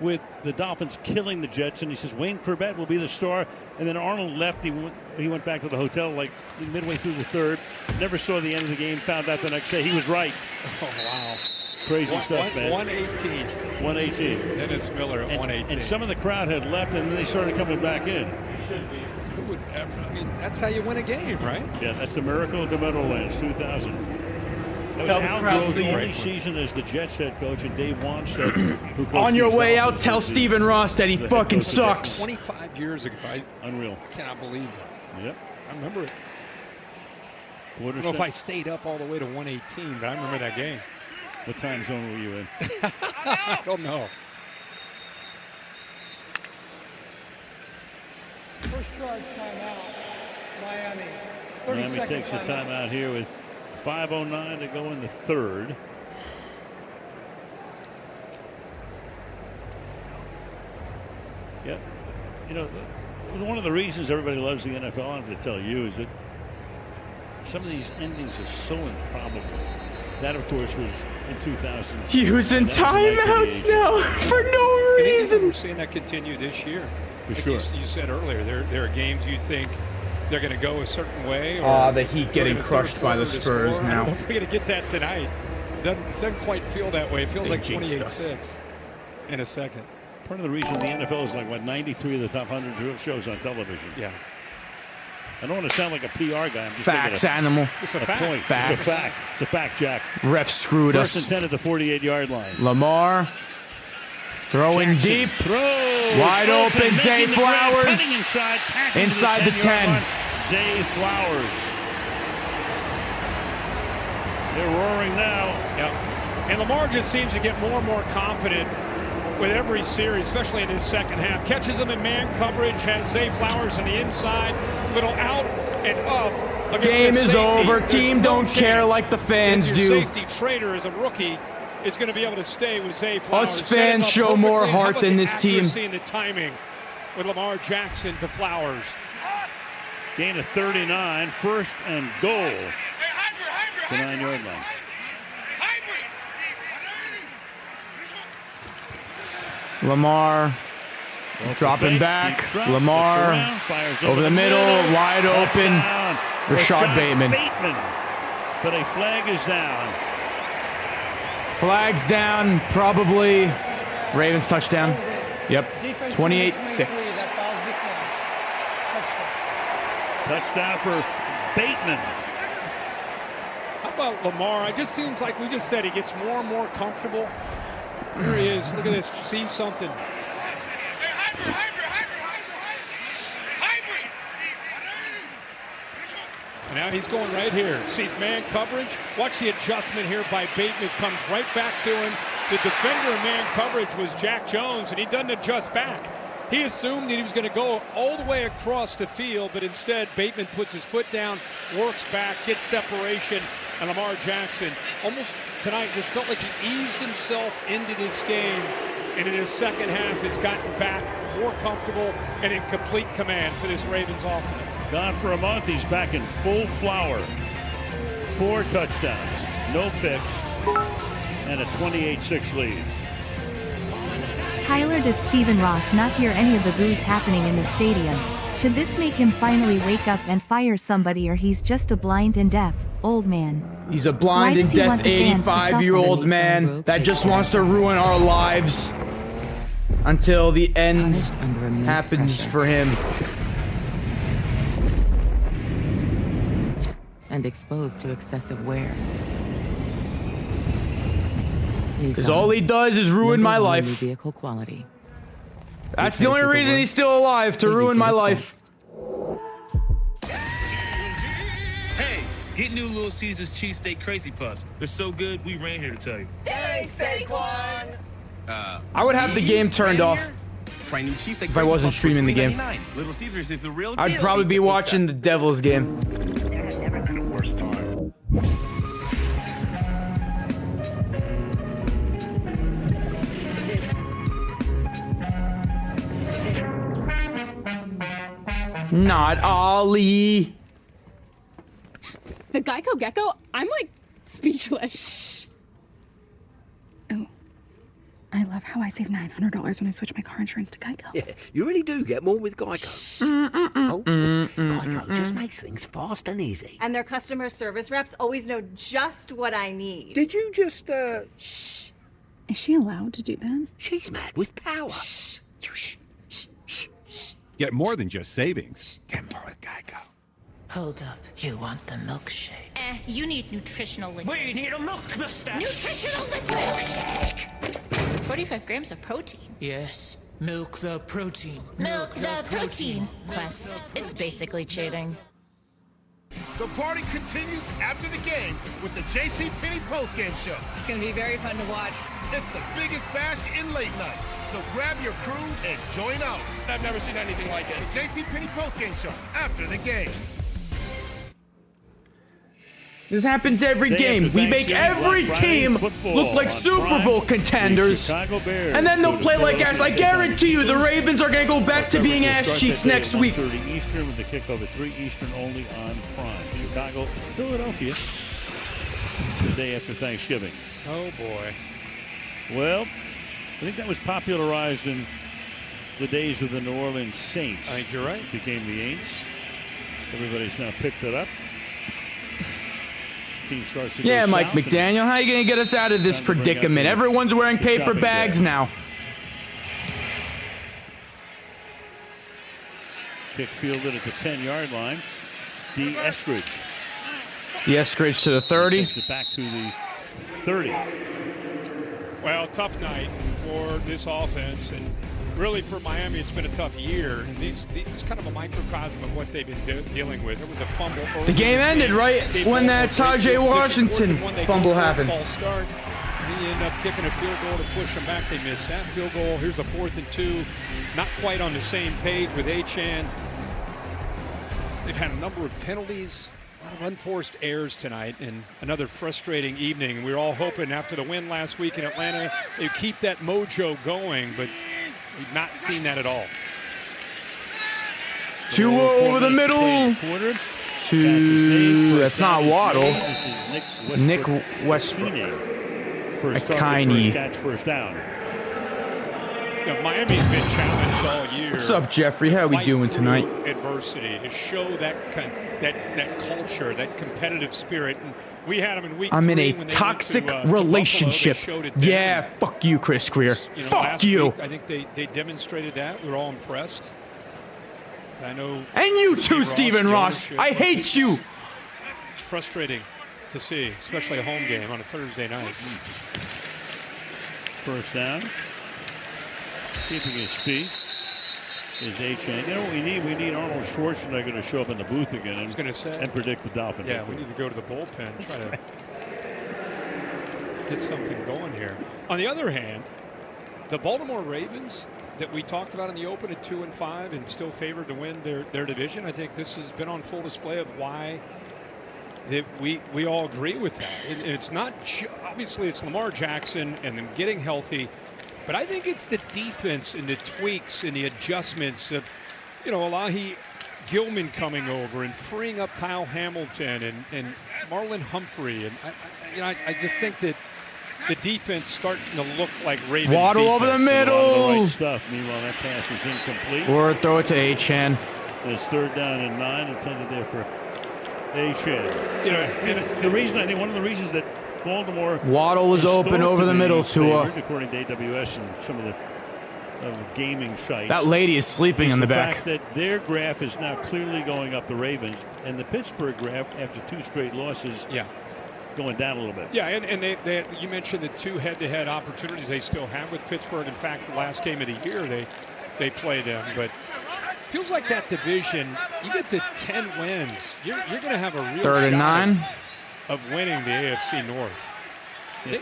with the Dolphins killing the Jets, and he says Wayne Corbett will be the star. And then Arnold left. He went back to the hotel like midway through the third. Never saw the end of the game. Found out the next day he was right. Oh, wow. Crazy stuff, man. 118. 118. Dennis Miller at 118. And some of the crowd had left, and then they started coming back in. Who would ever? I mean, that's how you win a game, right? Yeah, that's the miracle of the Meadowlands, 2000. That was Al Grove's only season as the Jets head coach, and Dave Wanstead, who coached On your way out, Dolphins, tell Stephen Ross that he fucking sucks. 25 years ago. Unreal. I cannot believe it. Yep. I remember it. I don't know if I stayed up all the way to 118, but I remember that game. What time zone were you in? I don't know. Discharge timeout, Miami. 30 Miami takes the timeout here with 5:09 to go in the third. Yep. You know, one of the reasons everybody loves the NFL, I have to tell you, is that some of these endings are so improbable. That, of course, was in 2000. Using timeouts now for no reason. We're seeing that continue this year. For like sure. You said earlier, there are games you think they're going to go a certain way. Oh, the Heat getting crushed by the Spurs now. I don't know if we're going to get that tonight. Doesn't quite feel that way. It feels like 28-6 in a second. Part of the reason the NFL is like, what, 93 of the top 100 shows on television. Yeah. I don't want to sound like a PR guy. I'm just Facts, making animal. It's a fact. Point. Facts. It's a fact. It's a fact, Jack. Ref screwed First us. and 10 at the 48-yard line. Lamar throwing Jackson deep. Throws. Wide open. Zay Making the grab, Flowers. cutting inside, tackling Inside the 10. line. Zay Flowers. They're roaring now. Yep. And Lamar just seems to get more and more confident with every series, especially in his second half. Catches them in man coverage, has Zay Flowers on the inside, little out and up. Game is over. Team don't care like the fans do. Safety Trader as a rookie is going to be able to stay with Zay Flowers. Us fans show more heart than this team. And the timing with Lamar Jackson to Flowers. Gain of 39, first and goal. The 9-yard line. Lamar dropping back. Lamar over the middle, wide open. Rashad Bateman. But a flag is down. Flag's down, probably. Ravens touchdown. Yep, 28-6. Touchdown for Bateman. How about Lamar? It just seems like we just said he gets more and more comfortable. Here he is. Look at this. See something. And now he's going right here. Sees man coverage. Watch the adjustment here by Bateman. Comes right back to him. The defender in man coverage was Jack Jones, and he doesn't adjust back. He assumed that he was going to go all the way across the field, but instead Bateman puts his foot down, works back, gets separation, and Lamar Jackson almost tonight just felt like he eased himself into this game, and in his second half has gotten back more comfortable and in complete command for this Ravens offense. Gone for a month. He's back in full flower. 4 touchdowns, no picks, and a 28-6 lead. Tyler, does Stephen Ross not hear any of the boos happening in the stadium? Should this make him finally wake up and fire somebody, or he's just a blind and deaf old man? He's a blind and deaf 85-year-old man that just wants to ruin our lives until the end happens for him. And exposed to excessive wear. Because all he does is ruin my life. Vehicle quality. That's the only reason he's still alive, to ruin my life. Hey, get new Little Caesars cheesesteak crazy puffs. They're so good, we ran here to tell you. Thanks, Saquon! I would have the game turned off Try new cheesesteak if I wasn't streaming the game. Little Caesars is the real deal. I'd probably be watching the Devils game. Not Ollie. The Geico Gecko? I'm like speechless. Oh, I love how I save $900 when I switch my car insurance to Geico. Yeah, you really do get more with Geico. Oh, Geico just makes things fast and easy. And their customer service reps always know just what I need. Did you just, Shh. Is she allowed to do that? She's mad with power. Shh. You shh. Get more than just savings. Get more with Geico. Hold up. You want the milkshake? You need nutritional liquid. We need a milk mustache. Nutritional liquid! 45 grams of protein. Yes. Milk the protein. Milk the protein. Quest. It's basically cheating. The party continues after the game with the JCPenney postgame show. It's gonna be very fun to watch. It's the biggest bash in late night. So grab your crew and join ours. I've never seen anything like it. The JCPenney postgame show after the game. This happens every game. We make every team look like Super Bowl contenders. And then they'll play like ass. I guarantee you the Ravens are going to go back to being ass cheeks next week. 1:30 Eastern with the kickoff at 3 Eastern only on Prime. Chicago, Philadelphia, the day after Thanksgiving. Oh, boy. Well, I think that was popularized in the days of the New Orleans Saints. I think you're right. Became the Aints. Everybody's now picked it up. Team starts to Yeah, go Mike south, McDaniel, how are you going to get us out of this predicament? Everyone's wearing paper bags now. Kick fielded at the 10-yard line. D. Eskridge. D. Eskridge to the 30. Takes it back to the 30. Well, tough night for this offense, and really for Miami, it's been a tough year. And it's kind of a microcosm of what they've been dealing with. There was a fumble early. The game ended right when that Tajay Washington fumble happened. Start. He ended up kicking a field goal to push them back. They missed that field goal. Here's a 4th and 2. Not quite on the same page with Achane. They've had a number of penalties. A lot of unforced errors tonight, and another frustrating evening. We were all hoping after the win last week in Atlanta, they'd keep that mojo going, but we've not seen that at all. 2-0 over the middle. That's not Waddle. Nick Westbrook. First catch, first down. You know, Miami's been challenged all year. What's up, Jeffrey? How are we doing tonight? Adversity to show that culture, that competitive spirit. And we had them in week 3. I'm in a toxic relationship. Yeah, fuck you, Chris Greer. Fuck you. Week, I think they demonstrated that. We were all impressed. I know. And you too, Stephen Ross. I hate you. It's frustrating to see, especially a home game on a Thursday night. First down. Keeping his feet is Achane. You know what we need? We need Arnold Schwarzenegger to show up in the booth again and predict the Dolphins. Yeah, we need to go to the bullpen and try to get something going here. On the other hand, the Baltimore Ravens that we talked about in the open at 2-5 and still favored to win their division, I think this has been on full display of why we all agree with that. And it's not obviously it's Lamar Jackson and them getting healthy. But I think it's the defense and the tweaks and the adjustments of, Elahi Gilman coming over and freeing up Kyle Hamilton and Marlon Humphrey. And, I just think that the defense starting to look like Ravens Waddle defense. over the middle. The right stuff. Meanwhile, that pass is incomplete. Or throw it to Achane. It's 3rd down and 9 intended there for Achane. The reason, I think one of the reasons that Baltimore Waddle was open over the middle to according to AWS and some of the gaming sites. That lady is sleeping in the back. Fact that their graph is now clearly going up, the Ravens, and the Pittsburgh graph after 2 straight losses going down a little bit. Yeah, and they you mentioned the 2 head-to-head opportunities they still have with Pittsburgh. In fact, the last game of the year they played them, but feels like that division, you get to 10 wins, you're going to have a real 3rd and 9 of winning the AFC North.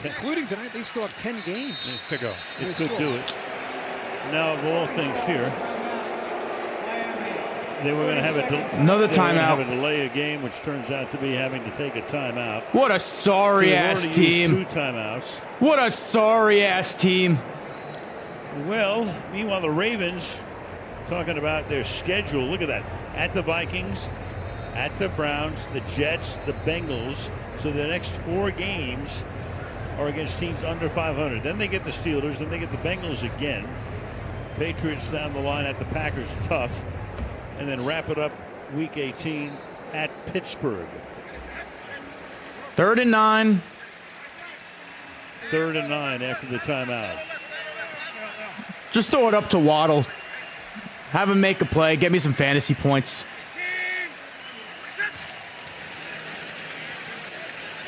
Including tonight, they still have 10 games to go. It could do it. Now, of all things here, they were going to have another timeout. Have a delay a game, which turns out to be having to take a timeout. What a sorry-ass team. 2 timeouts. What a sorry-ass team. Well, meanwhile, the Ravens, talking about their schedule, look at that. At the Vikings, at the Browns, the Jets, the Bengals. So the next 4 games are against teams under 500. Then they get the Steelers, then they get the Bengals again. Patriots down the line at the Packers, tough. And then wrap it up week 18 at Pittsburgh. 3rd and 9. 3rd and 9 after the timeout. Just throw it up to Waddle. Have him make a play. Get me some fantasy points.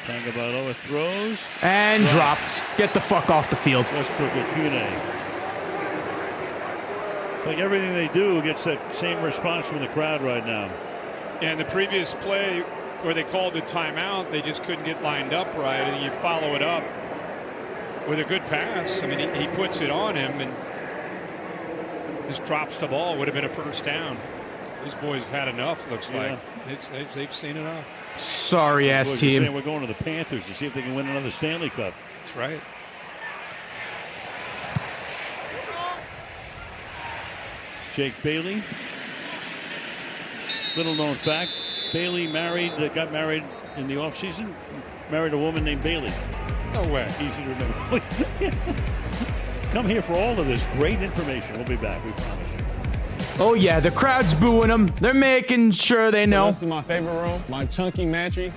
Tagovailoa throws. And dropped. Get the fuck off the field. Westbrook Akune. It's like everything they do gets that same response from the crowd right now. And the previous play where they called the timeout, they just couldn't get lined up right, and you follow it up. with a good pass. I mean, he puts it on him and just drops the ball. Would have been a first down. These boys have had enough, looks like. They've seen enough. Sorry ass team. We're going to the Panthers to see if they can win another Stanley Cup. That's right. Jake Bailey. Little known fact, Bailey got married in the offseason. Married a woman named Bailey. No way. Easy to remember. Come here for all of this great information. We'll be back, we promise. Oh yeah, the crowd's booing them. They're making sure they know. This is my favorite room, my chunky mantry.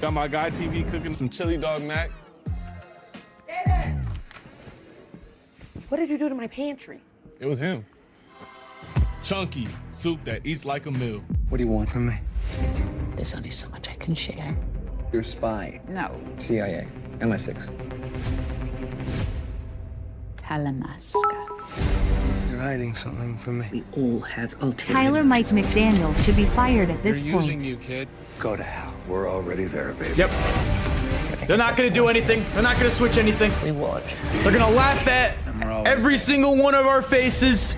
Got my guy TV cooking some chili dog mac. What did you do to my pantry? It was him. Chunky soup that eats like a meal. What do you want from me? There's only so much I can share. You're a spy. No. CIA. MI6. Talamasca. You're hiding something from me. We all have ulterior Tyler Mike McDaniel should be fired at this They're point. using you, kid. Go to hell. We're already there, baby. Yep. They're not going to do anything. They're not going to switch anything. We watch. They're going to laugh at every single one of our faces.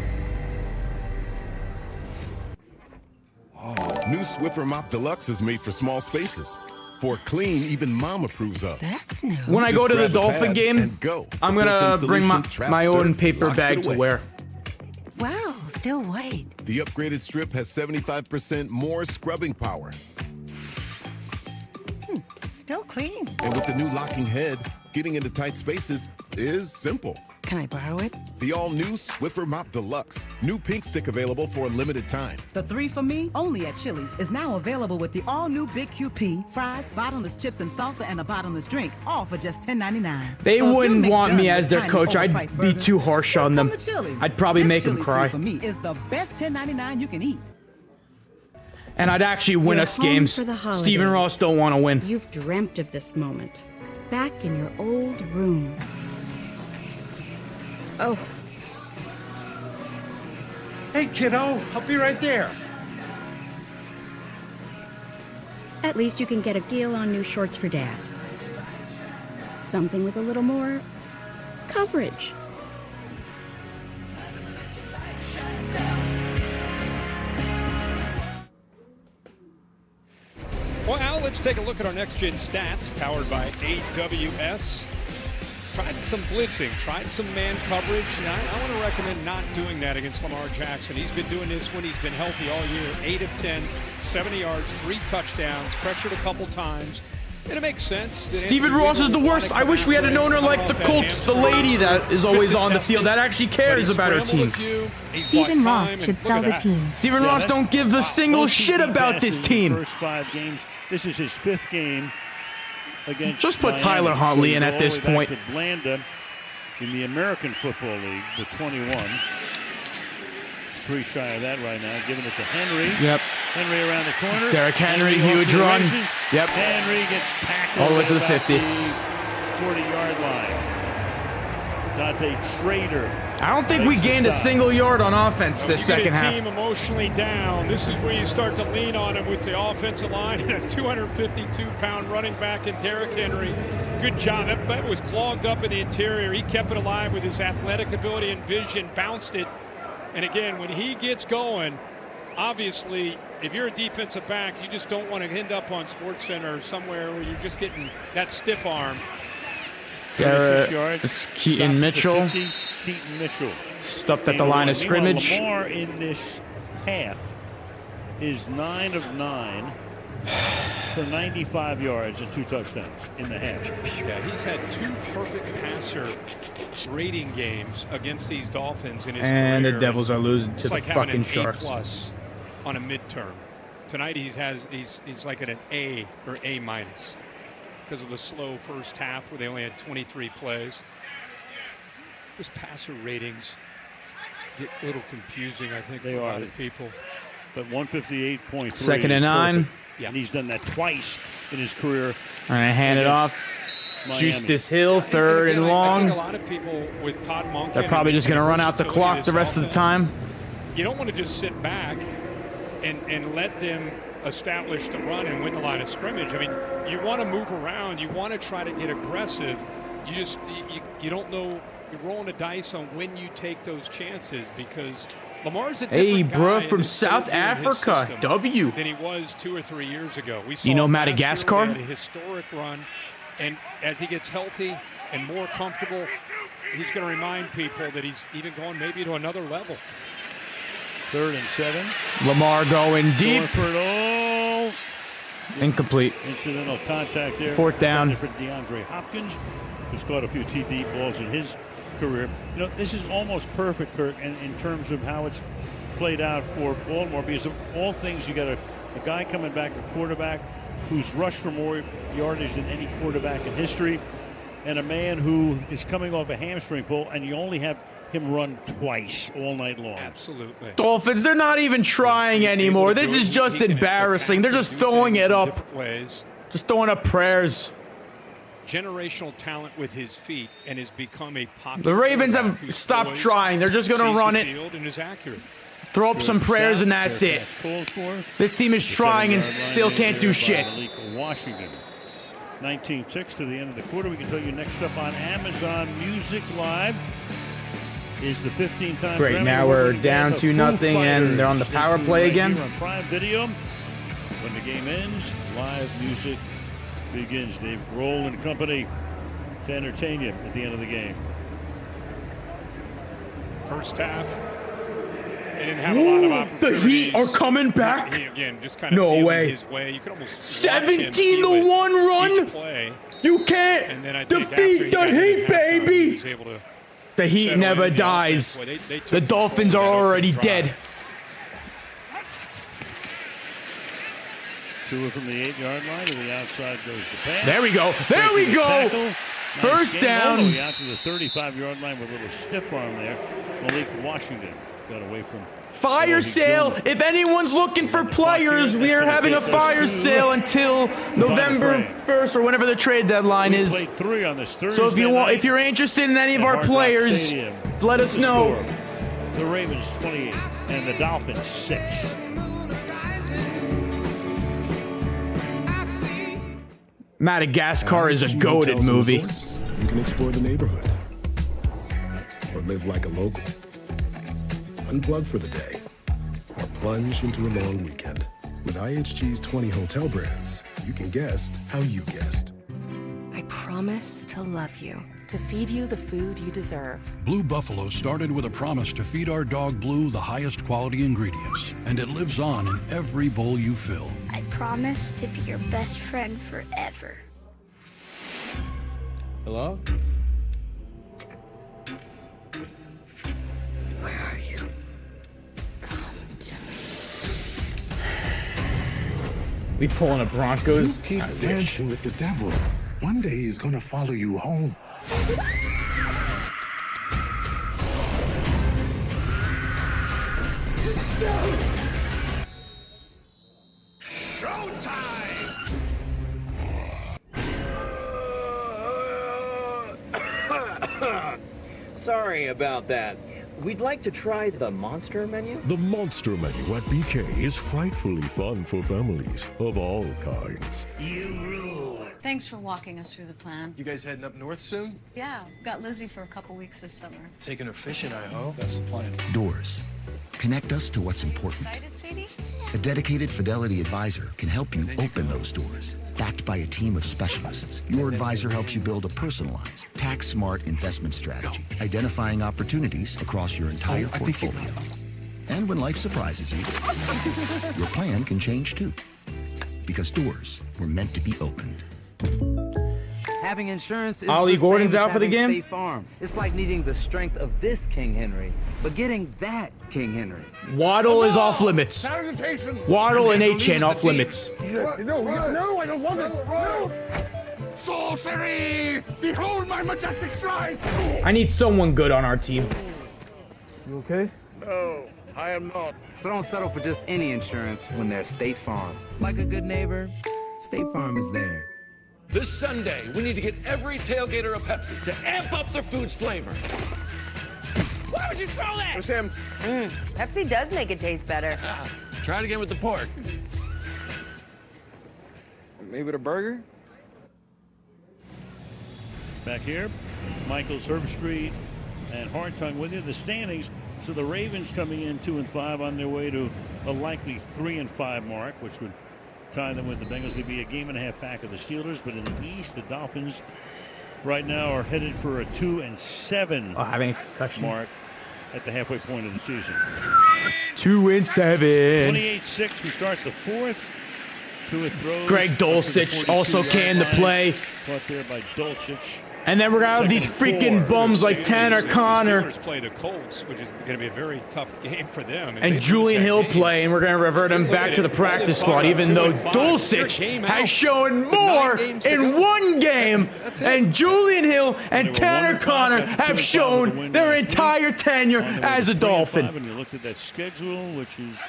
New Swiffer Mop Deluxe is made for small spaces. For clean, even mom approves of. That's new. When I go to the Dolphin game, I'm going to bring my own paper bag to wear. Wow, still white. The upgraded strip has 75% more scrubbing power. Still clean. And with the new locking head, getting into tight spaces is simple. Can I borrow it? The all-new Swiffer Mop Deluxe. New pink stick available for a limited time. The 3 for Me, only at Chili's, is now available with the all-new Big QP, fries, bottomless chips and salsa, and a bottomless drink, all for just $10.99. They wouldn't want me as their coach. I'd be too harsh on them. I'd probably make them cry. 3 for Me is the best $10.99 you can eat. And I'd actually win us games. Stephen Ross don't want to win. You've dreamt of this moment. Back in your old room. Oh. Hey, kiddo, I'll be right there. At least you can get a deal on new shorts for Dad. Something with a little more coverage. Well, Al, let's take a look at our next-gen stats powered by AWS. Tried some blitzing, tried some man coverage. Now, I want to recommend not doing that against Lamar Jackson. He's been doing this when he's been healthy all year. 8 of 10, 70 yards, 3 touchdowns, pressured a couple times. And it makes sense. Stephen Ross is the worst. I wish we had an owner like the Colts, the lady that is always on the field, that actually cares about her team. Stephen Ross should sell the team. Stephen Ross don't give a single shit about this team. First 5 games. This is his 5th game. Just put Tyler Huntley in at this point. Blanda in the American Football League with 21. He's 3 shy of that right now. Giving it to Henry. Yep. Henry around the corner. Derrick Henry, huge run. Yep. Henry gets tackled all the way to the 50. 40-yard line. Dante Trader. I don't think we gained a single yard on offense this second half. Team emotionally down. This is where you start to lean on him with the offensive line and a 252-pound running back in Derrick Henry. Good job. That was clogged up in the interior. He kept it alive with his athletic ability and vision, bounced it. And again, when he gets going, obviously, if you're a defensive back, you just don't want to end up on SportsCenter or somewhere where you're just getting that stiff arm. It's Keaton Mitchell. Keaton Mitchell. Stuffed at the line of scrimmage. Lamar in this half is 9 of 9 for 95 yards and 2 touchdowns in the half. Yeah, he's had 2 perfect passer rating games against these Dolphins in his career. And the Devils are losing to the fucking Sharks. It's like having an A+ on a midterm. Tonight he's like at an A or A- because of the slow first half where they only had 23 plays. Those passer ratings get a little confusing, I think, for a lot of people. But 158.3. 2nd and 9. Yeah. And he's done that twice in his career. All right, hand it off. Justice Hill, 3rd and long. I think a lot of people with Todd Monken, they're probably just going to run out the clock the rest of the time. You don't want to just sit back and let them establish the run and win the line of scrimmage. I mean, you want to move around. You want to try to get aggressive. you don't know. You're rolling a dice on when you take those chances because Lamar's a hey, different bro, guy from that's so South good in his Africa, system W. than he was 2 or 3 years ago. We saw You know last year Madagascar? he had a historic run, and as he gets healthy and more comfortable, he's going to remind people that he's even going maybe to another level. 3rd and 7. Lamar going deep. Incomplete. Incidental contact there. 4th down. For DeAndre Hopkins, who's caught a few TD balls in his career. You know, this is almost perfect, Kirk, in terms of how it's played out for Baltimore, because of all things, you got a guy coming back, a quarterback who's rushed for more yardage than any quarterback in history, and a man who is coming off a hamstring pull, and you only have him run twice all night long. Absolutely. Dolphins, they're not even trying anymore. This is just embarrassing. They're just throwing it up. Just throwing up prayers. Generational talent with his feet and has become a pocket. The Ravens have stopped trying. They're just going to run it. And is accurate. Throw up some prayers and that's it. This team is trying and still can't do shit. Washington. 19-6 to the end of the quarter. We can tell you next up on Amazon Music Live is the 15-time. Great, now we're down 2-0 and they're on the power play again. On Prime Video. When the game ends, live music begins. Dave Grohl and company to entertain you at the end of the game. First half, they didn't have a lot of opportunities. The Heat are coming back. Again, just kind of no way. His way. You could almost 17-1 run. You can't defeat the Heat, baby. The Heat never dies. The Dolphins are already dead. Tua from the 8-yard line to the outside goes the pass. There we go. There we go. Nice First down. All the way out to the 35-yard line with a little stiff arm there. Malik Washington got away from. Fire sale. If anyone's looking for players, we are having a fire sale until November 1st or whenever the trade deadline is. So if you're interested in any of our players, let us know. The Ravens 28 and the Dolphins 6. Madagascar is a goated movie. You can explore the neighborhood or live like a local. Unplug for the day or plunge into a long weekend. With IHG's 20 hotel brands, you can guest how you guest. I promise to love you, to feed you the food you deserve. Blue Buffalo started with a promise to feed our dog Blue the highest quality ingredients, and it lives on in every bowl you fill. I promise to be your best friend forever. Hello? Where are you? We pulling a Broncos? You keep dancing with the devil. One day he's gonna follow you home. Sorry about that. We'd like to try the Monster Menu. The Monster Menu at BK is frightfully fun for families of all kinds. You rule. Thanks for walking us through the plan. You guys heading up north soon? Yeah, got Lizzie for a couple weeks this summer. Taking her fishing, I hope. That's the plan. Doors. Connect us to what's important. Excited, sweetie? A dedicated Fidelity advisor can help you open those doors. Backed by a team of specialists, your advisor helps you build a personalized, tax-smart investment strategy, identifying opportunities across your entire portfolio. And when life surprises you, your plan can change too. Because doors were meant to be opened. Having insurance is Ollie the Gordon's same as out for the having game? State Farm. It's like needing the strength of this King Henry, but getting that King Henry. Waddle is off limits. Waddle and A-Chain off limits. No, I don't want it. No. Sorcery! Behold my majestic strides! I need someone good on our team. You okay? No, I am not. So don't settle for just any insurance when there's State Farm. Like a good neighbor, State Farm is there. This Sunday, we need to get every tailgater a Pepsi to amp up their food's flavor. Why would you throw that? It was him. Pepsi does make it taste better. Try it again with the pork. Maybe the burger? Back here, Michaels, Herbstreit, and Hartung with you. The standings. So the Ravens coming in 2-5 on their way to a likely 3-5 mark, which would tie them with the Bengals. They'd be a game-and-a-half back of the Steelers. But in the East, the Dolphins right now are headed for a 2-7 mark at the halfway point of the season. 2-7. 28-6. We start the fourth. Tua throws. Greg Dulcich also canned the play. Caught there by Dulcich. And then we're going to have these freaking bums like Tanner Connor. The Steelers play the Colts, which is going to be a very tough game for them. And Julian Hill play, and we're going to revert him back to the practice squad, even though Dulcich has shown more in one game. And Julian Hill and Tanner Connor have shown their entire tenure as a Dolphin. And you looked at that schedule, which is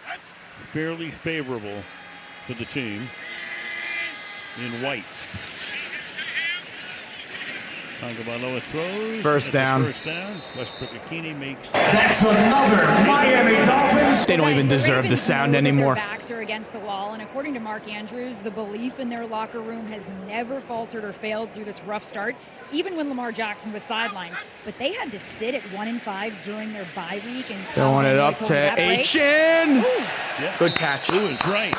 fairly favorable to the team in white. Tagovailoa throws. First down. Westbrook-Ikhine makes. That's another Miami Dolphins. They don't even deserve the sound anymore. Their backs are against the wall, and according to Mark Andrews, the belief in their locker room has never faltered or failed through this rough start, even when Lamar Jackson was sidelined. But they had to sit at 1-5 during their bye week. And throwing it up to Achane. Yeah. Good catch. Who is right?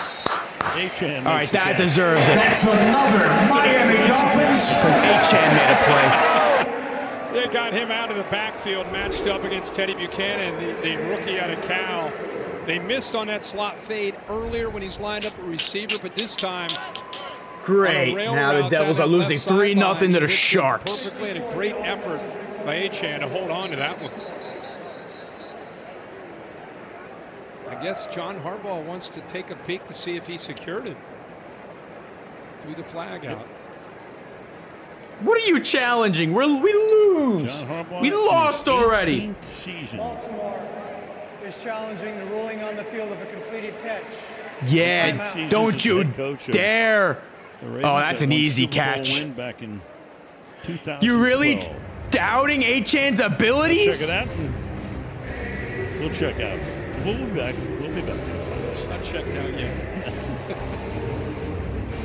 Achane. All right, that deserves it. That's another Miami Dolphins. Achane made a play. They got him out of the backfield, matched up against Teddy Buchanan, the rookie out of Cal. They missed on that slot fade earlier when he's lined up a receiver, but this time. Great. Now the Devils are losing 3-0 to the Sharks. Perfectly, and a great effort by Achane to hold on to that one. I guess John Harbaugh wants to take a peek to see if he secured it. Threw the flag out. What are you challenging? We lose. We lost already. Baltimore is challenging the ruling on the field of a completed catch. Yeah, don't you dare. Oh, that's an easy catch. You really doubting Achane's abilities? Check it out. We'll check out. We'll be back. We'll be back. It's not checked out yet.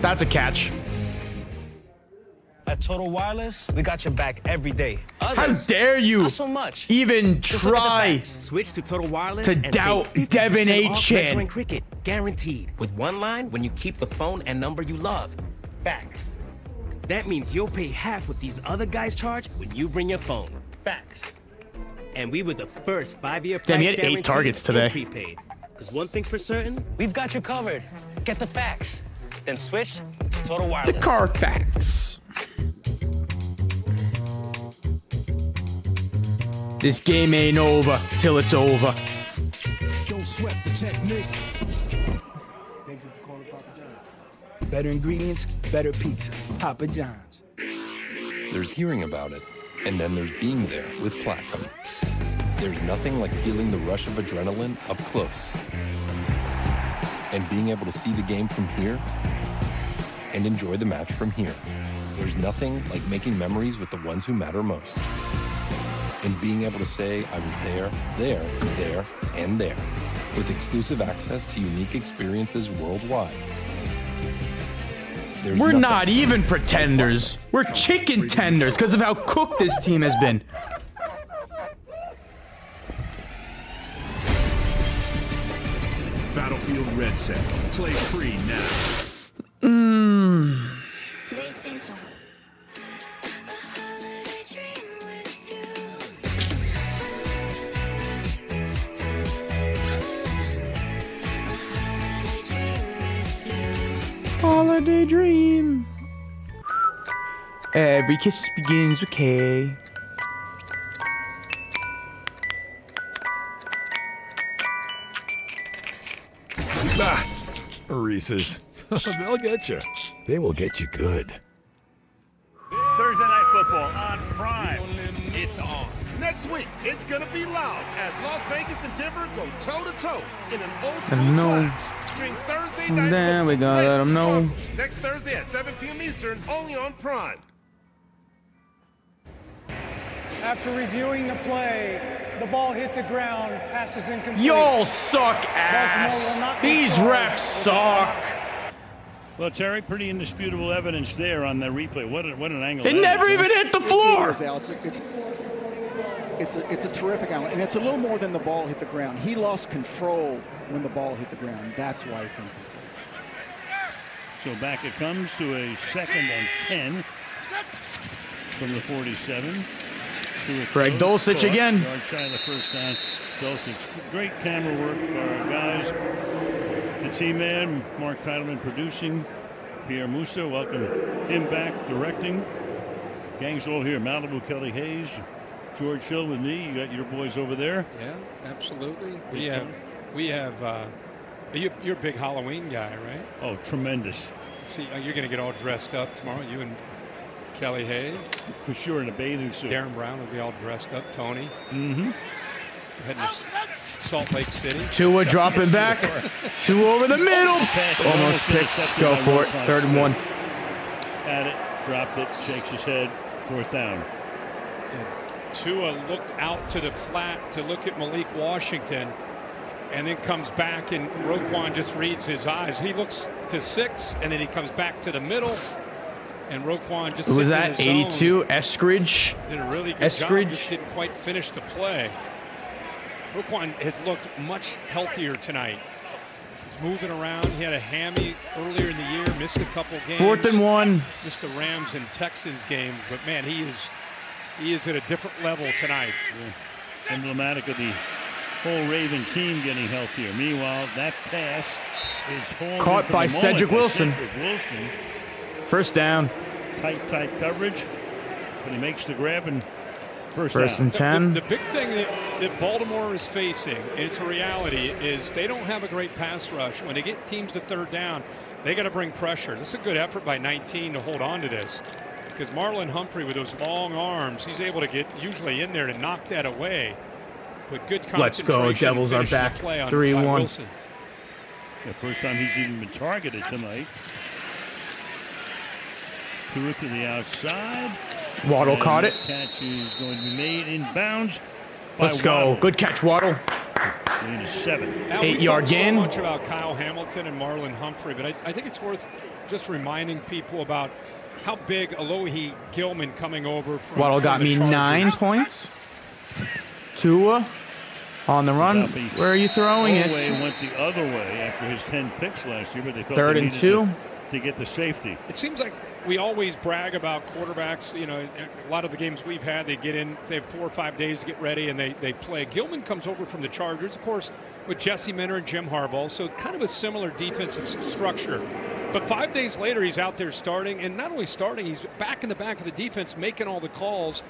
That's a catch. At Total Wireless, we got your back every day. How dare you not so much. even try Switch to Total Wireless to doubt Devin Achane. Cricket, guaranteed. With one line when you keep the phone and number you love. Facts. That means you'll pay half what these other guys charge when you bring your phone. Facts. And we were the first 5-year price guarantee. Damn, he had 8 targets today. Prepaid. Because one thing's for certain, we've got you covered. Get the facts. Then switch to Total Wireless. The car facts. This game ain't over till it's over. Don't sweat the technique. Thank you for calling Papa John's. Better ingredients, better pizza. Papa John's. There's hearing about it, and then there's being there with Platinum. There's nothing like feeling the rush of adrenaline up close. And being able to see the game from here and enjoy the match from here. There's nothing like making memories with the ones who matter most. And being able to say I was there, and there, with exclusive access to unique experiences worldwide. We're not even pretenders. We're chicken tenders because of how cooked this team has been. Battlefield Red Set. Play free now. PlayStation. Holiday dream. Every kiss begins with K. Ah, Reese's. They'll get you. They will get you good. Thursday Night Football on Prime. It's on. Next week, it's gonna be loud as Las Vegas and Denver go toe-to-toe in an old-school No. clash. Stream Thursday Night Then we gotta let them know. Next Thursday at 7 p.m. Eastern, only on Prime. After reviewing the play, the ball hit the ground, passes incomplete. Y'all suck ass. These refs suck. Well, Terry, pretty indisputable evidence there on the replay. What an angle! It never even hit the floor. It's a terrific angle, and it's a little more than the ball hit the ground. He lost control when the ball hit the ground. That's why it's incomplete. So back it comes to a 2nd and 10 from the 47. Greg Dulcich again. Yard shy of the first down. Dulcich, great camera work by our guys. The team man, Mark Titleman producing. Pierre Musso, welcome him back directing. Gang's all here. Malibu, Kelly Hayes, George Hill with me. You got your boys over there. Yeah, absolutely. We have. You're a big Halloween guy, right? Oh, tremendous. See, you're going to get all dressed up tomorrow. You and Kelly Hayes. For sure, in a bathing suit. Darren Brown will be all dressed up. Tony. Mm-hmm. Heading to Salt Lake City. Tua dropping back. 2 over the middle. Almost picked. Go for it. 3rd and 1. Had it. Dropped it. Shakes his head. 4th down. Tua looked out to the flat to look at Malik Washington, and then comes back, and Roquan just reads his eyes. He looks to 6, and then he comes back to the middle, and Roquan just. Who was that? 82. Eskridge. Did a really good job. Just didn't quite finish the play. Roquan has looked much healthier tonight. He's moving around. He had a hammy earlier in the year, missed a couple games. 4th and 1. Missed the Rams and Texans games, but man, he is at a different level tonight. Yeah. Emblematic of the whole Raven team getting healthier. Meanwhile, that pass is caught by Cedric Wilson. First down. Tight coverage, but he makes the grab and first and 10. The big thing that Baltimore is facing, and it's a reality, is they don't have a great pass rush. When they get teams to 3rd down, they got to bring pressure. This is a good effort by 19 to hold on to this. Because Marlon Humphrey, with those long arms, he's able to get usually in there to knock that away. But good concentration. Let's go. Devils are back. 3-1. The first time he's even been targeted tonight. Tua to the outside. Waddle caught it. Catch is going to be made in bounds. Let's go. Good catch, Waddle. 7. 8-yard gain. So much about Kyle Hamilton and Marlon Humphrey, but I think it's worth just reminding people about how big Alohi Gilman coming over from. Waddle got me 9 points. Tua on the run. Where are you throwing it? Went the other way after his 10 picks last year, but they felt 3rd and 2 to get the safety. It seems like we always brag about quarterbacks. You know, a lot of the games we've had, they get in, they have 4 or 5 days to get ready, and they play. Gilman comes over from the Chargers, of course, with Jesse Minter and Jim Harbaugh, so kind of a similar defensive structure. But 5 days later, he's out there starting, and not only starting, he's back in the back of the defense, making all the calls.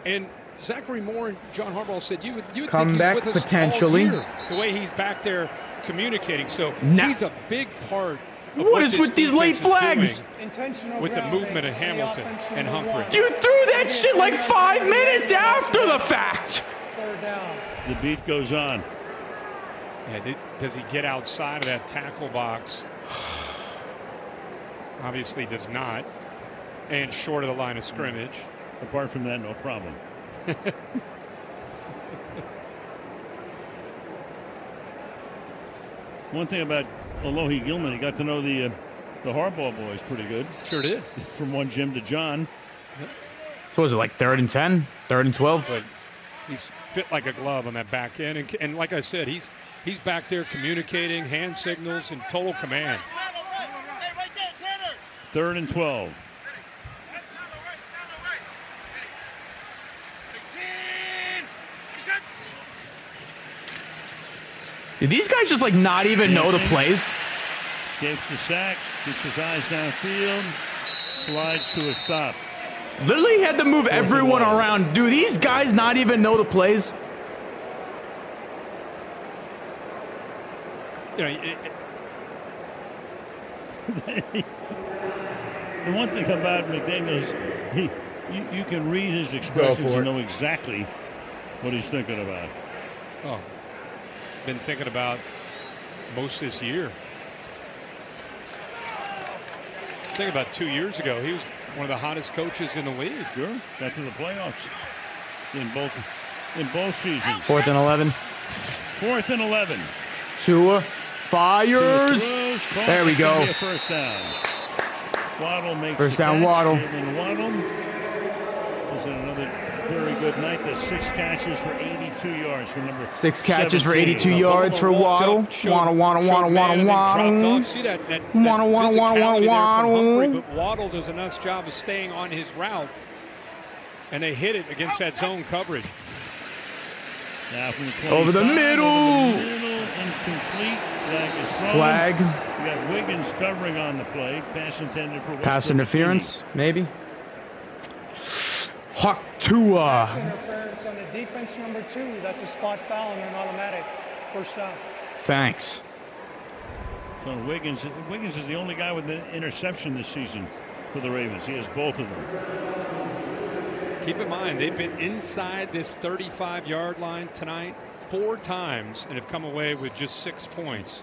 And Zachary Moore and John Harbaugh said you would come think back he's with us potentially. all year, the way he's back there communicating. So he's a big part. What is with these late flags? With the movement of Hamilton and Humphrey. You threw that shit like 5 minutes after the fact. The beat goes on. Yeah, does he get outside of that tackle box? Obviously does not. And short of the line of scrimmage. Apart from that, no problem. One thing about Alohi Gilman, he got to know the Harbaugh boys pretty good. Sure did. From one Jim to John. Yep. So was it like 3rd and 10, 3rd and 12? But he's fit like a glove on that back end, and like I said, he's back there communicating, hand signals, and total command. 3rd and 12. Did these guys just like not even know the plays? Escapes the sack, keeps his eyes downfield, slides to a stop. Literally had to move everyone around. Do these guys not even know the plays? You know, the one thing about McDaniel is you can read his expressions and know exactly what he's thinking about. Oh, been thinking about most this year. Think about 2 years ago, he was one of the hottest coaches in the league. Sure, got to the playoffs in both seasons. 4th and 11. 4th and 11. Tua fires. There we go. First down. Waddle makes First the down, catch. Waddle. And Waddle is in another very good night. That's 6 catches for 82 yards for number 6 catches for 17. 82 yards for Waddle. Waddle. Waddle. See that Waddle. physicality there from Humphrey, but Waddle does a nice job of staying on his route, and they hit it against that zone coverage. Now from the 25, Over the middle. Incomplete. Flag is thrown. Flag. You got Wiggins covering on the play. Pass intended for Pass interference, maybe. Hawk Tua. Interference on the defense number 2. That's a spot foul and an automatic first down. Thanks. So Wiggins is the only guy with an interception this season for the Ravens. He has both of them. Keep in mind, they've been inside this 35-yard line tonight 4 times and have come away with just 6 points.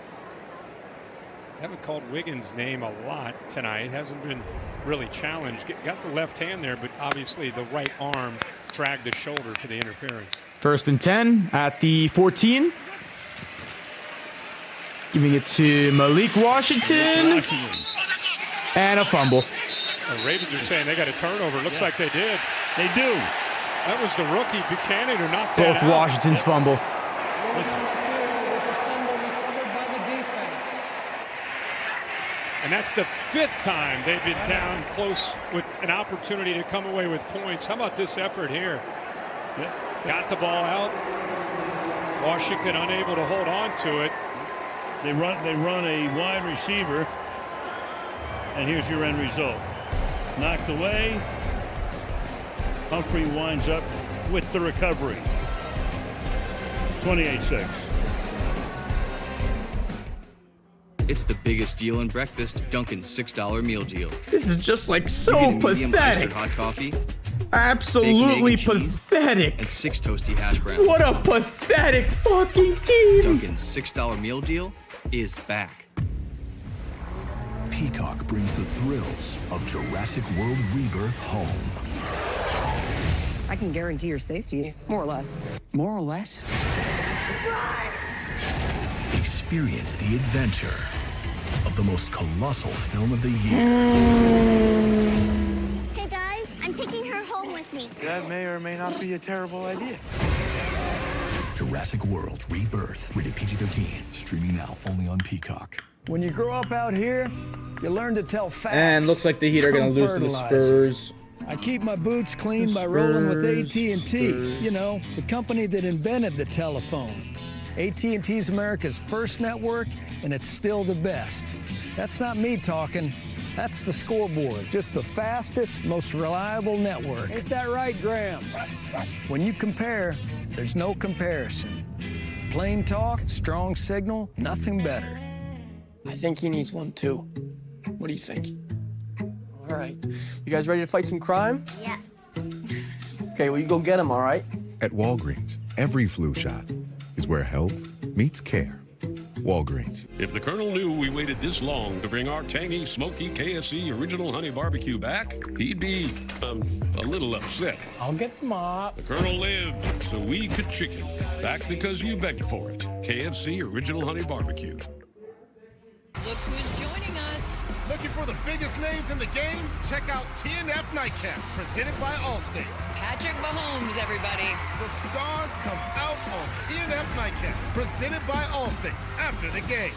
Haven't called Wiggins' name a lot tonight. Hasn't been really challenged. Got the left hand there, but obviously the right arm dragged the shoulder for the interference. First and 10 at the 14. Giving it to Malik Washington. And a fumble. The Ravens are saying they got a turnover. Looks like they did. They do. That was the rookie Buchanan who knocked that Both out. Washington's fumble. And that's the 5th time they've been down close with an opportunity to come away with points. How about this effort here? Got the ball out. Washington unable to hold on to it. They run a wide receiver, and here's your end result. Knocked away. Humphrey winds up with the recovery. 28-6. It's the biggest deal in breakfast, Dunkin's $6 meal deal. This is just like You so get a medium iced or pathetic. hot coffee, Absolutely bacon, egg, and cheese, pathetic. and 6 toasty hash browns. What a pathetic fucking team. Dunkin's $6 meal deal is back. Peacock brings the thrills of Jurassic World Rebirth home. I can guarantee your safety, more or less. More or less? Experience the adventure of the most colossal film of the year. Hey guys, I'm taking her home with me. That may or may not be a terrible idea. Jurassic World Rebirth, rated PG-13, streaming now only on Peacock. When you grow up out here, you learn to tell facts. And looks like the Heat are going to lose to the Spurs. I keep my boots clean by rolling with AT&T. You know, the company that invented the telephone. AT&T's America's first network, and it's still the best. That's not me talking. That's the scoreboard. Just the fastest, most reliable network. Ain't that right, Graham? When you compare, there's no comparison. Plain talk, strong signal, nothing better. I think he needs one too. What do you think? All right. You guys ready to fight some crime? Yeah. Okay, well, you go get him, all right? At Walgreens, every flu shot is where health meets care. Walgreens. If the Colonel knew we waited this long to bring our tangy, smoky KFC Original Honey Barbecue back, he'd be, a little upset. I'll get the mop. The Colonel lived so we could chicken. Back because you begged for it. KFC Original Honey Barbecue. Look who's joining us. Looking for the biggest names in the game? Check out TNF Nightcap, presented by Allstate. Patrick Mahomes, everybody. The stars come out on TNF Nightcap, presented by Allstate, after the game.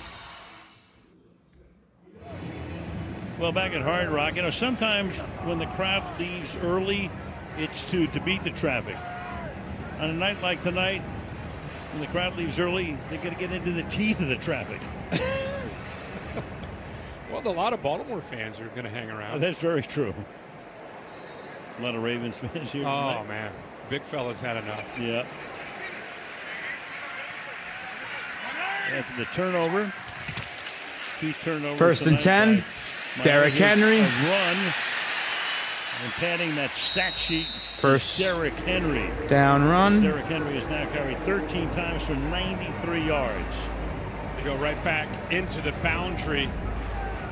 Well, back at Hard Rock, you know, sometimes when the crowd leaves early, it's to beat the traffic. On a night like tonight, when the crowd leaves early, they're going to get into the teeth of the traffic. Well, a lot of Baltimore fans are going to hang around. Oh, that's very true. A lot of Ravens fans here Oh, tonight. man. Big fella's had enough. Yeah. After the turnover, 2 turnovers. First and 10. Derrick Henry. A run. And padding that stat sheet. First Derrick Henry. down run. Derrick Henry has now carried 13 times for 93 yards. They go right back into the boundary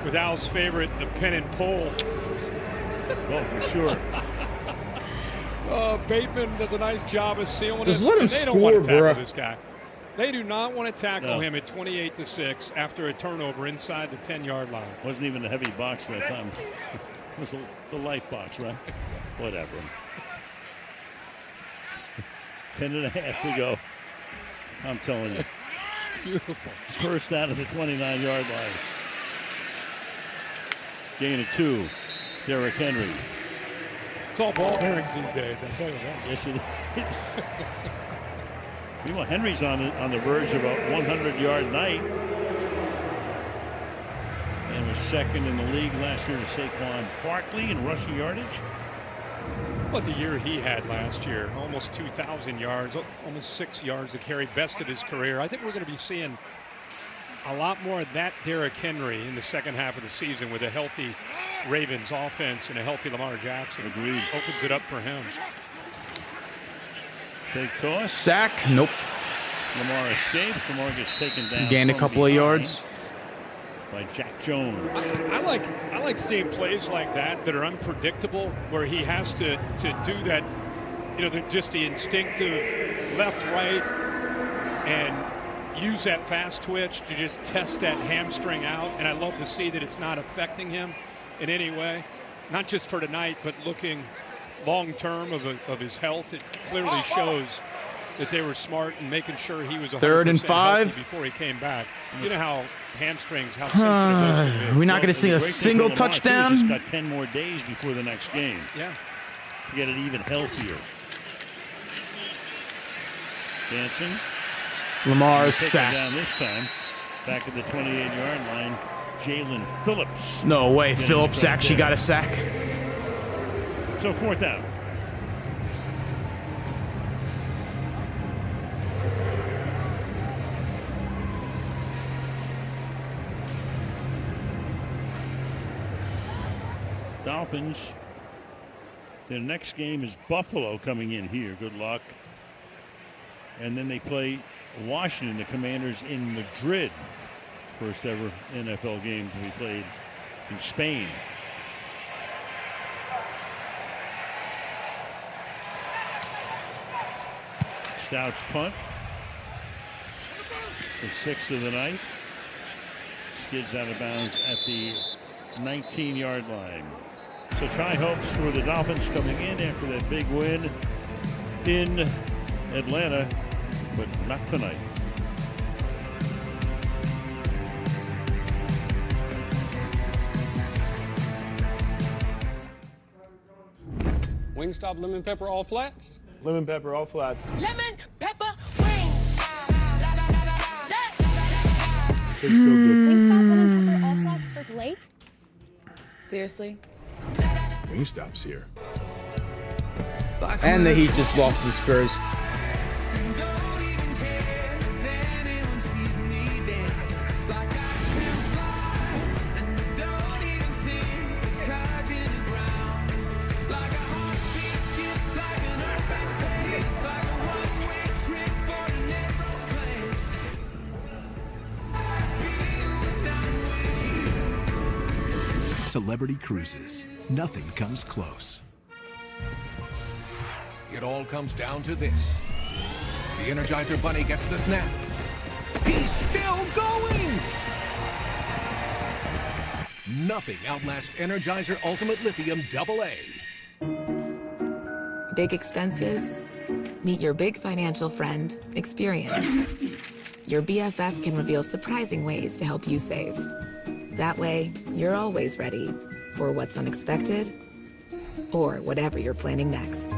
with Al's favorite, the pin and pull. Oh, for sure. Bateman does a nice job of sealing Just it. let him and they don't score, want to tackle bruh. this guy. They do not want to tackle him at 28-6 after a turnover inside the 10-yard line. Wasn't even a heavy box that time. It was the light box, right? Whatever. 10.5 to go. I'm telling you. Beautiful. First out of the 29-yard line. Gain of 2. Derrick Henry. It's all ball bearings these days, I tell you that. Yes, it is. Meanwhile, Henry's on the verge of a 100-yard night. And was second in the league last year to Saquon Barkley in rushing yardage. What the year he had last year, almost 2,000 yards, almost 6 yards a carry, best of his career. I think we're going to be seeing a lot more of that Derrick Henry in the second half of the season with a healthy Ravens offense and a healthy Lamar Jackson. Agreed. Opens it up for him. Big toss. Sack. Nope. Lamar escapes. Lamar gets taken down. Gained a couple of yards. By Jack Jones. I like seeing plays like that are unpredictable, where he has to do that, just the instinctive left, right, and use that fast twitch to just test that hamstring out. And I love to see that it's not affecting him in any way, not just for tonight, but looking long term of his health. It clearly shows that they were smart in making sure he was 100% 3rd and 5 before he came back. You know how hamstrings, how sensitive those can be. We're not going to see a single touchdown. He's got 10 more days before the next game. Yeah. To get it even healthier. Jansen. Lamar is sacked. Down this time. Back at the 28-yard line. Jalen Phillips. No way. Phillips actually got a sack. So 4th down. Dolphins. Their next game is Buffalo coming in here. Good luck. And then they play Washington, the Commanders, in Madrid. First ever NFL game to be played in Spain. Stout's punt. The 6th of the night. Skids out of bounds at the 19-yard line. So try hopes for the Dolphins coming in after that big win in Atlanta, but not tonight. Wingstop lemon pepper all flats? Lemon pepper, all flats. Lemon pepper wings. Tastes so good. Wingstop lemon pepper all flats for Blake? Seriously? Wingstop's here. And the Heat just lost to the Spurs. Celebrity Cruises. Nothing comes close. It all comes down to this. The Energizer Bunny gets the snap. He's still going! Nothing outlasts Energizer Ultimate Lithium AA. Big expenses? Meet your big financial friend, Experience. Your BFF can reveal surprising ways to help you save. That way, you're always ready for what's unexpected or whatever you're planning next.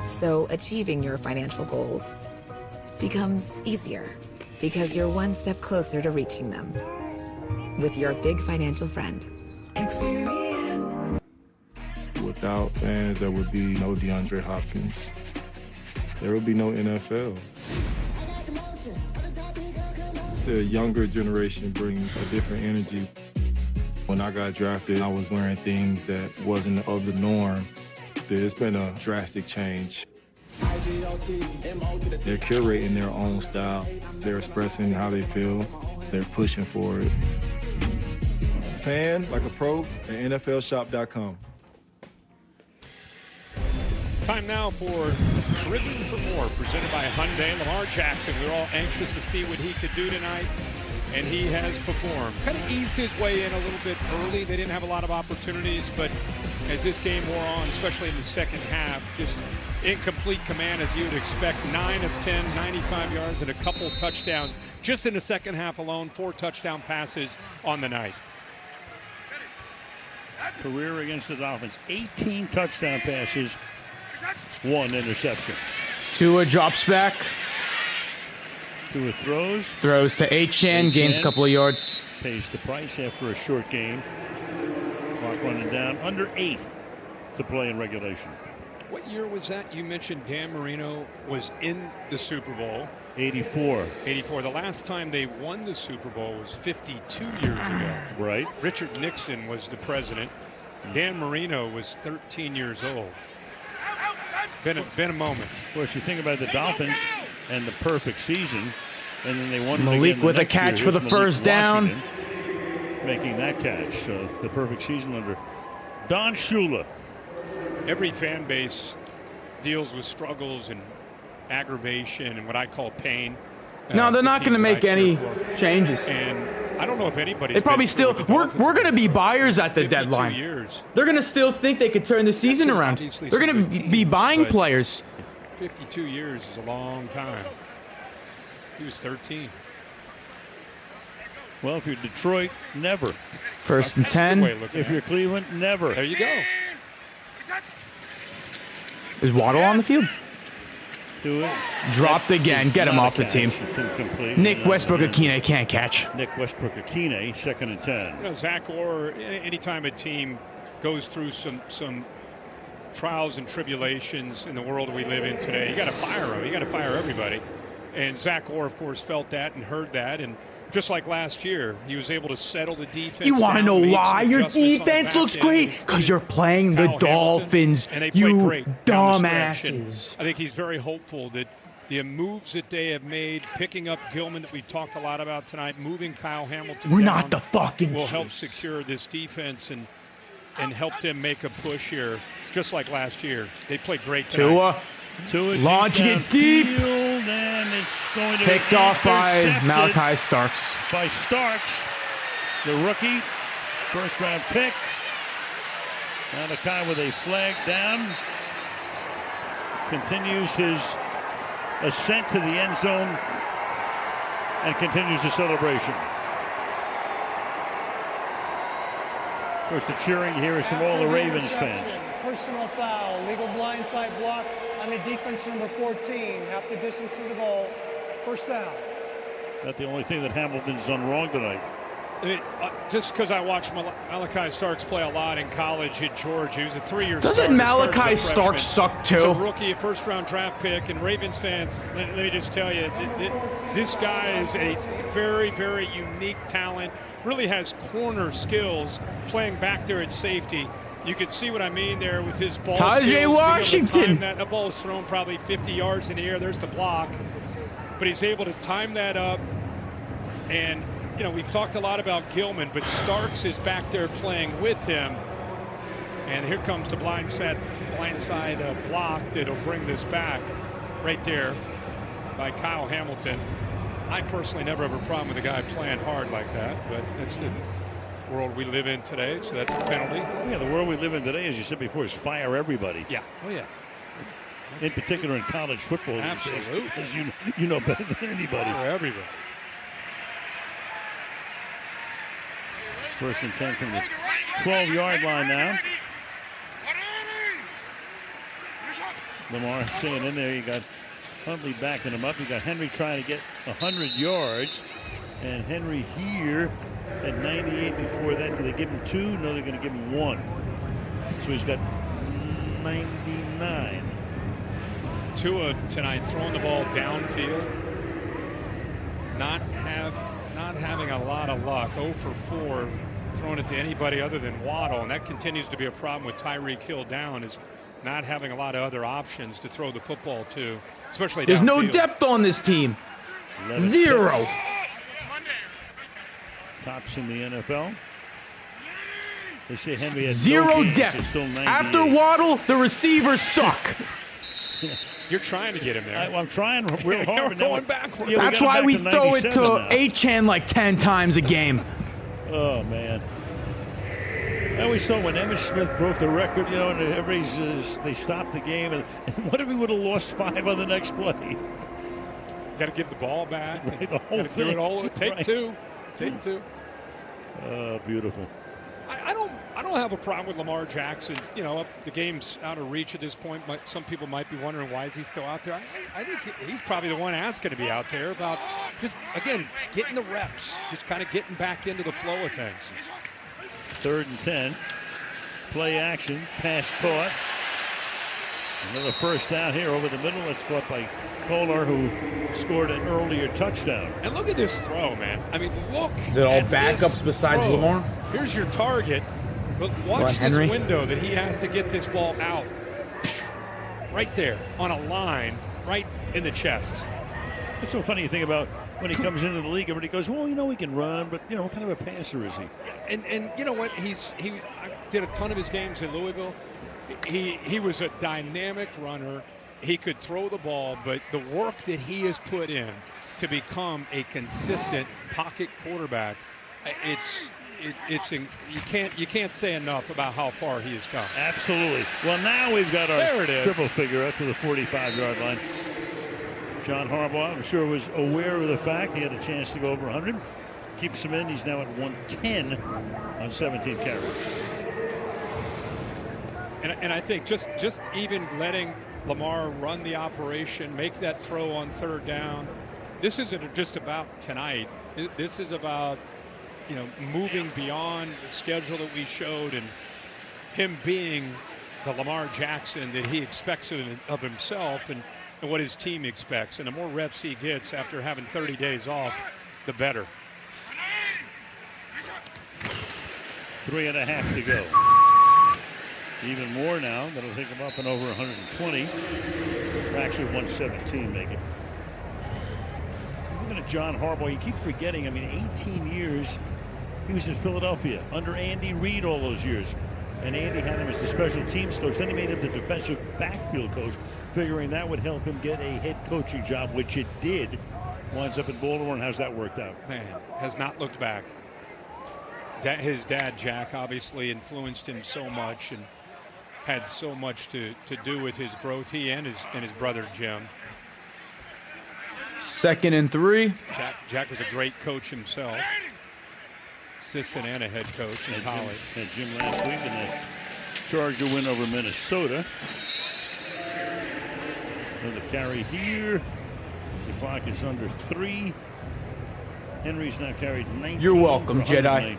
So achieving your financial goals becomes easier because you're one step closer to reaching them with your big financial friend. Experience. Without fans, there would be no DeAndre Hopkins. There would be no NFL. The younger generation brings a different energy. When I got drafted, I was wearing things that wasn't of the norm. It's been a drastic change. They're curating their own style. They're expressing how they feel. They're pushing for it. Fan like a pro at NFLshop.com. Time now for Driven for More, presented by Hyundai. Lamar Jackson, we were all anxious to see what he could do tonight, and he has performed. Kind of eased his way in a little bit early. They didn't have a lot of opportunities, but as this game wore on, especially in the second half, just in complete command as you would expect. 9 of 10, 95 yards, and a couple touchdowns. Just in the second half alone, 4 touchdown passes on the night. Career against the Dolphins, 18 touchdown passes, 1 interception. Tua drops back. Tua throws. Throws to Achane, gains a couple of yards. Pays the price after a short game. Clock running down, under 8 to play in regulation. What year was that? You mentioned Dan Marino was in the Super Bowl. 84. 84. The last time they won the Super Bowl was 52 years ago. Right. Richard Nixon was the president. Dan Marino was 13 years old. Been a moment. Of course, you think about the Dolphins and the perfect season, and then they won Malik again with a next catch year. for the Here's first down. Washington making that catch. So the perfect season under Don Shula. Every fan base deals with struggles and aggravation and what I call pain. No, they're not going to make any changes. And I don't know if anybody's. They probably still. We're going to be buyers at the deadline. Years. They're going to still think they could turn the season around. They're going to be buying players. 52 years is a long time. He was 13. Well, if you're Detroit, never. First and 10. If you're Cleveland, never. There you go. Is Waddle on the field? Dropped again. Get him off the team. Nick Westbrook-Akine can't catch. Nick Westbrook-Akine, 2nd and 10. You know, Zach Orr, anytime a team goes through some trials and tribulations in the world we live in today, you got to fire them. You got to fire everybody. And Zach Orr, of course, felt that and heard that. And just like last year, he was able to settle the defense. You want to know down, why your defense looks great? Because you're playing the Dolphins, you dumbasses. I think he's very hopeful that the moves that they have made, picking up Gilman that we've talked a lot about tonight, moving Kyle Hamilton We're down, not the fucking will help Chiefs. secure this defense and help them make a push here, just like last year. They played great tonight. Tua launching it deep. And it's going to picked off by Malachi Starks. By Starks, the rookie, first-round pick. Malachi with a flag down. Continues his ascent to the end zone and continues the celebration. Of course, the cheering here is from all the Ravens fans. Personal foul, legal blindside block on the defense number 14, half the distance to the goal, first down. Not the only thing that Hamilton's done wrong tonight. Just because I watched Malachi Starks play a lot in college at Georgia, he was a 3-year starter. Doesn't Malachi Starks suck too? He's a rookie, a first-round draft pick, and Ravens fans, let me just tell you, this guy is a very, very unique talent. Really has corner skills, playing back there at safety. You can see what I mean there with his ball Tajay skills, Washington. That ball is thrown probably 50 yards in the air. There's the block. But he's able to time that up. And, you know, we've talked a lot about Gilman, but Starks is back there playing with him. And here comes the blindside block that'll bring this back right there by Kyle Hamilton. I personally never have a problem with a guy playing hard like that, but that's the world we live in today, so that's a penalty. Yeah, the world we live in today, as you said before, is fire everybody. Yeah. Oh, yeah. In particular in college football. Absolutely. As you know better than anybody. For everybody. First and 10 from the 12-yard line now. Lamar staying in there. You got Huntley backing him up. You got Henry trying to get 100 yards. And Henry here at 98 before that. Do they give him 2? No, they're going to give him 1. So he's got 99. Tua tonight throwing the ball downfield. Not having a lot of luck. 0 for 4 throwing it to anybody other than Waddle. And that continues to be a problem with Tyreek Hill down, is not having a lot of other options to throw the football to, especially There's downfield. no depth on this team. 0. Tops in the NFL. They say Henry had Zero no games, depth. it's still 98. After Waddle, the receivers suck. You're trying to get him there. I'm trying real hard. We're going backwards. Yeah, That's why we throw it to now. Achan like 10 times a game. Oh, man. I always thought when Emmitt Smith broke the record, you know, and everybody's they stopped the game, and what if he would have lost 5 on the next play? Got to give the ball back. Right, the whole do thing. it all. Take Right. 2. Take 2. Oh, beautiful. I don't have a problem with Lamar Jackson. You know, the game's out of reach at this point. Some people might be wondering why is he still out there. I think he's probably the one asking to be out there about just, again, getting the reps, just kind of getting back into the flow of things. 3rd and 10. Play action. Pass caught. Another first down here over the middle. That's caught by Kolar, who scored an earlier touchdown. And look at this throw, man. I mean, look. Is it all at backups this besides throw. Lamar? Here's your target, but watch this Henry? window that he has to get this ball out. Right there on a line, right in the chest. It's so funny to think about when he comes into the league. Everybody goes, well, you know, he can run, but, you know, what kind of a passer is he? And you know what? I did a ton of his games in Louisville. He was a dynamic runner. He could throw the ball, but the work that he has put in to become a consistent pocket quarterback, you can't say enough about how far he has come. Absolutely. Well, now we've got our triple figure up to the 45-yard line. John Harbaugh, I'm sure, was aware of the fact he had a chance to go over 100. Keeps him in. He's now at 110 on 17 carries. And I think just even letting Lamar run the operation, make that throw on 3rd down, this isn't just about tonight. This is about, you know, moving beyond the schedule that we showed and him being the Lamar Jackson that he expects of himself and what his team expects. And the more reps he gets after having 30 days off, the better. 3.5 to go. Even more now. That'll take him up and over 120. Actually, 117 make it. Looking at John Harbaugh, you keep forgetting, I mean, 18 years he was in Philadelphia under Andy Reid all those years. And Andy had him as the special teams coach. Then he made him the defensive backfield coach, figuring that would help him get a head coaching job, which it did. Winds up in Baltimore, and how's that worked out? Man, has not looked back. His dad, Jack, obviously influenced him so much and had so much to do with his growth. He and his brother, Jim. 2nd and 3. Jack was a great coach himself. Assistant and a head coach in college. Had Jim last week in the Charger win over Minnesota. Another carry here. The clock is under 3. Henry's now carried 19. You're welcome, Jedi.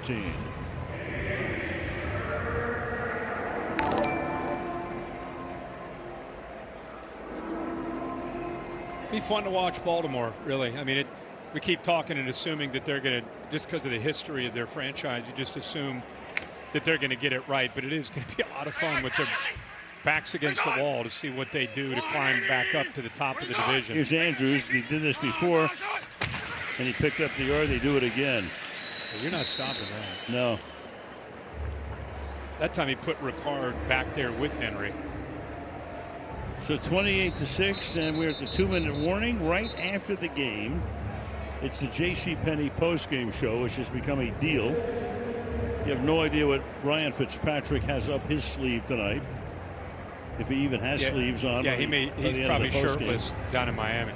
Be fun to watch Baltimore, really. I mean, we keep talking and assuming that they're going to, just because of the history of their franchise, you just assume that they're going to get it right. But it is going to be a lot of fun with their backs against the wall to see what they do to climb back up to the top of the division. Here's Andrews. He did this before, and he picked up the yard. They do it again. Well, you're not stopping that. No. That time he put Ricard back there with Henry. So 28-6, and we're at the 2-minute warning right after the game. It's the JCPenney postgame show, which has become a deal. You have no idea what Ryan Fitzpatrick has up his sleeve tonight, if he even has sleeves on. Yeah, he's probably shirtless down in Miami.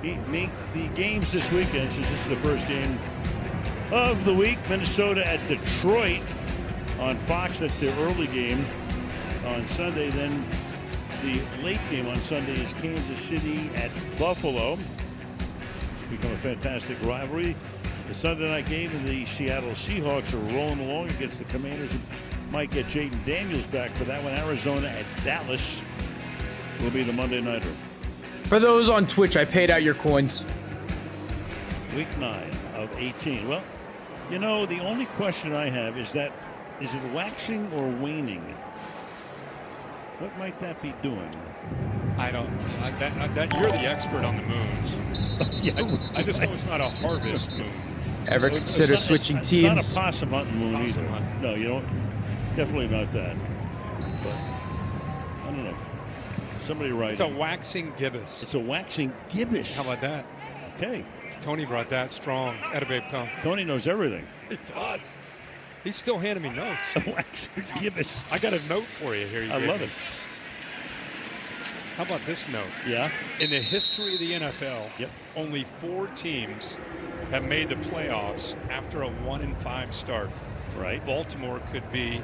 The games this weekend, since this is the first game of the week, Minnesota at Detroit on Fox. That's their early game on Sunday. Then the late game on Sunday is Kansas City at Buffalo. It's become a fantastic rivalry. The Sunday night game, the Seattle Seahawks are rolling along against the Commanders, who might get Jaden Daniels back for that one. Arizona at Dallas will be the Monday nighter. For those on Twitch, I paid out your coins. Week 9 of 18. Well, you know, the only question I have is it waxing or waning? What might that be doing? I don't. You're the expert on the moons. Yeah, I just know it's not a harvest moon. Ever consider switching teams? It's not a possum hunting moon either. No, you don't. Definitely not that. But I don't know. Somebody write. It's a waxing gibbous. It's a waxing gibbous. How about that? Okay. Tony brought that strong. Attababe, Tom. Tony knows everything. It does. He's still handing me notes. A waxing gibbous. I got a note for you here. I love it. How about this note? Yeah. In the history of the NFL, only 4 teams have made the playoffs after a 1-5 start. Right. Baltimore could be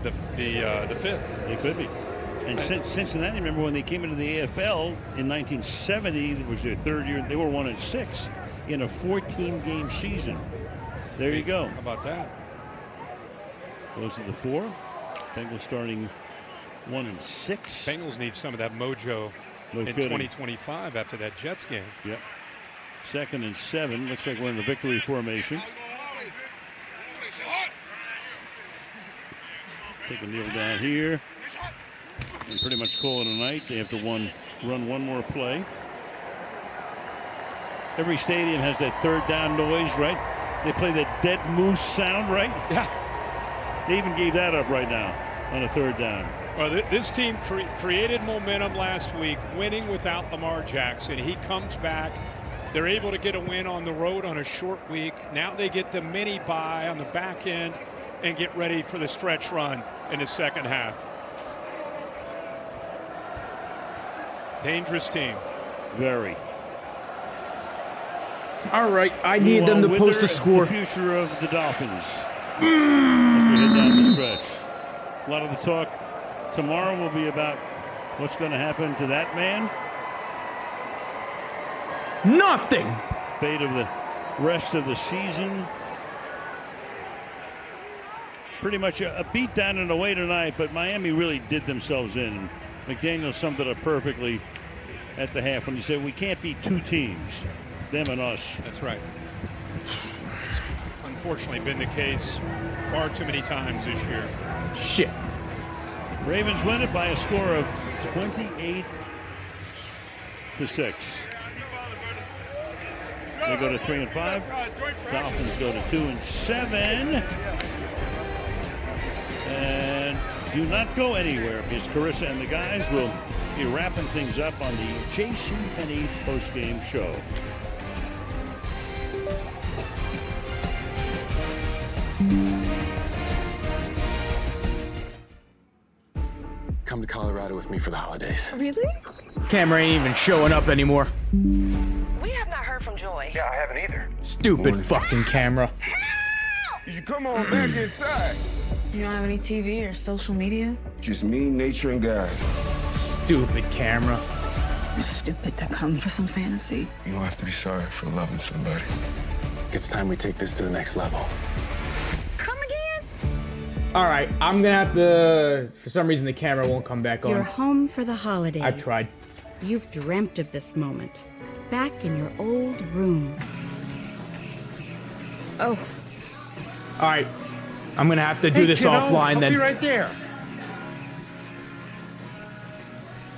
the 5th. They could be. And Cincinnati, remember when they came into the AFL in 1970, it was their 3rd year, they were 1-6 in a 14-game season. There you go. How about that? Those are the 4. Bengals starting 1-6. Bengals need some of that mojo in 2025 after that Jets game. Yep. 2nd and 7. Looks like we're in the victory formation. Take a kneel down here. And pretty much call it a night. They have to run one more play. Every stadium has that 3rd down noise, right? They play that dead moose sound, right? Yeah. They even gave that up right now on a 3rd down. Well, this team created momentum last week, winning without Lamar Jackson. He comes back. They're able to get a win on the road on a short week. Now they get the mini bye on the back end and get ready for the stretch run in the second half. Dangerous team. Very. All right, I need them to post a score. The future of the Dolphins as we head down the stretch. A lot of the talk tomorrow will be about what's going to happen to that man. Nothing. Fate of the rest of the season. Pretty much a beatdown in a way tonight, but Miami really did themselves in. McDaniel summed it up perfectly at the half when he said we can't be 2 teams, them and us. That's right. It's unfortunately been the case far too many times this year. Shit. Ravens win it by a score of 28-6. They go to 3-5. Dolphins go to 2-7. And do not go anywhere because Carissa and the guys will be wrapping things up on the Jason Penny postgame show. Come to Colorado with me for the holidays. Really? Camera ain't even showing up anymore. We have not heard from Joy. Yeah, I haven't either. Stupid fucking camera. You should come on back inside. You don't have any TV or social media? Just me, nature, and God. Stupid camera. It's stupid to come for some fantasy. You don't have to be sorry for loving somebody. It's time we take this to the next level. Come again? All right, I'm gonna have to. For some reason, the camera won't come back on. You're home for the holidays. I've tried. You've dreamt of this moment. Back in your old room. Oh. All right, I'm gonna have to do this offline I'll then. be right there.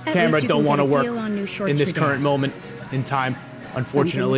Camera don't want to work on new shorts in this for current Dad. moment in time, unfortunately.